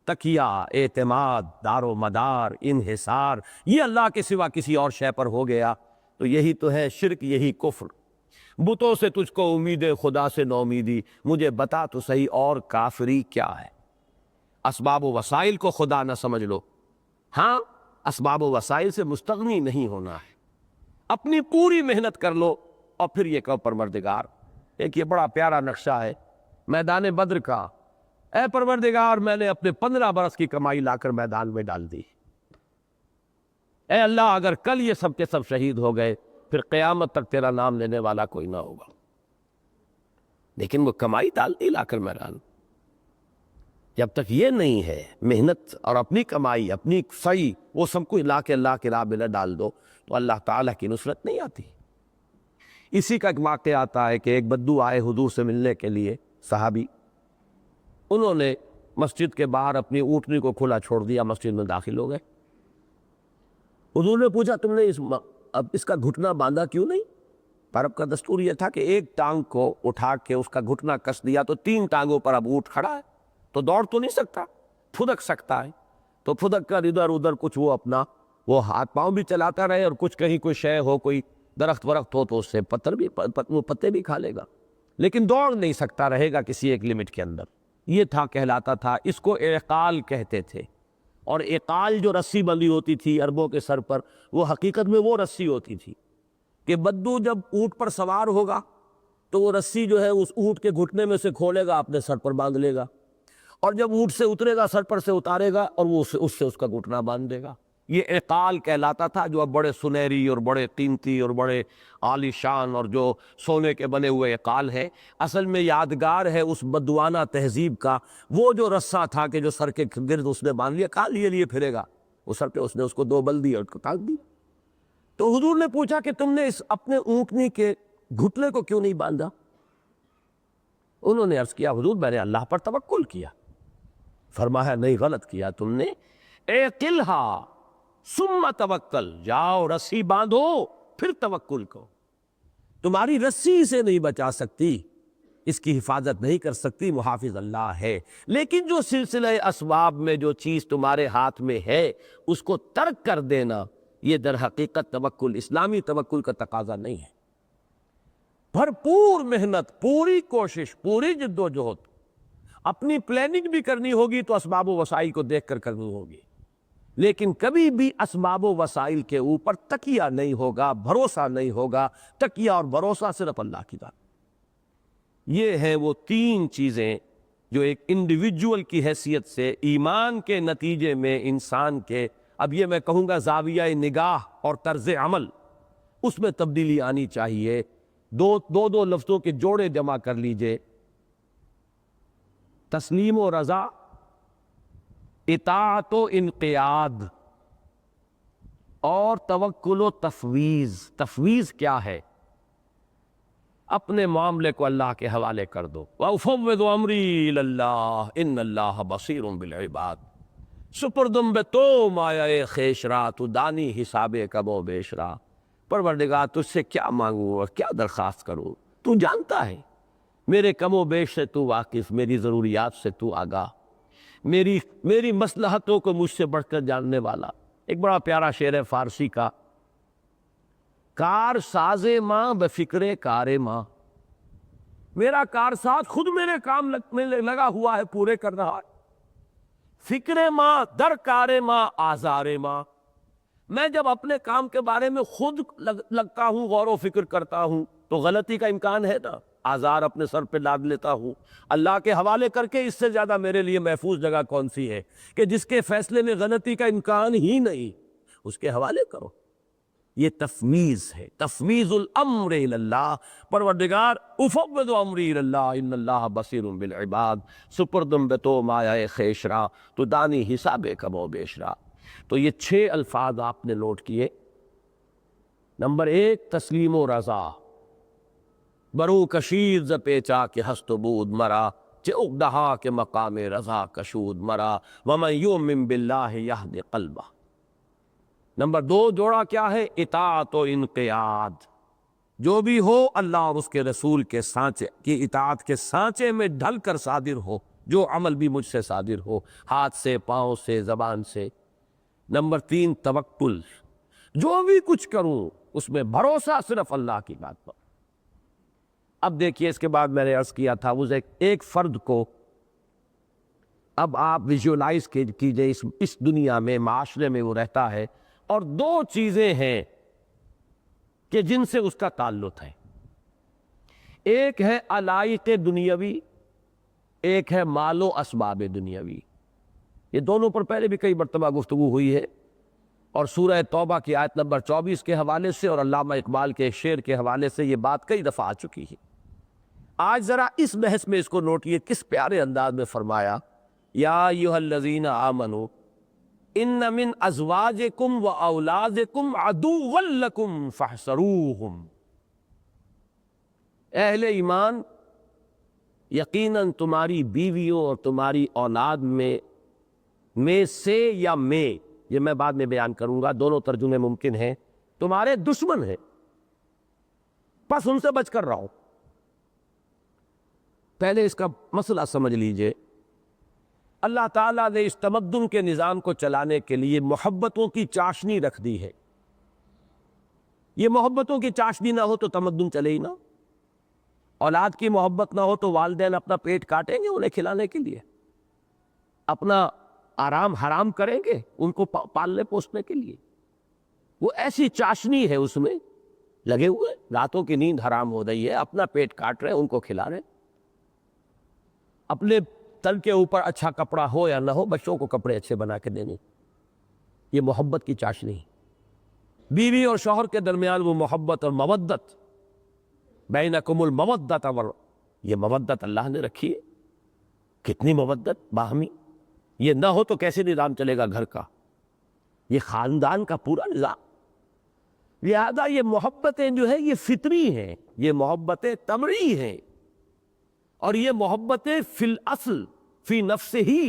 تکیہ، اعتماد، دار و مدار، انحصار، یہ اللہ کے سوا کسی اور شے پر ہو گیا تو یہی تو ہے شرک، یہی کفر۔ بتوں سے تجھ کو امید خدا سے نومیدی، مجھے بتا تو صحیح اور کافری کیا ہے۔ اسباب و وسائل کو خدا نہ سمجھ لو، ہاں اسباب و وسائل سے مستغنی نہیں ہونا ہے، اپنی پوری محنت کر لو، اور پھر یہ کہو پروردگار، ایک یہ بڑا پیارا نقشہ ہے میدان بدر کا، اے پروردگار میں نے اپنے 15 برس کی کمائی لا کر میدان میں ڈال دی، اے اللہ اگر کل یہ سب کے سب شہید ہو گئے پھر قیامت تک تیرا نام لینے والا کوئی نہ ہوگا۔ لیکن وہ کمائی ڈال دی لا کر میدان، جب تک یہ نہیں ہے محنت اور اپنی کمائی، اپنی سعی، وہ سب کچھ لا کے اللہ کے راہ میں ڈال دو تو اللہ تعالیٰ کی نصرت نہیں آتی۔ اسی کا ایک واقعہ آتا ہے کہ ایک بدو آئے حضور سے ملنے کے لیے، صحابی، انہوں نے مسجد کے باہر اپنی اونٹنی کو کھلا چھوڑ دیا، مسجد میں داخل ہو گئے۔ حضور نے پوچھا تم نے اب اس کا گھٹنا باندھا کیوں نہیں؟ عرب کا دستور یہ تھا کہ ایک ٹانگ کو اٹھا کے اس کا گھٹنا کس دیا تو 3 ٹانگوں پر اب اونٹ کھڑا ہے، تو دوڑ تو نہیں سکتا، پھدک سکتا ہے، تو پھدک کر ادھر ادھر کچھ وہ اپنا وہ ہاتھ پاؤں بھی چلاتا رہے، اور کچھ کہیں کوئی شے ہو، کوئی درخت ورخت ہو تو اس سے پتر بھی وہ پتے بھی کھا لے گا، لیکن دوڑ نہیں سکتا، رہے گا کسی ایک لمٹ کے اندر۔ یہ کہلاتا تھا، اس کو اعقال کہتے تھے۔ اور اعقال جو رسی بندھی ہوتی تھی اربوں کے سر پر، وہ حقیقت میں وہ رسی ہوتی تھی کہ بدو جب اونٹ پر سوار ہوگا تو وہ رسی جو ہے اس اونٹ کے گھٹنے میں سے کھولے گا، اپنے سر پر باندھ لے گا، اور جب اونٹ سے اترے گا سر پر سے اتارے گا اور وہ اس سے اس کا گھٹنا باندھ دے گا۔ یہ اعقال کہلاتا تھا، جو اب بڑے سنہری اور بڑے قیمتی اور بڑے عالی شان اور جو سونے کے بنے ہوئے اعقال ہے، اصل میں یادگار ہے اس بدوانہ تہذیب کا وہ جو رسہ تھا کہ جو سر کے گرد اس نے باندھ لیا، کہاں لیے پھرے گا، وہ سر پہ اس نے اس کو 2 بل دی اور ٹانگ دی۔ تو حضور نے پوچھا کہ تم نے اس اپنے اونٹنی کے گھٹنے کو کیوں نہیں باندھا؟ انہوں نے عرض کیا، حضور میں نے اللہ پر توکل کیا۔ فرمایا نہیں، غلط کیا تم نے، اعقلھا ثم توکل، جاؤ رسی باندھو پھر توکل کرو۔ تمہاری رسی اسے نہیں بچا سکتی، اس کی حفاظت نہیں کر سکتی، محافظ اللہ ہے، لیکن جو سلسلہ اسباب میں جو چیز تمہارے ہاتھ میں ہے اس کو ترک کر دینا، یہ در حقیقت توکل، اسلامی توکل کا تقاضا نہیں ہے۔ بھرپور محنت، پوری کوشش، پوری جد و جہد، اپنی پلاننگ بھی کرنی ہوگی تو اسباب و وسائل کو دیکھ کر کرنی ہوگی، لیکن کبھی بھی اسباب و وسائل کے اوپر تکیہ نہیں ہوگا، بھروسہ نہیں ہوگا۔ تکیہ اور بھروسہ صرف اللہ کی ذات۔ یہ ہیں وہ 3 چیزیں جو ایک انڈیویجول کی حیثیت سے ایمان کے نتیجے میں انسان کے، اب یہ میں کہوں گا زاویہ نگاہ اور طرز عمل، اس میں تبدیلی آنی چاہیے۔ دو لفظوں کے جوڑے جمع کر لیجئے، تسلیم و رضا، اطاعت و انقیاد، اور توکل و تفویض۔ تفویض کیا ہے؟ اپنے معاملے کو اللہ کے حوالے کر دو۔ وَأُفَوِّضُ أَمْرِي إِلَى اللَّهِ إِنَّ اللَّهَ بَصِيرٌ بِالْعِبَادِ۔ سپردم بے تو مایہ خیشرا، تو دانی حساب کم و بیشرا۔ پروردگار تجھ سے کیا مانگوں اور کیا درخواست کروں، تو جانتا ہے، میرے کم و بیش سے تو واقف، میری ضروریات سے تو آگاہ، میری مصلحتوں کو مجھ سے بڑھ کر جاننے والا۔ ایک بڑا پیارا شعر ہے فارسی کا، کار ساز ماں بفکر کار ماں، میرا کارساز خود میرے کام میں لگا ہوا ہے، پورے کر رہا ہے۔ فکر ماں در کار ماں آزار ماں، میں جب اپنے کام کے بارے میں خود لگتا ہوں، غور و فکر کرتا ہوں، تو غلطی کا امکان ہے نا، آزار اپنے سر پہ لاد لیتا ہوں۔ اللہ کے حوالے کر کے اس سے زیادہ میرے لیے محفوظ جگہ کون سی ہے کہ جس کے فیصلے میں غلطی کا امکان ہی نہیں، اس کے حوالے کرو۔ یہ تفویض ہے، تفویض الامر الی اللہ۔ پروردگار افوض امری الی اللہ ان اللہ بصیر بالعباد، سپردم بے تو مایہ خیشرا، تو دانی حساب کم و بیشرا۔ تو یہ 6 الفاظ آپ نے نوٹ کیے۔ نمبر 1 تسلیم و رضا، برو کشید ز پیچا کہ ہست و بود مرا، چہ اقدہا کے مقام رضا کشود مرا، ومن یؤمن باللہ یہد قلبہ۔ نمبر 2 جوڑا کیا ہے؟ اطاعت و انقیاد، جو بھی ہو اللہ اور اس کے رسول کے سانچے کی اطاعت کے سانچے میں ڈھل کر صادر ہو، جو عمل بھی مجھ سے صادر ہو، ہاتھ سے، پاؤں سے، زبان سے۔ نمبر 3 توکل، جو بھی کچھ کروں اس میں بھروسہ صرف اللہ کی بات پر۔ اب دیکھیے، اس کے بعد میں نے عرض کیا تھا، اس ایک فرد کو اب آپ ویژولائز کیجئے، اس دنیا میں، معاشرے میں وہ رہتا ہے، اور 2 چیزیں ہیں کہ جن سے اس کا تعلق ہے، ایک ہے علائق دنیاوی، ایک ہے مال و اسباب دنیاوی۔ یہ دونوں پر پہلے بھی کئی مرتبہ گفتگو ہوئی ہے، اور سورہ توبہ کی آیت نمبر 24 کے حوالے سے اور علامہ اقبال کے شعر کے حوالے سے یہ بات کئی دفعہ آ چکی ہے۔ آج ذرا اس بحث میں اس کو نوٹیے، کس پیارے انداز میں فرمایا، یا ایھا الذین آمنوا ان من ازواجکم و اولادکم عدوا لکم فاحذروہم۔ اہل ایمان، یقیناً تمہاری بیویوں اور تمہاری اولاد میں سے یا میں، یہ میں بعد میں بیان کروں گا، دونوں ترجمے ممکن ہیں، تمہارے دشمن ہیں، بس ان سے بچ کر رہو۔ پہلے اس کا مسئلہ سمجھ لیجئے، اللہ تعالیٰ نے اس تمدن کے نظام کو چلانے کے لیے محبتوں کی چاشنی رکھ دی ہے۔ یہ محبتوں کی چاشنی نہ ہو تو تمدن چلے ہی نہ. اولاد کی محبت نہ ہو تو والدین اپنا پیٹ کاٹیں گے انہیں کھلانے کے لیے، اپنا آرام حرام کریں گے ان کو پالنے پوسنے کے لیے. وہ ایسی چاشنی ہے اس میں لگے ہوئے، راتوں کی نیند حرام ہو رہی ہے، اپنا پیٹ کاٹ رہے ہیں، ان کو کھلا رہے ہیں. اپنے تل کے اوپر اچھا کپڑا ہو یا نہ ہو بچوں کو کپڑے اچھے بنا کے دینے. یہ محبت کی چاشنی. بیوی اور شوہر کے درمیان وہ محبت اور مودت، بینکم المودۃ، یہ مودت اللہ نے رکھی ہے. کتنی مودت باہمی. یہ نہ ہو تو کیسے نظام چلے گا گھر کا، یہ خاندان کا پورا نظام. لہذا یہ محبتیں جو ہے یہ فطری ہیں، یہ محبتیں طبعی ہیں، اور یہ محبتیں فی الاصل فی نفس ہی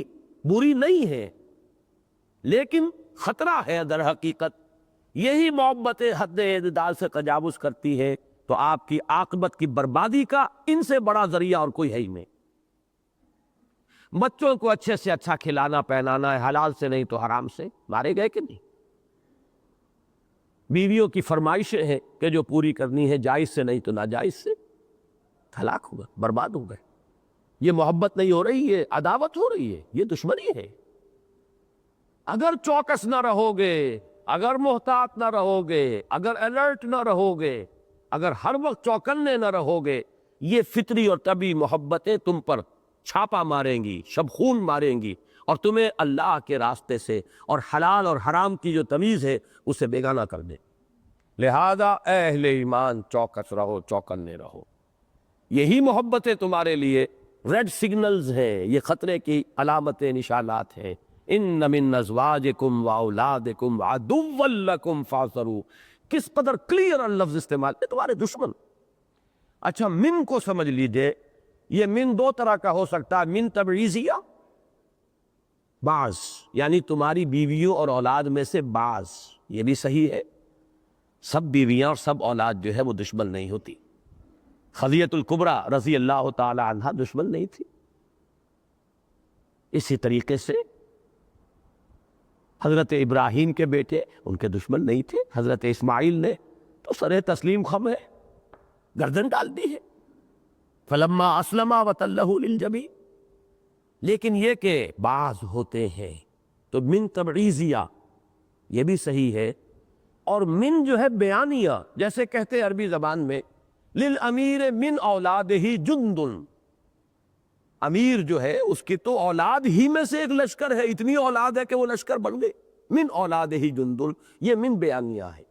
بری نہیں ہیں، لیکن خطرہ ہے در حقیقت. یہی محبتیں حد اعتدال سے تجاوز کرتی ہے تو آپ کی عاقبت کی بربادی کا ان سے بڑا ذریعہ اور کوئی ہے ہی نہیں. بچوں کو اچھے سے اچھا کھلانا پہنانا ہے، حلال سے نہیں تو حرام سے. مارے گئے کہ نہیں؟ بیویوں کی فرمائشیں ہیں کہ جو پوری کرنی ہے، جائز سے نہیں تو ناجائز سے. ہلاک ہو گئے، برباد ہو گئے. یہ محبت نہیں ہو رہی ہے، عداوت ہو رہی ہے، یہ دشمنی ہے. اگر چوکس نہ رہو گے، اگر محتاط نہ رہو گے، اگر الرٹ نہ رہو گے، اگر ہر وقت چوکنے نہ رہو گے، یہ فطری اور طبعی محبتیں تم پر چھاپا ماریں گی، شبخون ماریں گی، اور تمہیں اللہ کے راستے سے اور حلال اور حرام کی جو تمیز ہے اسے بیگانہ کر دے. لہذا اے اہل ایمان چوکس رہو، چوکنے رہو. یہی محبتیں تمہارے لیے ریڈ سگنلز ہیں، یہ خطرے کی علامتیں، نشانات ہیں. ان من ازواجکم واولادکم عدوا لکم فاحذروا. کس قدر کلیئر لفظ استعمال ہے، تمہارے دشمن. اچھا من کو سمجھ لیجئے، یہ من دو طرح کا ہو سکتا ہے. من تبعیضیہ، بعض، یعنی تمہاری بیویوں اور اولاد میں سے بعض. یہ بھی صحیح ہے، سب بیویاں اور سب اولاد جو ہے وہ دشمن نہیں ہوتی. خدیجہ الکبریٰ رضی اللہ تعالی عنہا دشمن نہیں تھی. اسی طریقے سے حضرت ابراہیم کے بیٹے ان کے دشمن نہیں تھے. حضرت اسماعیل نے تو سر تسلیم خم ہے، گردن ڈال دی ہے. فلما اسلما وتلہ للجبین. لیکن یہ کہ بعض ہوتے ہیں تو من تبعیضیہ یہ بھی صحیح ہے. اور من جو ہے بیانیہ، جیسے کہتے ہیں عربی زبان میں للامیر من اولادہ جند. امیر جو ہے اس کی تو اولاد ہی میں سے ایک لشکر ہے، اتنی اولاد ہے کہ وہ لشکر بن گئے. من اولادہ جند، یہ من بیانیہ ہے.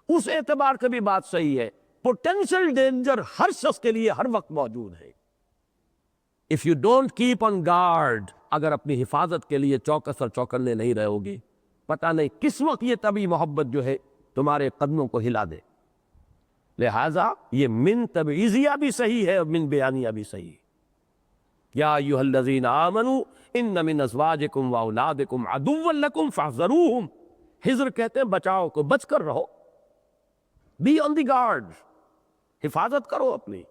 اس اعتبار سے بھی بات صحیح ہے. پوٹینشل ڈینجر ہر شخص کے لیے ہر وقت موجود ہے. If you don't keep on guard, اگر اپنی حفاظت کے لیے چوکس اور چوکنے نہیں رہو گے، پتہ نہیں کس وقت یہ طبعی محبت جو ہے تمہارے قدموں کو ہلا دے. لہذا یہ من تبعیضیہ بھی صحیح ہے اور من بیانیہ بھی صحیح ہے. یا ایھا الذین آمنوا ان من ازواجکم واولادکم عدوا لکم فاحذروہم. حذر کہتے ہیں بچاؤ کو، بچ کر رہو. بی آن دی گارڈ، حفاظت کرو اپنی.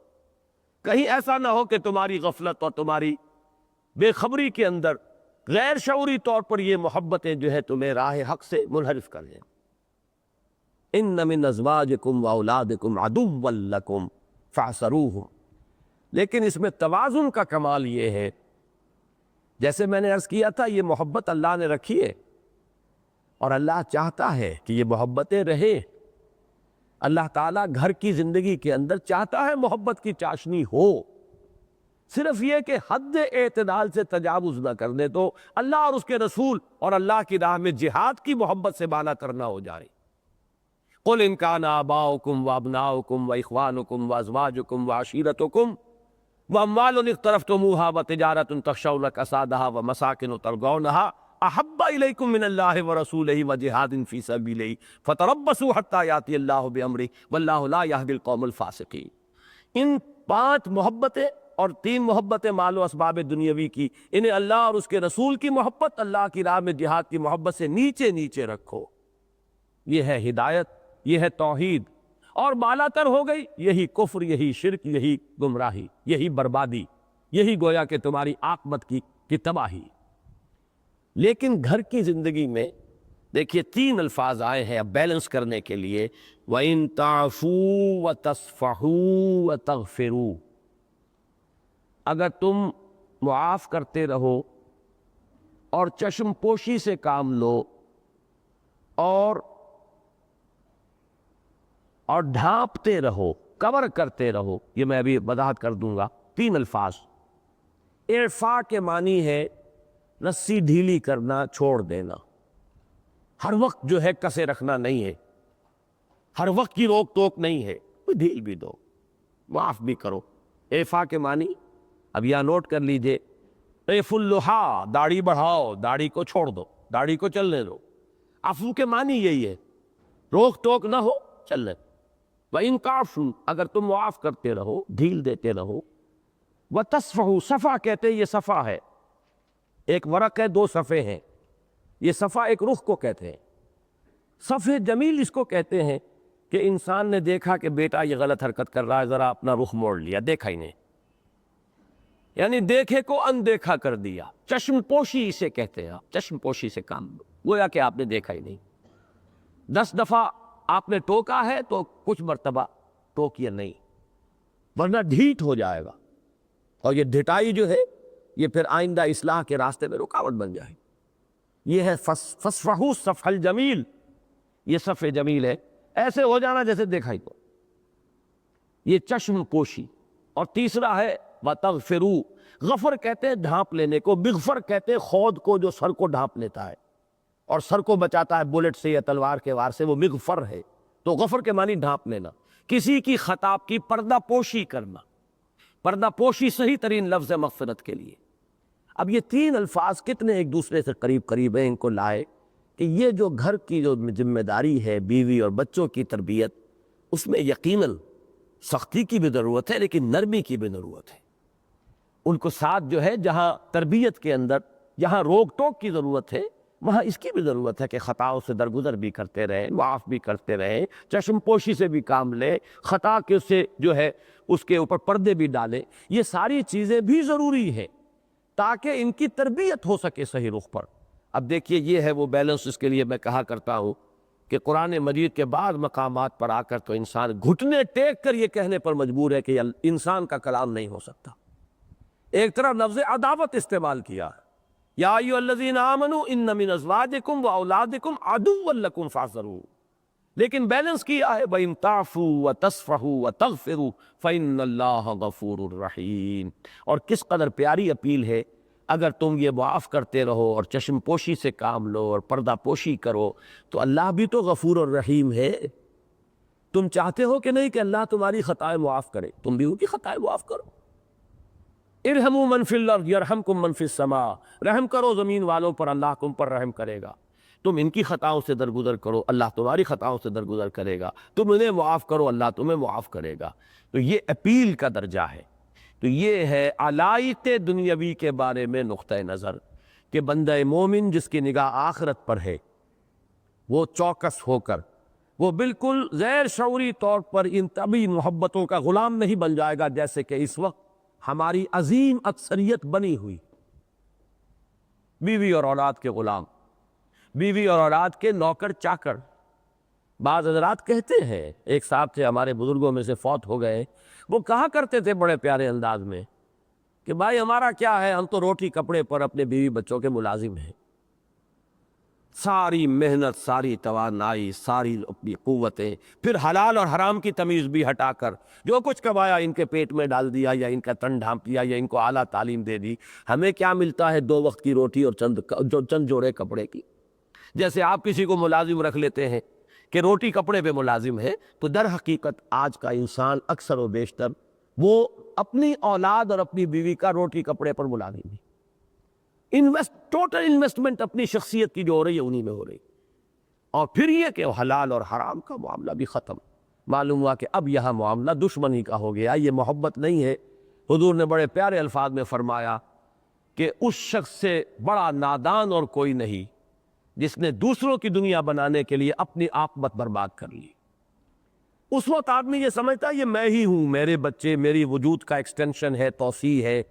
کہیں ایسا نہ ہو کہ تمہاری غفلت اور تمہاری بے خبری کے اندر غیر شعوری طور پر یہ محبتیں جو ہے تمہیں راہ حق سے منحرف کر دیں. ان من ازواجکم واولادکم عدوا لکم فاحذروہم. لیکن اس میں توازن کا کمال یہ ہے، جیسے میں نے عرض کیا تھا یہ محبت اللہ نے رکھی ہے اور اللہ چاہتا ہے کہ یہ محبتیں رہیں. اللہ تعالیٰ گھر کی زندگی کے اندر چاہتا ہے محبت کی چاشنی ہو. صرف یہ کہ حد اعتدال سے تجاوز نہ کرنے تو اللہ اور اس کے رسول اور اللہ کی راہ میں جہاد کی محبت سے بالا کرنا ہو جائے. قل ان کان آباؤکم وابناؤکم واخوانکم وازواجکم وعشیرتکم واموال اقترفتموها وتجارۃ تخشون کسادها ومساکن ترضونها احب الیکم من اللہ ورسولہ وجہاد فی سبیلہ فتربصوا حتی یاتی اللہ بامرہ واللہ لا یہدی القوم الفاسقین. ان 5 محبتیں اور 3 محبتیں مال و اسباب دنیاوی کی، انہیں اللہ اور اس کے رسول کی محبت، اللہ کی راہ میں جہاد کی محبت سے نیچے نیچے رکھو. یہ ہے ہدایت، یہ ہے توحید. اور بالا تر ہو گئی یہی کفر، یہی شرک، یہی گمراہی، یہی بربادی، یہی گویا کہ تمہاری عاقبت کی تباہی. لیکن گھر کی زندگی میں دیکھیے تین الفاظ آئے ہیں اب بیلنس کرنے کے لیے، وَإِن تَعْفُوا وَتَصْفَحُوا وَتَغْفِرُوا، اگر تم معاف کرتے رہو اور چشم پوشی سے کام لو اور ڈھانپتے رہو، کور کرتے رہو، یہ میں ابھی وضاحت کر دوں گا۔ تین الفاظ۔ اعفاء کے معنی ہے رسی ڈھیلی کرنا، چھوڑ دینا، ہر وقت جو ہے کسے رکھنا نہیں ہے، ہر وقت کی روک ٹوک نہیں ہے، کوئی ڈھیل بھی دو، معاف بھی کرو۔ اعفاء کے معنی اب یہاں نوٹ کر لیجئے، عف اللحا، داڑھی بڑھاؤ، داڑھی کو چھوڑ دو، داڑھی کو چلنے دو۔ عفو کے معنی یہی ہے، روک ٹوک نہ ہو، چلنے دو۔ وَإِن تَعْفُوا، اگر تم معاف کرتے رہو، ڈھیل دیتے رہو۔ وَتَصْفَحُوا، صفحہ کہتے ہیں، یہ صفحہ ہے، ایک ورق ہے، دو صفحے ہیں، یہ صفحہ ایک رخ کو کہتے ہیں۔ صفحہ جمیل اس کو کہتے ہیں کہ انسان نے دیکھا کہ بیٹا یہ غلط حرکت کر رہا ہے، ذرا اپنا رخ موڑ لیا، دیکھا ہی نہیں، یعنی دیکھے کو اندیکھا کر دیا۔ چشم پوشی اسے کہتے ہیں، آپ چشم پوشی سے کام لو، گویا کہ آپ نے دیکھا ہی نہیں۔ 10 دفعہ آپ نے ٹوکا ہے تو کچھ مرتبہ ٹوکیے نہیں، ورنہ ڈھیٹ ہو جائے گا، اور یہ ڈھٹائی جو ہے یہ پھر آئندہ اصلاح کے راستے میں رکاوٹ بن جائے گی۔ یہ ہے فصفحوا الصفح الجمیل، یہ صفح جمیل ہے، ایسے ہو جانا جیسے دیکھا ہی تو، یہ چشم پوشی۔ اور تیسرا ہے وَتَغْفِرُوا، غفر کہتے ہیں ڈھانپ لینے کو، بغفر کہتے ہیں خود کو جو سر کو ڈھانپ لیتا ہے اور سر کو بچاتا ہے بلٹ سے یا تلوار کے وار سے، وہ مغفر ہے۔ تو غفر کے معنی ڈھانپ لینا، کسی کی خطا کی پردہ پوشی کرنا، پردہ پوشی صحیح ترین لفظ ہے مغفرت کے لیے۔ اب یہ تین الفاظ کتنے ایک دوسرے سے قریب قریب ہیں، ان کو لائے کہ یہ جو گھر کی جو ذمہ داری ہے، بیوی اور بچوں کی تربیت، اس میں یقیناً سختی کی بھی ضرورت ہے لیکن نرمی کی بھی ضرورت ہے۔ ان کو ساتھ جو ہے جہاں تربیت کے اندر جہاں روک ٹوک کی ضرورت ہے، وہاں اس کی بھی ضرورت ہے کہ خطاؤں سے درگزر بھی کرتے رہیں، معاف بھی کرتے رہیں، چشم پوشی سے بھی کام لیں، خطا کے سے جو ہے اس کے اوپر پردے بھی ڈالیں۔ یہ ساری چیزیں بھی ضروری ہیں تاکہ ان کی تربیت ہو سکے صحیح رخ پر۔ اب دیکھیے یہ ہے وہ بیلنس، اس کے لیے میں کہا کرتا ہوں کہ قرآن مجید کے بعد مقامات پر آ کر تو انسان گھٹنے ٹیک کر یہ کہنے پر مجبور ہے کہ یہ انسان کا کلام نہیں ہو سکتا۔ ایک طرف لفظ عداوت استعمال کیا ہے، یا ایھا الذین آمنوا ان من ازواجکم واولادکم عدوا لکم فاحذروہ، لیکن بیلنس کیا ہے وَإِن تَعْفُوا وَتَصْفَحُوا وَتَغْفِرُوا فَإِنَّ اللَّهَ غَفُورٌ رَحِيمٌ۔ اور کس قدر پیاری اپیل ہے، اگر تم یہ معاف کرتے رہو اور چشم پوشی سے کام لو اور پردہ پوشی کرو تو اللہ بھی تو غفور اور رحیم ہے۔ تم چاہتے ہو کہ نہیں کہ اللہ تمہاری خطائیں معاف کرے، تم بھی ان کی خطائیں معاف کرو۔ ارحموا من فی الارض یرحمکم من فی السماء، رحم کرو زمین والوں پر، اللہ تم پر رحم کرے گا۔ تم ان کی خطاؤں سے درگزر کرو، اللہ تمہاری خطاؤں سے درگزر کرے گا۔ تم انہیں معاف کرو، اللہ تمہیں معاف کرے گا۔ تو یہ اپیل کا درجہ ہے۔ تو یہ ہے علائق دنیاوی کے بارے میں نقطہ نظر کہ بندہ مومن جس کی نگاہ آخرت پر ہے، وہ چوکس ہو کر وہ بالکل غیر شعوری طور پر ان طبی محبتوں کا غلام نہیں بن جائے گا جیسے کہ اس وقت ہماری عظیم اکثریت بنی ہوئی۔ بیوی اور اولاد کے غلام، بیوی اور اولاد کے نوکر چاکر۔ بعض حضرات کہتے ہیں، ایک صاحب تھے ہمارے بزرگوں میں سے فوت ہو گئے، وہ کہا کرتے تھے بڑے پیارے انداز میں کہ بھائی ہمارا کیا ہے، ہم تو روٹی کپڑے پر اپنے بیوی بچوں کے ملازم ہیں۔ ساری محنت، ساری توانائی، ساری اپنی قوتیں، پھر حلال اور حرام کی تمیز بھی ہٹا کر جو کچھ کمایا ان کے پیٹ میں ڈال دیا یا ان کا تن ڈھانپ دیا یا ان کو اعلیٰ تعلیم دے دی۔ ہمیں کیا ملتا ہے؟ 2 وقت کی روٹی اور چند جوڑے کپڑے کی۔ جیسے آپ کسی کو ملازم رکھ لیتے ہیں کہ روٹی کپڑے پہ ملازم ہے، تو در حقیقت آج کا انسان اکثر و بیشتر وہ اپنی اولاد اور اپنی بیوی کا روٹی کپڑے پر ملازم ہے۔ ٹوٹل انویسٹمنٹ اپنی شخصیت کی جو ہو رہی ہے انہی میں ہو رہی، اور پھر یہ کہ حلال اور حرام کا معاملہ بھی ختم۔ معلوم ہوا کہ اب یہاں معاملہ دشمنی کا ہو گیا، یہ محبت نہیں ہے۔ حضور نے بڑے پیارے الفاظ میں فرمایا کہ اس شخص سے بڑا نادان اور کوئی نہیں جس نے دوسروں کی دنیا بنانے کے لیے اپنی آپمت برباد کر لی۔ اس وقت آدمی یہ سمجھتا ہے یہ میں ہی ہوں، میرے بچے میری وجود کا ایکسٹینشن ہے، توسیع ہے۔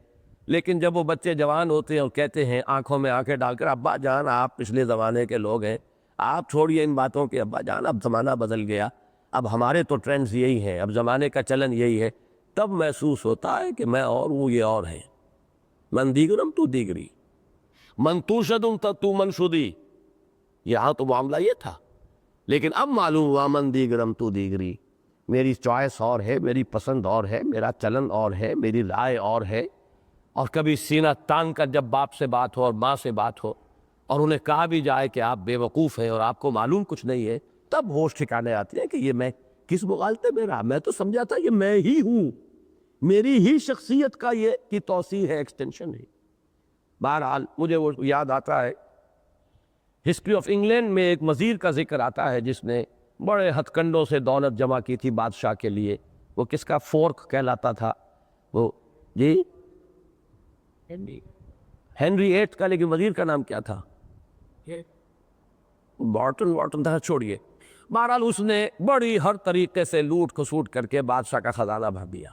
لیکن جب وہ بچے جوان ہوتے ہیں اور کہتے ہیں آنکھوں میں آنکھیں ڈال کر ابا جان آپ پچھلے زمانے کے لوگ ہیں، آپ چھوڑیے ان باتوں کے ابا جان، اب زمانہ بدل گیا، اب ہمارے تو ٹرینڈز یہی ہیں، اب زمانے کا چلن یہی ہے، تب محسوس ہوتا ہے کہ میں اور وہ یہ اور ہیں۔ من دیگرم تو دیگری، من تو شدم تو منشدی، یہاں تو معاملہ یہ تھا، لیکن اب معلوم ہوا من دیگرم تو دیگری، میری چوائس اور ہے، میری پسند اور ہے، میرا چلن اور ہے، میری رائے اور ہے۔ اور کبھی سینہ تان کر جب باپ سے بات ہو اور ماں سے بات ہو اور انہیں کہا بھی جائے کہ آپ بے وقوف ہیں اور آپ کو معلوم کچھ نہیں ہے، تب ہوش ٹھکانے آتی ہے کہ یہ میں کس مغالطے میں رہا، میں تو سمجھا تھا یہ میں ہی ہوں، میری ہی شخصیت کا یہ کی توسیع ہے، ایکسٹینشن ہے۔ بہرحال مجھے وہ یاد آتا ہے، ہسٹری آف انگلینڈ میں ایک وزیر کا ذکر آتا ہے جس نے بڑے ہتھ کنڈوں سے دولت جمع کی تھی بادشاہ کے لیے، وہ کس کا فورک کہلاتا تھا وہ، جی ہنری ایٹ کا، لیکن وزیر کا نام کیا تھا؟ بارٹن تھا، چھوڑیے۔ بہرحال اس نے بڑی ہر طریقے سے لوٹ کھسوٹ کر کے بادشاہ کا خزانہ بھر دیا،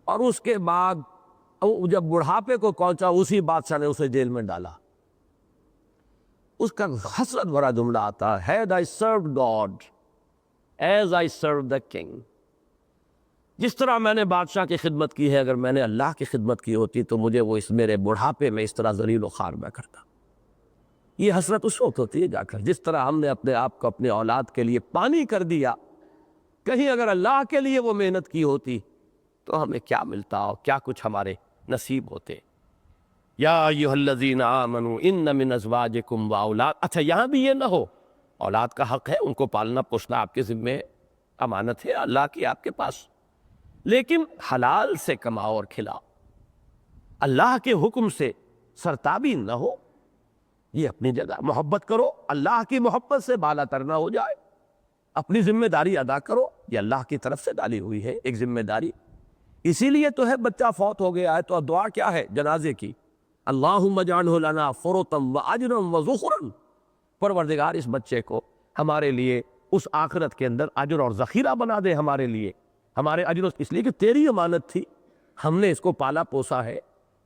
اور اس کے بعد جب بڑھاپے کو پہنچا اسی بادشاہ نے اسے جیل میں ڈالا۔ اس کا حسرت بھرا جملہ آتا ہے، Had I served God as I served the king، جس طرح میں نے بادشاہ کی خدمت کی ہے، اگر میں نے اللہ کی خدمت کی ہوتی تو مجھے وہ اس میرے بڑھاپے میں اس طرح ذلیل و خوار نہ کرتا۔ یہ حسرت اس وقت ہوتی ہے جا کر جس طرح ہم نے اپنے آپ کو اپنے اولاد کے لیے پانی کر دیا، کہیں اگر اللہ کے لیے وہ محنت کی ہوتی تو ہمیں کیا ملتا اور کیا کچھ ہمارے نصیب ہوتے۔ یا ایھا الذین آمنوا ان من ازواجکم واولاد، اچھا یہاں بھی یہ نہ ہو، اولاد کا حق ہے، ان کو پالنا پوسنا آپ کے ذمے امانت ہے اللہ کی آپ کے پاس، لیکن حلال سے کماؤ اور کھلاؤ، اللہ کے حکم سے سرتابی نہ ہو، یہ اپنی جگہ محبت کرو، اللہ کی محبت سے بالا تر نہ ہو جائے، اپنی ذمہ داری ادا کرو، یہ اللہ کی طرف سے ڈالی ہوئی ہے ایک ذمہ داری۔ اسی لیے تو ہے بچہ فوت ہو گیا ہے تو دعا کیا ہے جنازے کی؟ اللہم اجعلہ لنا فرطا واجرا وذخرا، پروردگار اس بچے کو ہمارے لیے اس آخرت کے اندر اجر اور ذخیرہ بنا دے، ہمارے لیے ہمارے اجر، اس لیے کہ تیری امانت تھی، ہم نے اس کو پالا پوسا ہے،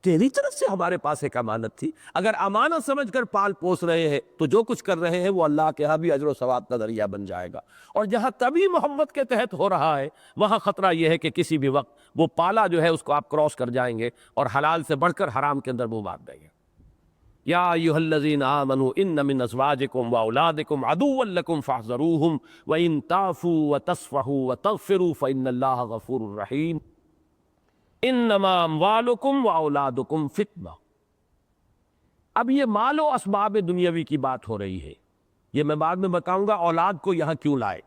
تیری طرف سے ہمارے پاس ایک امانت تھی، اگر امانت سمجھ کر پال پوس رہے ہیں تو جو کچھ کر رہے ہیں وہ اللہ کے ہاں بھی اجر و ثواب کا ذریعہ بن جائے گا۔ اور جہاں طبی محبت کے تحت ہو رہا ہے وہاں خطرہ یہ ہے کہ کسی بھی وقت وہ پالا جو ہے اس کو آپ کراس کر جائیں گے اور حلال سے بڑھ کر حرام کے اندر وہ مار دیں گے۔ یا ایھا الذین آمنوا ان من ازواجکم واولادکم عدوا لکم فاحذروہم وان تعفوا وتصفحوا وتغفروا فان اللہ غفور رحیم۔ انما اموالکم واولادکم فتنہ، اب یہ مال و اسباب دنیاوی کی بات ہو رہی ہے، یہ میں بعد میں بتاؤں گا اولاد کو یہاں کیوں لائے۔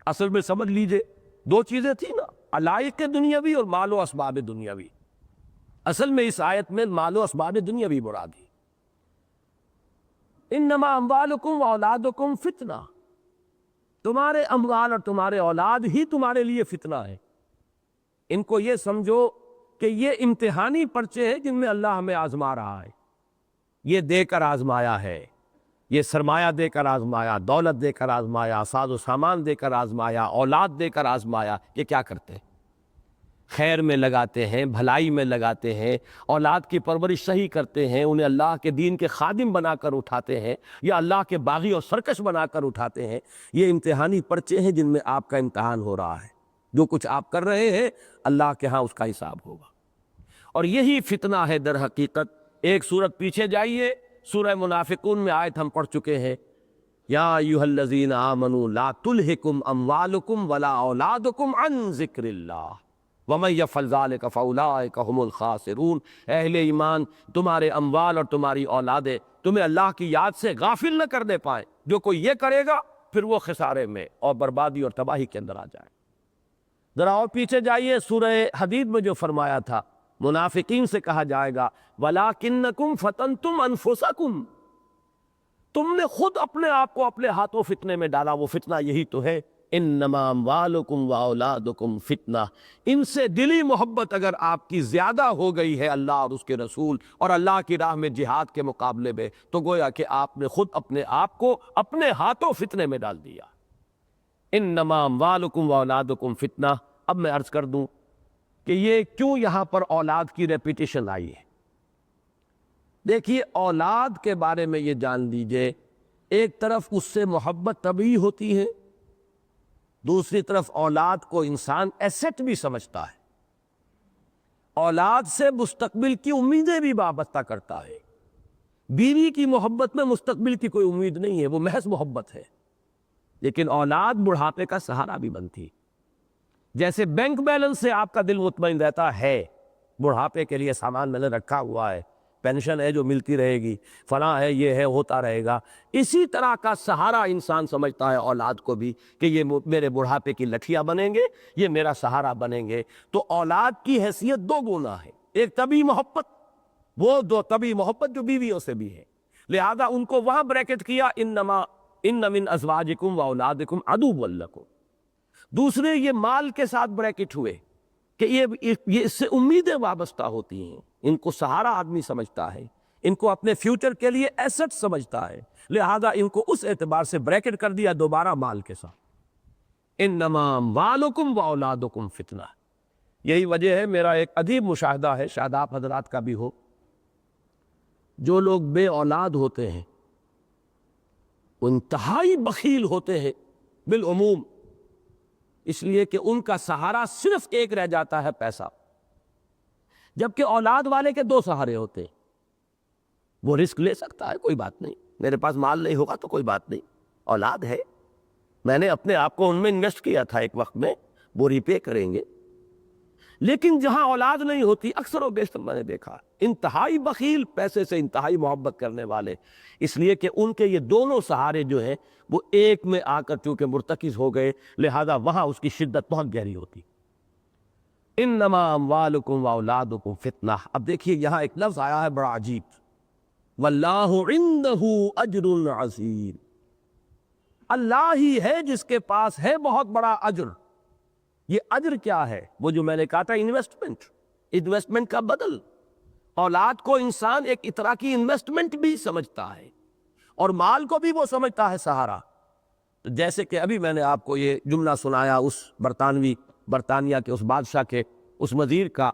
اصل میں سمجھ لیجئے دو چیزیں تھیں نا، علائق دنیاوی اور مال و اسباب دنیاوی، اصل میں اس آیت میں مال و اسباب دنیاوی مراد ہے۔ انما اموالکم واولادکم فتنہ، تمہارے اموال اور تمہارے اولاد ہی تمہارے لیے فتنہ ہے، ان کو یہ سمجھو کہ یہ امتحانی پرچے ہیں جن میں اللہ ہمیں آزما رہا ہے، یہ دے کر آزمایا ہے، یہ سرمایہ دے کر آزمایا، دولت دے کر آزمایا، ساز و سامان دے کر آزمایا، اولاد دے کر آزمایا، یہ کیا کرتے ہیں؟ خیر میں لگاتے ہیں، بھلائی میں لگاتے ہیں، اولاد کی پرورش صحیح کرتے ہیں، انہیں اللہ کے دین کے خادم بنا کر اٹھاتے ہیں یا اللہ کے باغی اور سرکش بنا کر اٹھاتے ہیں، یہ امتحانی پرچے ہیں جن میں آپ کا امتحان ہو رہا ہے، جو کچھ آپ کر رہے ہیں اللہ کے ہاں اس کا حساب ہوگا۔ اور یہی فتنہ ہے در حقیقت۔ ایک سورت پیچھے جائیے، سورہ منافقون میں آیت ہم پڑھ چکے ہیں، یا ایھا الذین آمنوا لا تلہکم اموالکم ولا اولادکم عن ذکر اللہ ومن یفعل ذلک فاولئک هم الخاسرون، اہل ایمان تمہارے اموال اور تمہاری اولادیں تمہیں اللہ کی یاد سے غافل نہ کرنے پائیں، جو کوئی یہ کرے گا پھر وہ خسارے میں اور بربادی اور تباہی کے اندر آ جائے۔ ذرا اور پیچھے جائیے، سورہ حدید میں جو فرمایا تھا منافقین سے کہا جائے گا وَلَٰكِنَّكُمْ فَتَنْتُمْ أَنفُسَكُمْ، تم نے خود اپنے آپ کو اپنے ہاتھوں فتنے میں ڈالا، وہ فتنہ یہی تو ہے۔ انما اموالکم واولادکم فتنہ، ان سے دلی محبت اگر آپ کی زیادہ ہو گئی ہے اللہ اور اس کے رسول اور اللہ کی راہ میں جہاد کے مقابلے میں، تو گویا کہ آپ نے خود اپنے آپ کو اپنے ہاتھوں فتنے میں ڈال دیا۔ انما اموالکم واولادکم فتنہ۔ اب میں عرض کر دوں کہ یہ کیوں یہاں پر اولاد کی ریپیٹیشن آئی ہے۔ دیکھیے اولاد کے بارے میں یہ جان لیجئے، ایک طرف اس سے محبت طبعی ہوتی ہے، دوسری طرف اولاد کو انسان ایسٹ بھی سمجھتا ہے، اولاد سے مستقبل کی امیدیں بھی وابستہ کرتا ہے۔ بیوی کی محبت میں مستقبل کی کوئی امید نہیں ہے، وہ محض محبت ہے، لیکن اولاد بڑھاپے کا سہارا بھی بنتی۔ جیسے بینک بیلنس سے آپ کا دل مطمئن رہتا ہے، بڑھاپے کے لیے سامان میں نے رکھا ہوا ہے، پینشن ہے جو ملتی رہے گی، فلاں ہے، یہ ہے، ہوتا رہے گا، اسی طرح کا سہارا انسان سمجھتا ہے اولاد کو بھی کہ یہ میرے بڑھاپے کی لٹھیاں بنیں گے، یہ میرا سہارا بنیں گے۔ تو اولاد کی حیثیت دو گنا ہے، ایک طبعی محبت، وہ دو طبعی محبت جو بیویوں سے بھی ہے، لہذا ان کو وہاں بریکٹ کیا انما ان من ازواجکم و اولادکم عدو لکم۔ دوسرے یہ مال کے ساتھ بریکٹ ہوئے کہ یہ اس سے امیدیں وابستہ ہوتی ہیں، ان کو سہارا آدمی سمجھتا ہے، ان کو اپنے فیوچر کے لیے ایسٹ سمجھتا ہے، لہذا ان کو اس اعتبار سے بریکٹ کر دیا دوبارہ مال کے ساتھ۔ انما اموالکم و اولادکم فتنہ۔ یہی وجہ ہے، میرا ایک عجیب مشاہدہ ہے، شاید آپ حضرات کا بھی ہو، جو لوگ بے اولاد ہوتے ہیں وہ انتہائی بخیل ہوتے ہیں بالعموم، اس لیے کہ ان کا سہارا صرف ایک رہ جاتا ہے، پیسہ، جبکہ اولاد والے کے دو سہارے ہوتے ہیں۔ وہ رسک لے سکتا ہے، کوئی بات نہیں، میرے پاس مال نہیں ہوگا تو کوئی بات نہیں، اولاد ہے، میں نے اپنے آپ کو ان میں انویسٹ کیا تھا ایک وقت میں، وہ ری پے کریں گے۔ لیکن جہاں اولاد نہیں ہوتی، اکثر و بیشتر میں نے دیکھا انتہائی بخیل، پیسے سے انتہائی محبت کرنے والے، اس لیے کہ ان کے یہ دونوں سہارے جو ہیں وہ ایک میں آ کر چونکہ مرتکز ہو گئے، لہذا وہاں اس کی شدت بہت گہری ہوتی۔ انما اموالکم و اولادکم فتنہ۔ اب دیکھیے یہاں ایک لفظ آیا ہے بڑا عجیب، واللہ عندہ اجر عظیم۔ اللہ ہی ہے جس کے پاس ہے بہت بڑا اجر۔ یہ اجر کیا ہے؟ وہ جو میں نے کہا تھا انویسٹمنٹ کا بدل۔ اولاد کو انسان ایک طرح کی انویسٹمنٹ بھی سمجھتا ہے، اور مال کو بھی وہ سمجھتا ہے سہارا۔ جیسے کہ ابھی میں نے آپ کو یہ جملہ سنایا اس برطانیہ کے اس بادشاہ کے اس وزیر کا،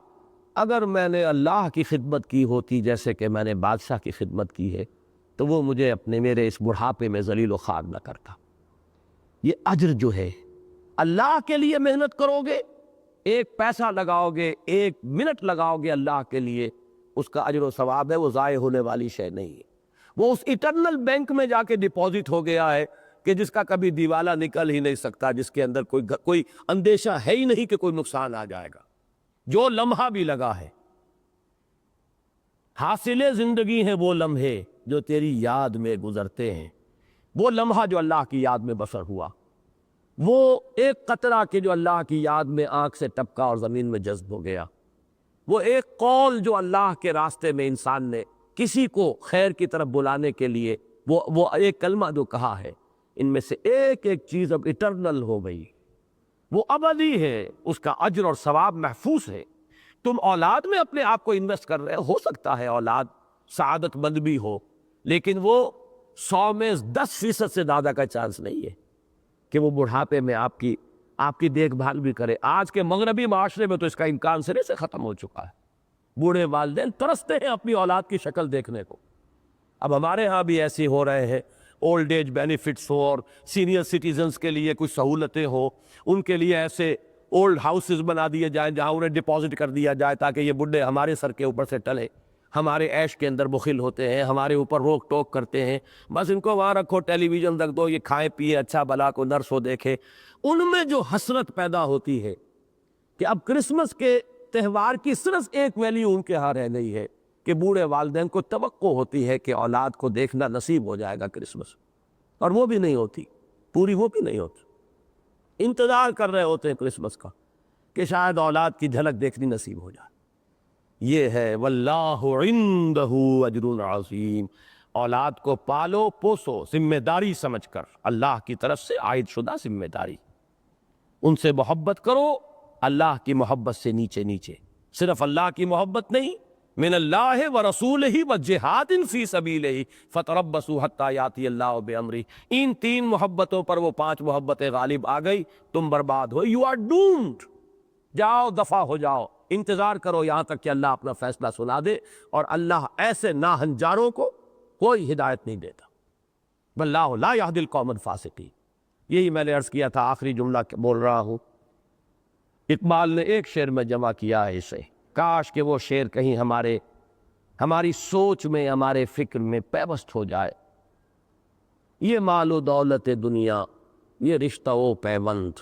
اگر میں نے اللہ کی خدمت کی ہوتی جیسے کہ میں نے بادشاہ کی خدمت کی ہے تو وہ مجھے میرے اس بڑھاپے میں ذلیل و خوار نہ کرتا۔ یہ اجر جو ہے، اللہ کے لیے محنت کرو گے، ایک پیسہ لگاؤ گے، ایک منٹ لگاؤ گے اللہ کے لیے، اس کا اجر و ثواب ہے، وہ ضائع ہونے والی شے نہیں ہے۔ وہ اس اٹرنل بینک میں جا کے ڈپازٹ ہو گیا ہے کہ جس کا کبھی دیوالا نکل ہی نہیں سکتا، جس کے اندر کوئی اندیشہ ہے ہی نہیں کہ کوئی نقصان آ جائے گا۔ جو لمحہ بھی لگا ہے، حاصل زندگی ہیں وہ لمحے جو تیری یاد میں گزرتے ہیں۔ وہ لمحہ جو اللہ کی یاد میں بسر ہوا، وہ ایک قطرہ کہ جو اللہ کی یاد میں آنکھ سے ٹپکا اور زمین میں جذب ہو گیا، وہ ایک قول جو اللہ کے راستے میں انسان نے کسی کو خیر کی طرف بلانے کے لیے وہ ایک کلمہ جو کہا ہے، ان میں سے ایک ایک چیز اب اٹرنل ہو گئی، وہ ابدی ہے، اس کا اجر اور ثواب محفوظ ہے۔ تم اولاد میں اپنے آپ کو انویسٹ کر رہے ہو سکتا ہے اولاد سعادت مند بھی ہو، لیکن وہ 100 میں 10% سے زیادہ کا چانس نہیں ہے کہ وہ بڑھاپے میں آپ کی دیکھ بھال بھی کرے۔ آج کے مغربی معاشرے میں تو اس کا امکان سرے سے ختم ہو چکا ہے۔ بوڑھے والدین ترستے ہیں اپنی اولاد کی شکل دیکھنے کو۔ اب ہمارے ہاں بھی ایسے ہو رہے ہیں، اولڈ ایج بینیفٹس ہو اور سینئر سٹیزنز کے لیے کچھ سہولتیں ہو، ان کے لیے ایسے اولڈ ہاؤسز بنا دیے جائیں جہاں انہیں ڈپازٹ کر دیا جائے تاکہ یہ بڈھے ہمارے سر کے اوپر سے ٹلے، ہمارے عیش کے اندر بخل ہوتے ہیں، ہمارے اوپر روک ٹوک کرتے ہیں، بس ان کو وہاں رکھو، ٹیلی ویژن رکھ دو، یہ کھائیں پیئے، اچھا بلا کو نرس ہو دیکھے۔ ان میں جو حسرت پیدا ہوتی ہے کہ اب کرسمس کے تہوار کی صرف ایک ویلیو ان کے ہاں رہ گئی ہے کہ بوڑھے والدین کو توقع ہوتی ہے کہ اولاد کو دیکھنا نصیب ہو جائے گا کرسمس، اور وہ بھی نہیں ہوتی، پوری وہ بھی نہیں ہوتی۔ انتظار کر رہے ہوتے ہیں کرسمس کا کہ شاید اولاد کی جھلک دیکھنی نصیب ہو جائے۔ یہ ہے واللہ عندہ اجر عظیم۔ اولاد کو پالو پوسو ذمہ داری سمجھ کر، اللہ کی طرف سے عائد شدہ ذمہ داری، ان سے محبت کرو اللہ کی محبت سے نیچے نیچے، صرف اللہ کی محبت نہیں، من اللہ ورسولہ وجہاد فی سبیلہ فتربصوا حتی یاتی اللہ بامرہ۔ ان 3 محبتوں پر وہ 5 محبتیں غالب آ گئی، تم برباد ہو، یو آر ڈومڈ، جاؤ دفع ہو جاؤ، انتظار کرو یہاں تک کہ اللہ اپنا فیصلہ سنا دے، اور اللہ ایسے ناہنجاروں کو کوئی ہدایت نہیں دیتا۔ واللہ لا یہدی القوم الفاسقین۔ یہی میں نے عرض کیا تھا، آخری جملہ بول رہا ہوں۔ اقبال نے ایک شعر میں جمع کیا ہے اسے، کاش کہ وہ شعر کہیں ہماری سوچ میں، ہمارے فکر میں پیوست ہو جائے۔ یہ مال و دولت دنیا، یہ رشتہ و پیوند،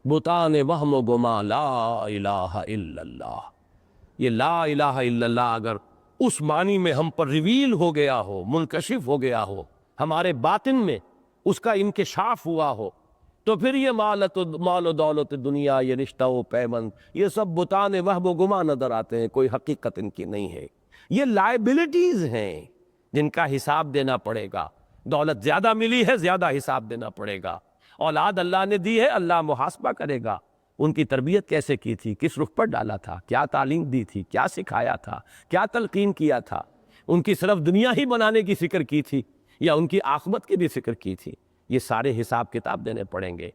بتان وہم و گما لا الہ الا اللہ۔ یہ لا الہ الا اللہ اگر اس معنی میں ہم پر ریویل ہو گیا ہو، منکشف ہو گیا ہو، ہمارے باطن میں اس کا انکشاف ہوا ہو، تو پھر یہ مال و دولت دنیا، یہ رشتہ و پیوند، یہ سب بتان وہم و گما نظر آتے ہیں، کوئی حقیقت ان کی نہیں ہے۔ یہ لائبلٹیز ہیں جن کا حساب دینا پڑے گا۔ دولت زیادہ ملی ہے، زیادہ حساب دینا پڑے گا۔ اولاد اللہ نے دی ہے، اللہ محاسبہ کرے گا۔ ان کی تربیت کیسے کی تھی، کس رخ پر ڈالا تھا، کیا تعلیم دی تھی، کیا سکھایا تھا، کیا تلقین کیا تھا، ان کی صرف دنیا ہی بنانے کی فکر کی تھی یا ان کی عاقبت کی بھی فکر کی تھی، یہ سارے حساب کتاب دینے پڑیں گے۔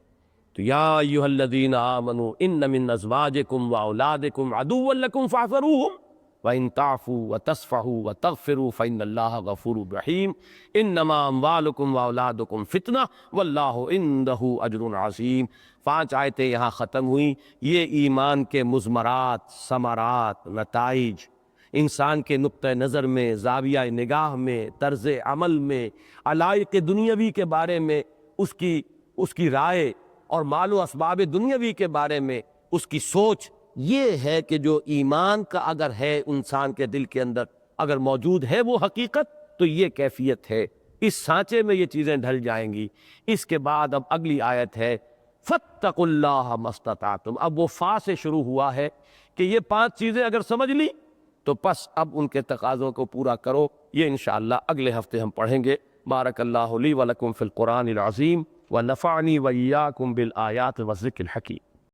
تو یا ایھا الذین آمنوا ان من ازواجکم واولادکم عدوا لکم فاحذروہم وَإِن تَعْفُوا وَتَصْفَحُوا وَتَغْفِرُوا فَإِنَّ اللَّهَ غَفُورٌ رَحِيمٌ إِنَّمَا أَمْوَالُكُمْ وَأَوْلَادُكُمْ فِتْنَةٌ وَاللَّهُ عِندَهُ أَجْرٌ عَظِيمٌ۔ 5 آیتیں یہاں ختم ہوئیں۔ یہ ایمان کے مضمرات، ثمرات، نتائج، انسان کے نقطہ نظر میں، زاویہ نگاہ میں، طرز عمل میں، علائق دنیاوی کے بارے میں اس کی رائے، اور مال و اسباب دنیاوی کے بارے میں اس کی سوچ، یہ ہے کہ جو ایمان کا اگر ہے انسان کے دل کے اندر، اگر موجود ہے وہ حقیقت، تو یہ کیفیت ہے۔ اس سانچے میں یہ چیزیں ڈھل جائیں گی۔ اس کے بعد اب اگلی آیت ہے فَاتَّقُوا اللَّهَ مَا اسْتَطَعْتُمْ۔ اب وہ فا سے شروع ہوا ہے کہ یہ 5 چیزیں اگر سمجھ لی تو پس اب ان کے تقاضوں کو پورا کرو۔ یہ انشاءاللہ اگلے ہفتے ہم پڑھیں گے۔ بارک اللہ لی ولکم فی القرآن العظیم ونفعنی وإیاکم بالآیات والذکر الحکیم۔